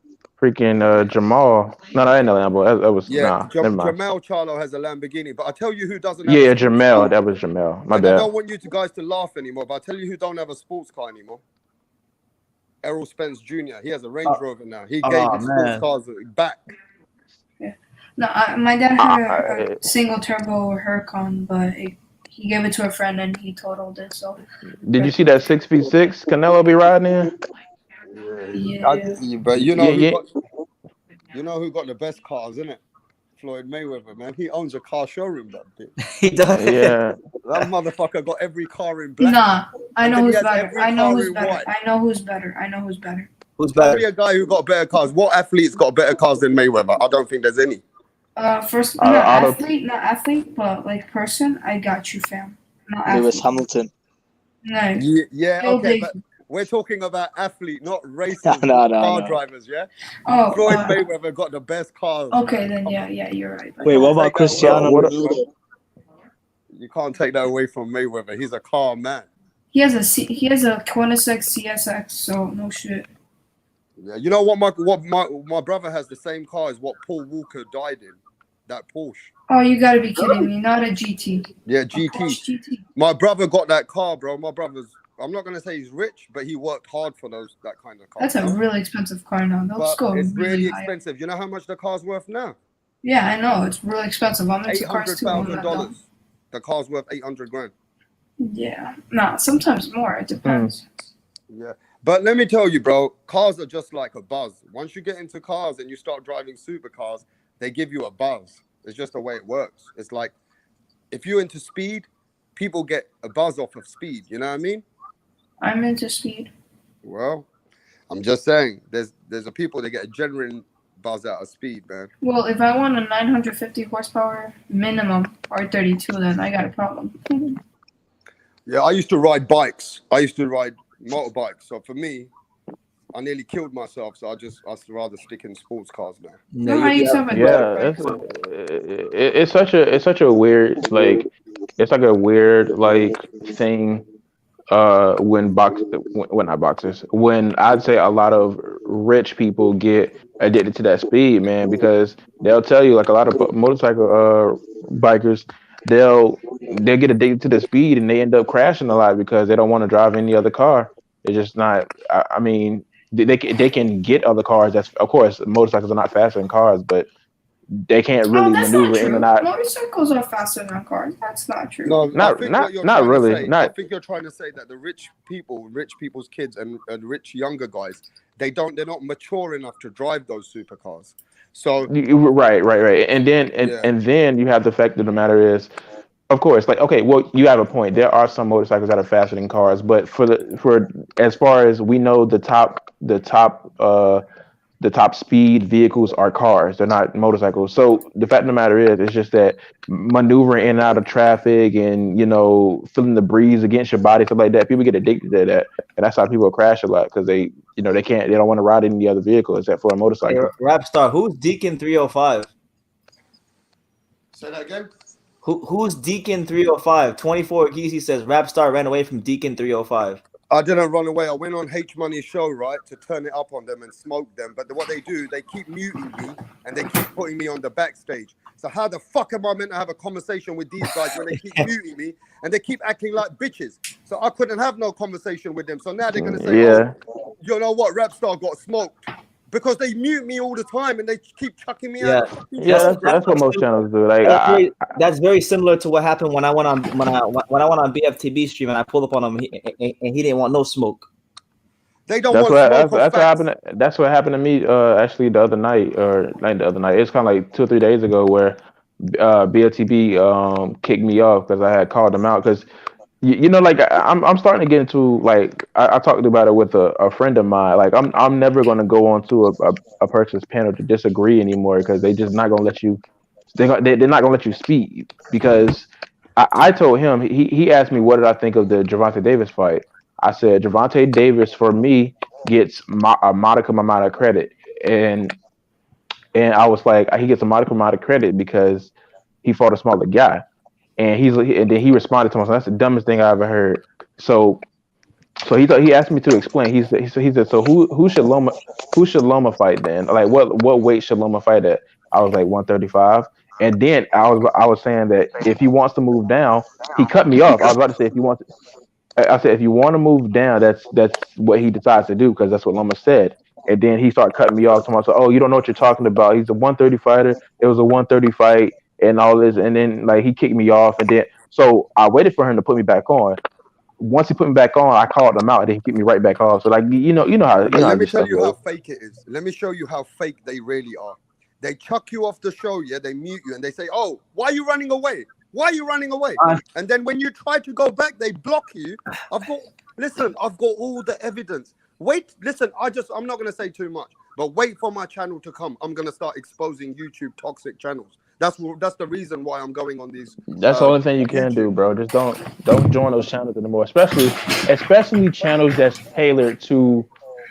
C: Freaking Jamal. No, that ain't a Lambo. That was
H: Yeah,
C: never mind.
H: Jamal Charlo has a Lamborghini. But I tell you who doesn't have
C: Yeah,
H: a sports
C: Jamel.
H: car.
C: That was Jamel. My
H: And I
C: bad.
H: don't want you guys to laugh anymore, but I'll tell you who don't have a sports car anymore. Errol Spence Jr. He has a Range Rover now. He gave his sports
F: man.
H: cars back.
B: No, my dad had a single turbo Huracan, but he gave it to a friend and he totaled it. So
C: Did you see that 6v6 Canelo be riding in?
B: yeah.
H: But you know
C: Yeah.
H: you know who got the best cars, isn't it? Floyd Mayweather, man. He owns a car showroom, that bitch.
F: He does.
C: Yeah.
H: That motherfucker got every car in black.
B: Nah, I
H: And
B: know
H: then he
B: who's
H: has
B: better.
H: every
B: I know
H: car
B: who's
H: in
B: better.
H: white.
B: I know who's better. I know who's better.
F: Who's
H: Tell me
F: better?
H: a guy who got better cars. What athlete's got better cars than Mayweather? I don't think there's any.
B: First,
C: I
B: not
C: don't-
B: athlete, but like person. I got you, fam. Not
D: Lewis
B: athlete.
D: Hamilton.
B: No.
H: Yeah,
B: Bill
H: okay,
B: Big-
H: but we're talking about athlete, not racers,
D: No,
H: car
D: no.
H: drivers, yeah?
B: Oh,
H: Floyd Mayweather got the best cars.
B: okay, then yeah, you're right.
D: Wait, what about
H: Take that
D: Cristiano
H: away,
D: Ronaldo?
H: bro. You can't take that away from Mayweather. He's a car man.
B: He has a Koenigsegg CSX, so no shit.
H: Yeah, you know what? My brother has the same car as what Paul Walker died in. That Porsche.
B: Oh, you gotta be kidding me! Not a GT.
H: Yeah,
B: A
H: GT.
B: Porsche GT.
H: My brother got that car, bro. My brother's. I'm not gonna say he's rich, but he worked hard for that kind of car.
B: That's a really expensive car now. Those
H: But
B: go
H: it's really
B: high.
H: expensive. You know how much the car's worth now?
B: Yeah, I know it's really expensive. I'm into cars too. I'm not dumb.
H: $800,000. The car's worth $800,000.
B: Yeah, nah. Sometimes more. It depends.
H: Yeah, but let me tell you, bro. Cars are just like a buzz. Once you get into cars and you start driving supercars, they give you a buzz. It's just the way it works. It's like if you're into speed, people get a buzz off of speed. You know what I mean?
B: I'm into speed.
H: Well, I'm just saying, there's a people that get a genuine buzz out of speed, man.
B: Well, if I want a 950 horsepower minimum R32, then I got a problem.
H: Yeah, I used to ride bikes. I used to ride motorbikes. So for me, I nearly killed myself. So I'd rather stick in sports cars now.
B: No, I used to have a
C: Yeah, it's such a weird it's like a weird thing when not boxers, when I'd say a lot of rich people get addicted to that speed, man, because they'll tell you, like, a lot of motorcycle bikers, they'll get addicted to the speed and they end up crashing a lot because they don't want to drive any other car. It's just not. I mean, they can get other cars. That's, of course, motorcycles are not faster than cars, but they can't really
B: that's
C: maneuver
B: not
C: in
B: true.
C: and out.
B: Motorcycles are faster than cars. That's not true.
H: No,
C: Not-
H: I think
C: not-
H: what you're
C: not
H: trying to
C: really,
H: say-
C: not-
H: I think you're trying to say that the rich people's kids and rich younger guys, they're not mature enough to drive those supercars. So
C: Right. And then you have the fact of the matter is, of course, like, okay, well, you have a point. There are some motorcycles that are faster than cars, but for as far as we know, the top speed vehicles are cars. They're not motorcycles. So the fact of the matter is, it's just that maneuvering in and out of traffic and, feeling the breeze against your body, stuff like that, people get addicted to that. And that's how people crash a lot, because they they don't want to ride any other vehicle except for a
F: Hey,
C: motorcycle.
F: Rapstar, who's Deacon 305?
H: Say that again.
F: Who's Deacon 305? 24 Geezy says Rapstar ran away from Deacon 305.
H: I didn't run away. I went on H Money's show, right, to turn it up on them and smoke them. But what they do, they keep muting me and they keep putting me on the backstage. So how the fuck am I meant to have a conversation with these guys when they keep muting me and they keep acting like bitches? So I couldn't have no conversation with them. So now they're gonna say, oh, you know what, Rapstar got smoked. Because they mute me all the time and they keep chucking me out.
C: Yeah, that's what most channels do. Like
F: that's very similar to what happened when I went on BFTB stream and I pulled up on him and he didn't want no smoke.
H: They don't want smoke.
C: That's what happened. That's what happened to me. Actually, the other night, or like the other night, it's kind of like 2 or 3 days ago, where BFTB kicked me off because I had called them out because. Like I'm starting to get into like I talked about it with a friend of mine. Like I'm never going to go on to a person's panel to disagree anymore because they just not going to let you. They're not going to let you speak because I told him he asked me what did I think of the Gervonta Davis fight. I said Gervonta Davis for me gets a modicum amount of credit and I was like he gets a modicum amount of credit because he fought a smaller guy. And then he responded to me. That's the dumbest thing I ever heard. So he asked me to explain. He said, so who should Loma fight then? Like what weight should Loma fight at? I was like 135. And then I was saying that if he wants to move down, he cut me off. I was about to say I said if you want to move down, that's what he decides to do because that's what Loma said. And then he started cutting me off. So I said, oh, you don't know what you're talking about. He's a 130 fighter. It was a 130 fight. And all this, and then like he kicked me off, and then so I waited for him to put me back on. Once he put me back on, I called him out, and then he kicked me right back off. So like you know how.
H: Let me tell you how fake it is. Let me show you how fake they really are. They chuck you off the show, yeah. They mute you, and they say, "Oh, why are you running away? Why are you running away?" And then when you try to go back, they block you. I've got all the evidence. Wait, listen. I'm not gonna say too much, but wait for my channel to come. I'm gonna start exposing YouTube toxic channels. That's the reason why I'm going on these.
C: That's the only thing you can do, bro. Just don't join those channels anymore. Especially channels that's tailored to,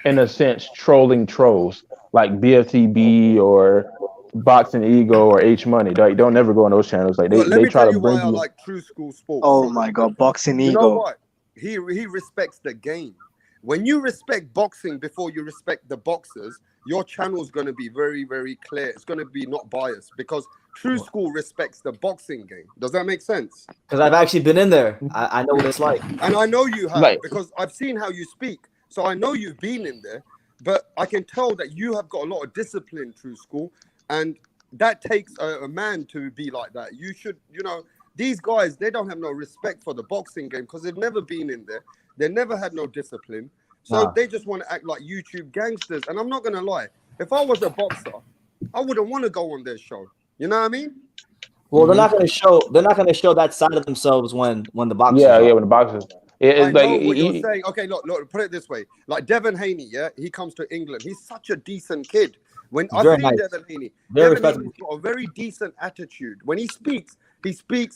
C: in a sense, trolling trolls like BFTB or Boxing Ego or H Money. Like, don't never go on those channels. Like they try to bring you.
H: I like True School Sports.
D: Oh my God, Boxing Ego.
H: You know what? He respects the game. When you respect boxing before you respect the boxers, your channel's going to be very, very clear. It's going to be not biased because True School respects the boxing game. Does that make sense?
F: Because I've actually been in there. I know what it's like.
H: And I know you have because I've seen how you speak. So I know you've been in there. But I can tell that you have got a lot of discipline, True School. And that takes a man to be like that. You should, these guys, they don't have no respect for the boxing game because they've never been in there. They never had no discipline. So they just want to act like YouTube gangsters. And I'm not going to lie. If I was a boxer, I wouldn't want to go on their show. You know what I mean?
F: Well, they're not going to show. They're not going to show that side of themselves when the boxers.
C: Yeah, when the boxers.
H: It's I know what you're saying. Okay, look, put it this way. Like Devin Haney, yeah, he comes to England. He's such a decent kid. When I see Devin Haney, Devin Haney's got a very decent attitude. When he speaks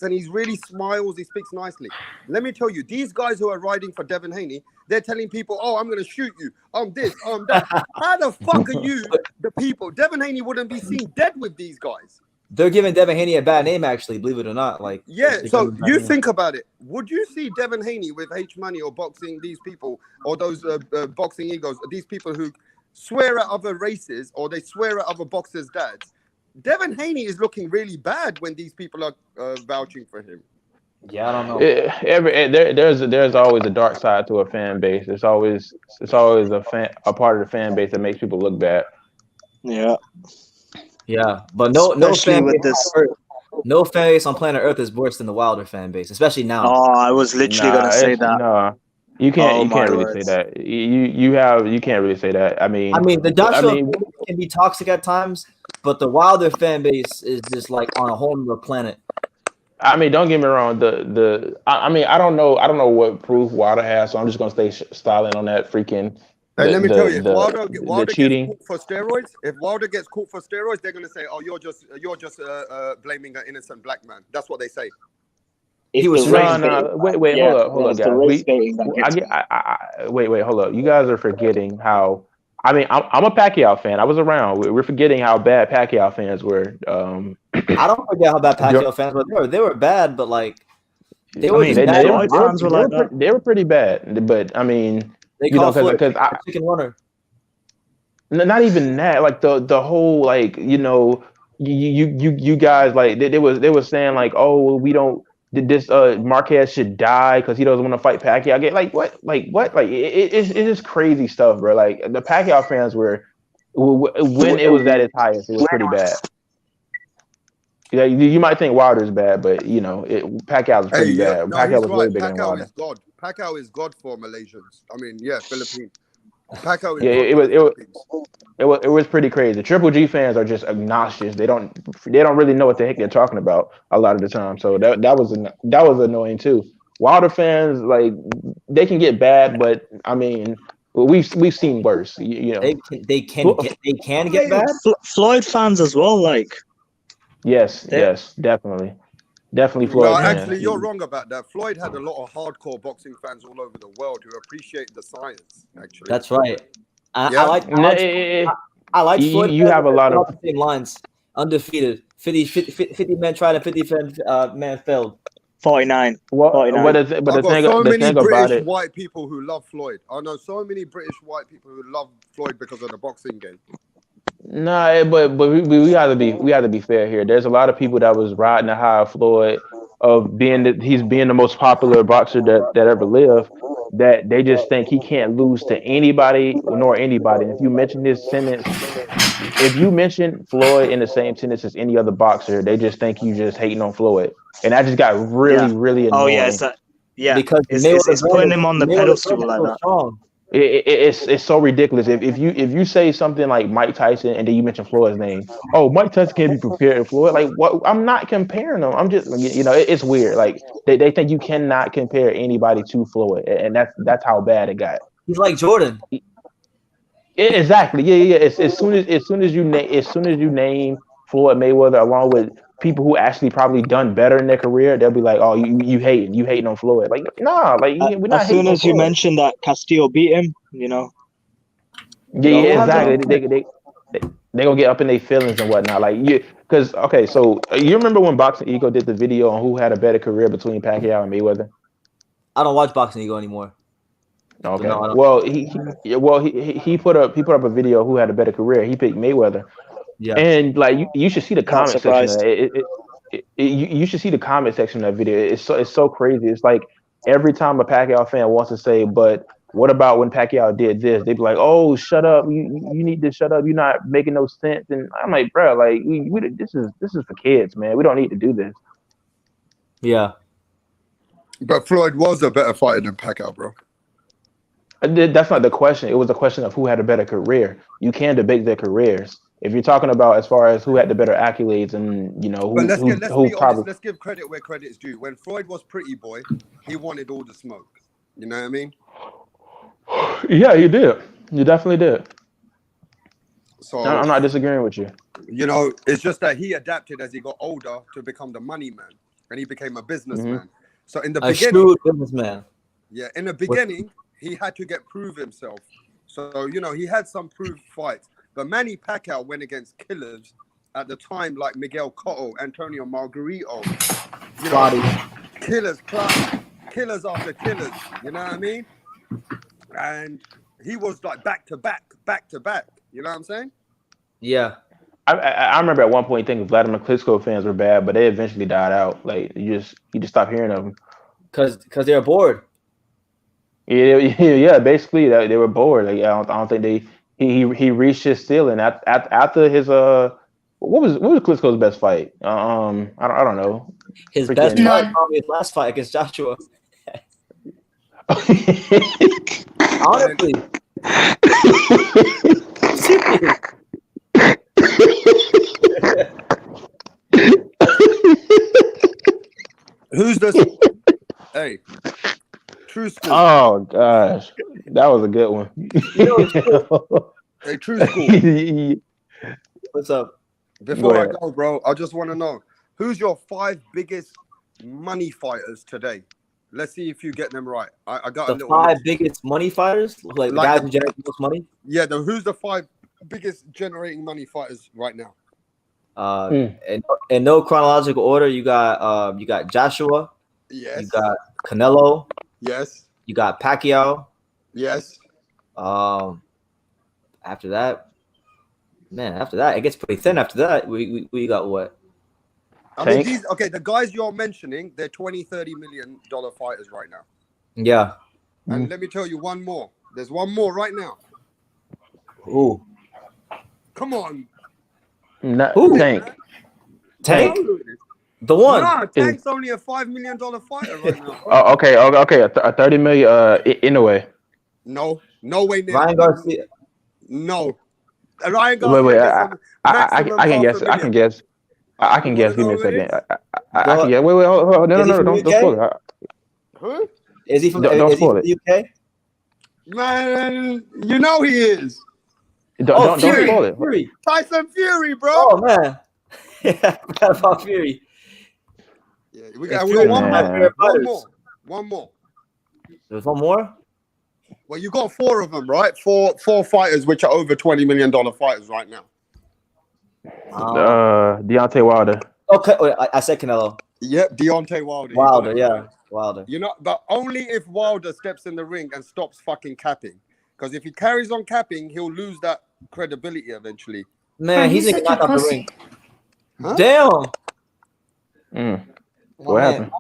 H: and he really smiles. He speaks nicely. Let me tell you, these guys who are riding for Devin Haney, they're telling people, "Oh, I'm going to shoot you. I'm this. I'm that." How the fuck are you, the people? Devin Haney wouldn't be seen dead with these guys.
F: They're giving Devin Haney a bad name, actually, believe it or not. Like,
H: yeah. So you think about it. Would you see Devin Haney with H Money or boxing these people or those boxing egos? These people who swear at other races or they swear at other boxers' dads. Devin Haney is looking really bad when these people are vouching for him.
F: Yeah, I don't know.
C: There's always a dark side to a fan base. It's always a part of the fan base that makes people look bad.
D: Yeah.
F: Yeah, but no fan base on planet Earth is worse than the Wilder fan base, especially now.
D: Oh, I was literally gonna say that.
C: No, you can't really say that. You can't really say that. I mean,
F: the Joshua can be toxic at times, but the Wilder fan base is just like on a whole other planet.
C: I mean, don't get me wrong. I don't know what proof Wilder has, so I'm just gonna stay styling on that freaking.
H: And let me tell you, if Wilder
C: cheating.
H: gets caught for steroids, they're gonna say, "Oh, you're just blaming an innocent black man." That's what they say.
F: He was
D: the race
F: raised-
D: baiting.
C: Wait,
D: Yeah,
C: hold up,
D: it's the
C: guys.
D: race baiting that gets me.
C: Wait, hold up. You guys are forgetting how. I mean, I'm a Pacquiao fan. I was around. We're forgetting how bad Pacquiao fans were.
F: I don't forget how bad Pacquiao fans were. They were bad, but like they were just bad.
D: Floyd fans were like that.
C: They were pretty bad, but I mean,
F: They
C: you know,
F: call Floyd
C: because
F: a chicken runner.
C: not even that. Like the whole like you know you guys like they were saying like, oh well, we don't. This Marquez should die because he doesn't want to fight Pacquiao. I get like what it's just crazy stuff, bro. Like the Pacquiao fans were when it was at its highest, it was pretty bad. Yeah, you might think Wilder's bad, but you know Pacquiao's pretty bad.
H: No,
C: Pacquiao
H: he's
C: was
H: right.
C: way bigger than
H: Pacquiao
C: Wilder.
H: is God. Pacquiao is God for Malaysians. I mean, yeah, Philippines. Pacquiao is
C: Yeah,
H: God for the Philippines.
C: it was pretty crazy. Triple G fans are just obnoxious. They don't really know what the heck they're talking about a lot of the time. So that was annoying too. Wilder fans like they can get bad, but I mean we've seen worse. You know,
F: They can get bad.
D: Floyd fans as well, like
C: yes, definitely
H: No,
C: Floyd.
H: actually, you're wrong about that. Floyd had a lot of hardcore boxing fans all over the world who appreciate the science. Actually,
F: That's right. I
C: Yeah.
F: like Floyd.
C: You have a lot of
F: the same lines. Undefeated. 50 men tried and 50 men failed.
D: 49.
C: Well,
D: 49.
C: but
H: I've got so
C: the
H: many
C: thing about
H: British
C: it,
H: white people who love Floyd. I know so many British white people who love Floyd because of the boxing game.
C: nah, but we gotta be fair here. There's a lot of people that was riding the high of Floyd of he's being the most popular boxer that ever lived. That they just think he can't lose to anybody nor anybody. And if you mention this sentence, if you mention Floyd in the same sentence as any other boxer, they just think you just hating on Floyd. And that just got really annoying.
D: Oh yeah,
F: Because
D: it's putting him on the pedestal like that.
F: Strong.
C: It's so ridiculous. If you say something like Mike Tyson and then you mention Floyd's name, oh Mike Tyson can't be compared to Floyd. Like what? I'm not comparing them. I'm just it's weird. Like they think you cannot compare anybody to Floyd, and that's how bad it got.
F: He's like Jordan.
C: Exactly. Yeah. As soon as you name Floyd Mayweather along with people who actually probably done better in their career, they'll be like, "Oh, you hating on Floyd?" Like, nah, like we're not.
D: As soon
C: as
D: you mentioned that Castillo beat him, you know.
C: Yeah, exactly. They gonna get up in their feelings and whatnot. Like because okay, so you remember when Boxing Ego did the video on who had a better career between Pacquiao and Mayweather?
F: I don't watch Boxing Ego anymore.
C: Okay.
F: No,
C: well, he put up a video who had a better career. He picked Mayweather.
F: Yeah.
C: And like you should see the comment section.
D: surprised.
C: You should see the comment section of that video. It's so crazy. It's like every time a Pacquiao fan wants to say, but what about when Pacquiao did this? They'd be like, "Oh, shut up! You need to shut up! You're not making no sense." And I'm like, bro, like this is for kids, man. We don't need to do this.
F: Yeah.
H: But Floyd was a better fighter than Pacquiao, bro.
C: That's not the question. It was a question of who had a better career. You can debate their careers. If you're talking about as far as who had the better accolades and
H: But let's be honest. Let's give credit where credit is due. When Floyd was pretty boy, he wanted all the smoke. You know what I mean?
C: Yeah, he did. You definitely did.
H: So
C: I'm not disagreeing with you.
H: You know, it's just that he adapted as he got older to become the money man, and he became a businessman.
C: Mm-hmm.
H: So in the
F: A
H: beginning,
F: shrewd businessman.
H: yeah, in the beginning, he had to prove himself. So he had some proved fights. But Manny Pacquiao went against killers at the time, like Miguel Cotto, Antonio Margarito. Killers after killers. You know what I mean? And he was like back to back. You know what I'm saying?
F: Yeah.
C: I remember at one point thinking Vladimir Klitschko fans were bad, but they eventually died out. Like you just stopped hearing of them
F: because they're bored.
C: Yeah. Basically, they were bored. Like I don't think he reached his ceiling after his what was Klitschko's best fight? I don't know.
F: His best fight, probably his last fight against Joshua. Honestly.
H: Who's this? Hey, True School.
C: Oh gosh, that was a good one.
H: Hey, True School.
F: What's up?
H: Before I go, bro, I just want to know who's your 5 biggest money fighters today. Let's see if you get them right. I got
F: The
H: a little
F: 5
H: list.
F: biggest money fighters, like the
H: Like
F: guys
H: the-
F: who generate the most money.
H: Yeah, who's the 5 biggest generating money fighters right now?
F: In no chronological order, you got Joshua,
H: Yes.
F: you got Canelo,
H: Yes.
F: you got Pacquiao.
H: Yes.
F: After that, it gets pretty thin. After that, we got what?
H: I mean,
C: Tank.
H: the guys you're mentioning, they're $20-30 million fighters right now.
F: Yeah.
H: And let me tell you one more. There's one more right now.
F: Ooh.
H: Come on.
F: Who?
C: Tank.
F: Tank? The one.
H: Nah, Tank's only a $5 million fighter right now.
C: Oh, okay. A 30 million. Inoue.
H: No way near.
F: Ryan Garcia.
H: No. Ryan Garcia.
C: Wait.
H: gets
C: I
H: maximum
C: can guess.
H: $500,000.
C: I can guess. I can
H: You
C: guess.
H: wanna
C: Give me a
H: know who it
C: second.
H: is?
C: I can guess. Wait. Hold on.
F: Is he
C: No.
F: from
C: Don't
F: the
C: spoil it.
H: Who?
F: Is he from
C: Don't
F: is he
C: spoil
F: from
C: it.
F: the UK?
H: Man, you know he is.
C: Don't
F: Fury.
C: spoil it.
F: Fury.
H: Tyson Fury, bro.
F: Oh man. Yeah, I forgot about Fury.
H: Yeah, we got
F: Fury
H: one
F: is one of my
H: more.
F: favorite fighters.
H: One more.
F: There's one more.
H: Well, you got 4 of them, right? Four fighters which are over $20 million fighters right now.
C: Deontay Wilder.
F: Okay, wait, I said Canelo.
H: Yep, Deontay Wilder.
F: Wilder, yeah, Wilder.
H: You know, but only if Wilder steps in the ring and stops fucking capping. Because if he carries on capping, he'll lose that credibility eventually.
F: Man, he's
B: such
F: gonna knock
B: a
F: out the
B: pussy.
F: ring.
H: Huh?
F: Damn.
C: What happened?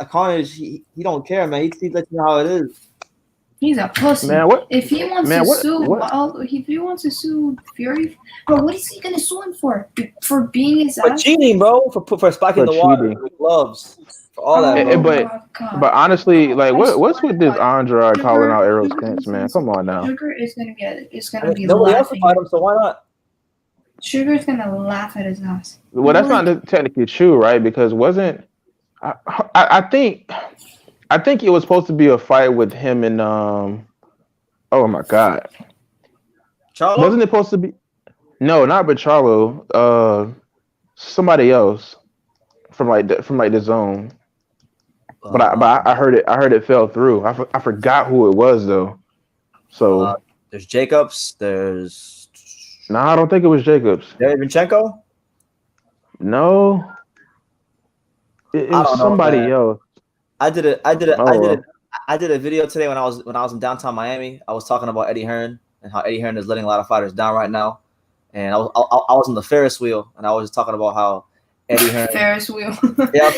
F: Carnage, he don't care, man. He lets you know how it is.
B: He's a pussy.
C: Man, what?
B: If he wants
C: Man,
B: to
C: what-
B: sue,
C: what-
B: Wilder, if he wants to sue Fury, bro, what is he gonna sue him for? For being his
F: For
B: ass?
F: cheating, bro. For spiking
C: For
F: the water
C: cheating.
F: with gloves. For all that, bro.
B: my God.
C: But honestly, like, what's with this
B: Sugar-
C: Andre calling out Errol
B: Sugar-
C: Spence, man? Come on now.
B: Sugar is gonna be
F: I mean, nobody else will
B: laughing.
F: fight him, so why not?
B: Sugar's gonna laugh at his ass.
C: Well, that's not technically true, right? Because I think it was supposed to be a fight with him and oh my God,
F: Charlo?
C: wasn't it supposed to be? No, not with Charlo. Somebody else from the zone. But I heard it fell through. I forgot who it was though. So
F: there's Jacobs. There's
C: no, I don't think it was Jacobs.
F: Derevchenko.
C: No, it
F: I
C: was
F: don't know,
C: somebody
F: man.
C: else.
F: I did a
C: well.
F: video today when I was in downtown Miami. I was talking about Eddie Hearn and how Eddie Hearn is letting a lot of fighters down right now. And I was on the Ferris wheel and I was just talking about how Eddie Hearn.
B: Ferris wheel.
F: Yeah,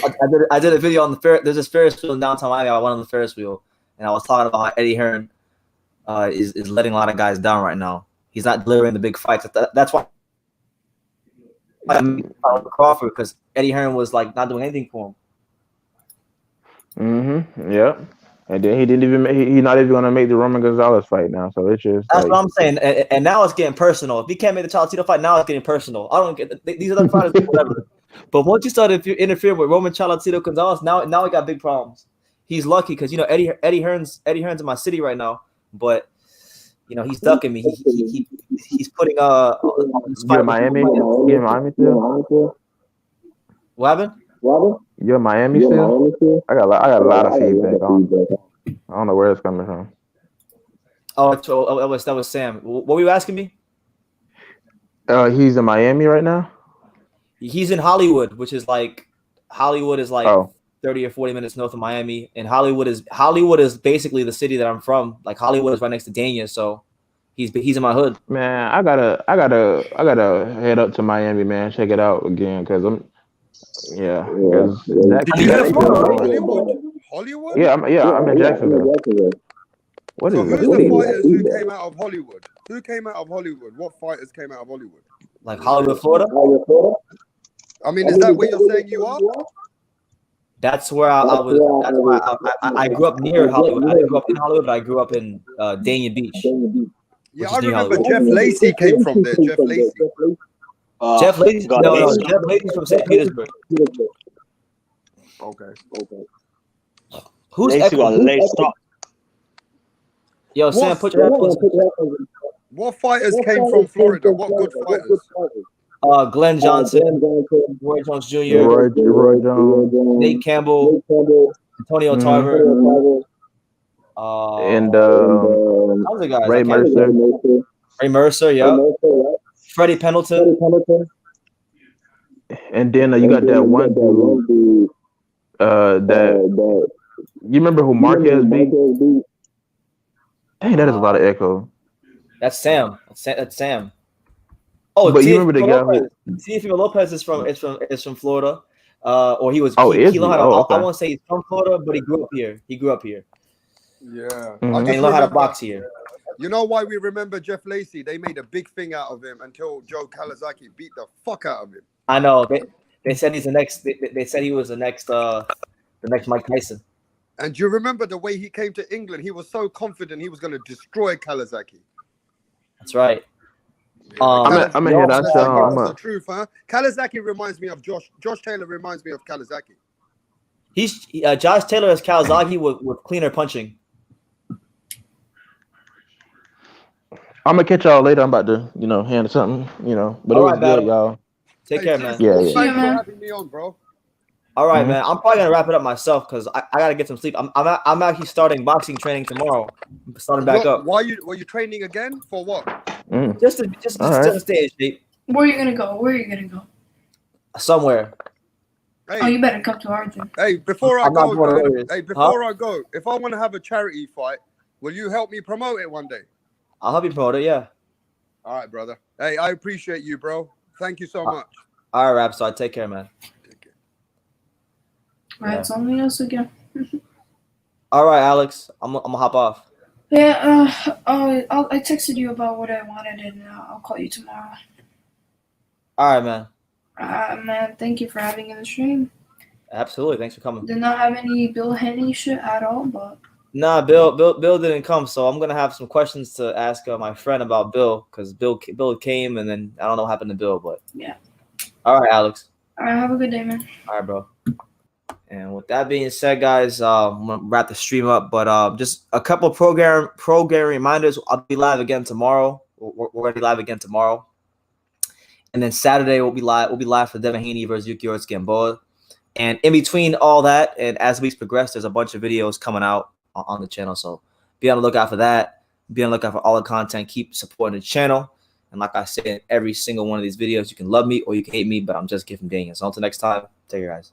F: I did a video on the There's this Ferris wheel in downtown Miami. I went on the Ferris wheel and I was talking about how Eddie Hearn is letting a lot of guys down right now. He's not delivering the big fights. That's why I'm Crawford, because Eddie Hearn was like not doing anything for him.
C: Yeah. And then he's not even gonna make the Roman Gonzalez fight now. So it's just
F: That's what I'm saying. And now it's getting personal. If he can't make the Cholatito fight, now it's getting personal. I don't get these other fighters, whatever. But once you start interfering with Roman Cholatito Gonzalez, now we got big problems. He's lucky because Eddie Hearn's in my city right now, but he's ducking me. He's putting
C: you're in Miami. You're in Miami still.
F: What happened?
C: You're in Miami still. I got a lot of feedback. I don't know where it's coming from.
F: Oh, that was Sam. What were you asking me?
C: He's in Miami right now.
F: He's in Hollywood, which is like 30 or 40 minutes north of Miami, and Hollywood is basically the city that I'm from. Like Hollywood is right next to Dania, so he's in my hood.
C: Man, I gotta head up to Miami, man. Check it out again, cause I'm
H: Hollywood?
C: Yeah, I'm in Jacksonville. What
H: So
C: is
H: who's
C: this?
H: the fighters who came out of Hollywood? Who came out of Hollywood? What fighters came out of Hollywood?
F: Like Hollywood, Florida.
H: I mean, is that where you're saying you are?
F: That's where I was. That's why I grew up near Hollywood. I grew up in Hollywood, but I grew up in Dania Beach.
H: Yeah, I remember Jeff Lacey came from there. Jeff Lacey.
F: Jeff Lacey? No. Jeff Lacey's from St. Petersburg.
H: Okay.
F: Who's
D: Lacey got laced up.
F: Yo, Sam, put your headphones.
H: What fighters came from Florida? What good fighters?
F: Glenn Johnson, Roy Jones Jr.,
C: Roy Jones,
F: Nate Campbell, Antonio
C: Mhm.
F: Tarver,
C: and
F: tons of guys.
C: Ray Mercer.
F: Ray Mercer, yeah. Freddie Pendleton.
C: And then you got that one dude. That you remember who Marquez beat? Dang, that is a lot of echo.
F: That's Sam. That's Sam. Oh,
C: But you remember the guy who?
F: Teofimo Lopez is from Florida. Or he was.
C: Oh, is
F: he
C: he?
F: learned how to,
C: Oh, okay.
F: I won't say he's from Florida, but he grew up here.
H: Yeah.
C: Mhm.
H: I
F: And
H: just
F: he learned how to
H: remember,
F: box here.
H: you know why we remember Jeff Lacey? They made a big thing out of him until Joe Kawasaki beat the fuck out of him.
F: I know. They said he's the next. They said he was the next Mike Tyson.
H: And do you remember the way he came to England? He was so confident he was going to destroy Kawasaki.
F: That's right.
C: I'm gonna hear that show.
H: That's the truth, huh? Kawasaki reminds me of Josh. Josh Taylor reminds me of Kawasaki.
F: He's Josh Taylor as Kawasaki with cleaner punching.
C: I'm gonna catch y'all later. I'm about to, handle something, But it
F: All
C: was
F: right,
C: good,
F: Battle.
C: y'all.
F: Take care, man.
C: Yeah.
H: Thanks for
B: man.
H: having me on, bro.
F: All right,
C: Mhm.
F: man. I'm probably gonna wrap it up myself because I gotta get some sleep. I'm actually starting boxing training tomorrow. I'm starting back up
H: Were you training again for what?
C: Mm.
F: just
C: All right.
F: to stay in shape
B: Where are you gonna go?
F: somewhere.
B: Oh,
H: Hey,
B: you better come to our thing.
H: hey, before I
F: I'm not
H: go,
F: going to
H: man,
F: Warriors.
H: hey, before I go, if I want to have a charity fight, will you help me promote it one day?
F: I'll help you promote it. Yeah.
H: All right, brother. Hey, I appreciate you, bro. Thank you so much.
F: All right, Rapstar. Take care, man.
H: Take care.
B: Right,
F: Yeah.
B: something else again.
F: All right, Alex. I'm gonna hop off.
B: Yeah. I texted you about what I wanted, and I'll call you tomorrow.
F: All right, man.
B: Man, thank you for having in the stream.
F: Absolutely. Thanks for coming.
B: Did not have any Bill Haney shit at all, but
F: Nah, Bill didn't come, so I'm gonna have some questions to ask my friend about Bill because Bill came and then I don't know what happened to Bill, but
B: yeah.
F: all right, Alex.
B: All right, have a good day, man.
F: All right, bro. And with that being said, guys, I'm gonna wrap the stream up. But just a couple program reminders. I'll be live again tomorrow. We're gonna be live again tomorrow, and then Saturday we'll be live. We'll be live for Devin Haney versus Yuriorkis Gamboa. And in between all that, and as weeks progress, there's a bunch of videos coming out on the channel. So be on the lookout for that. Be on the lookout for all the content. Keep supporting the channel. And like I said, every single one of these videos, you can love me or you can hate me, but I'm just giving Daniel. So until next time, take care, guys.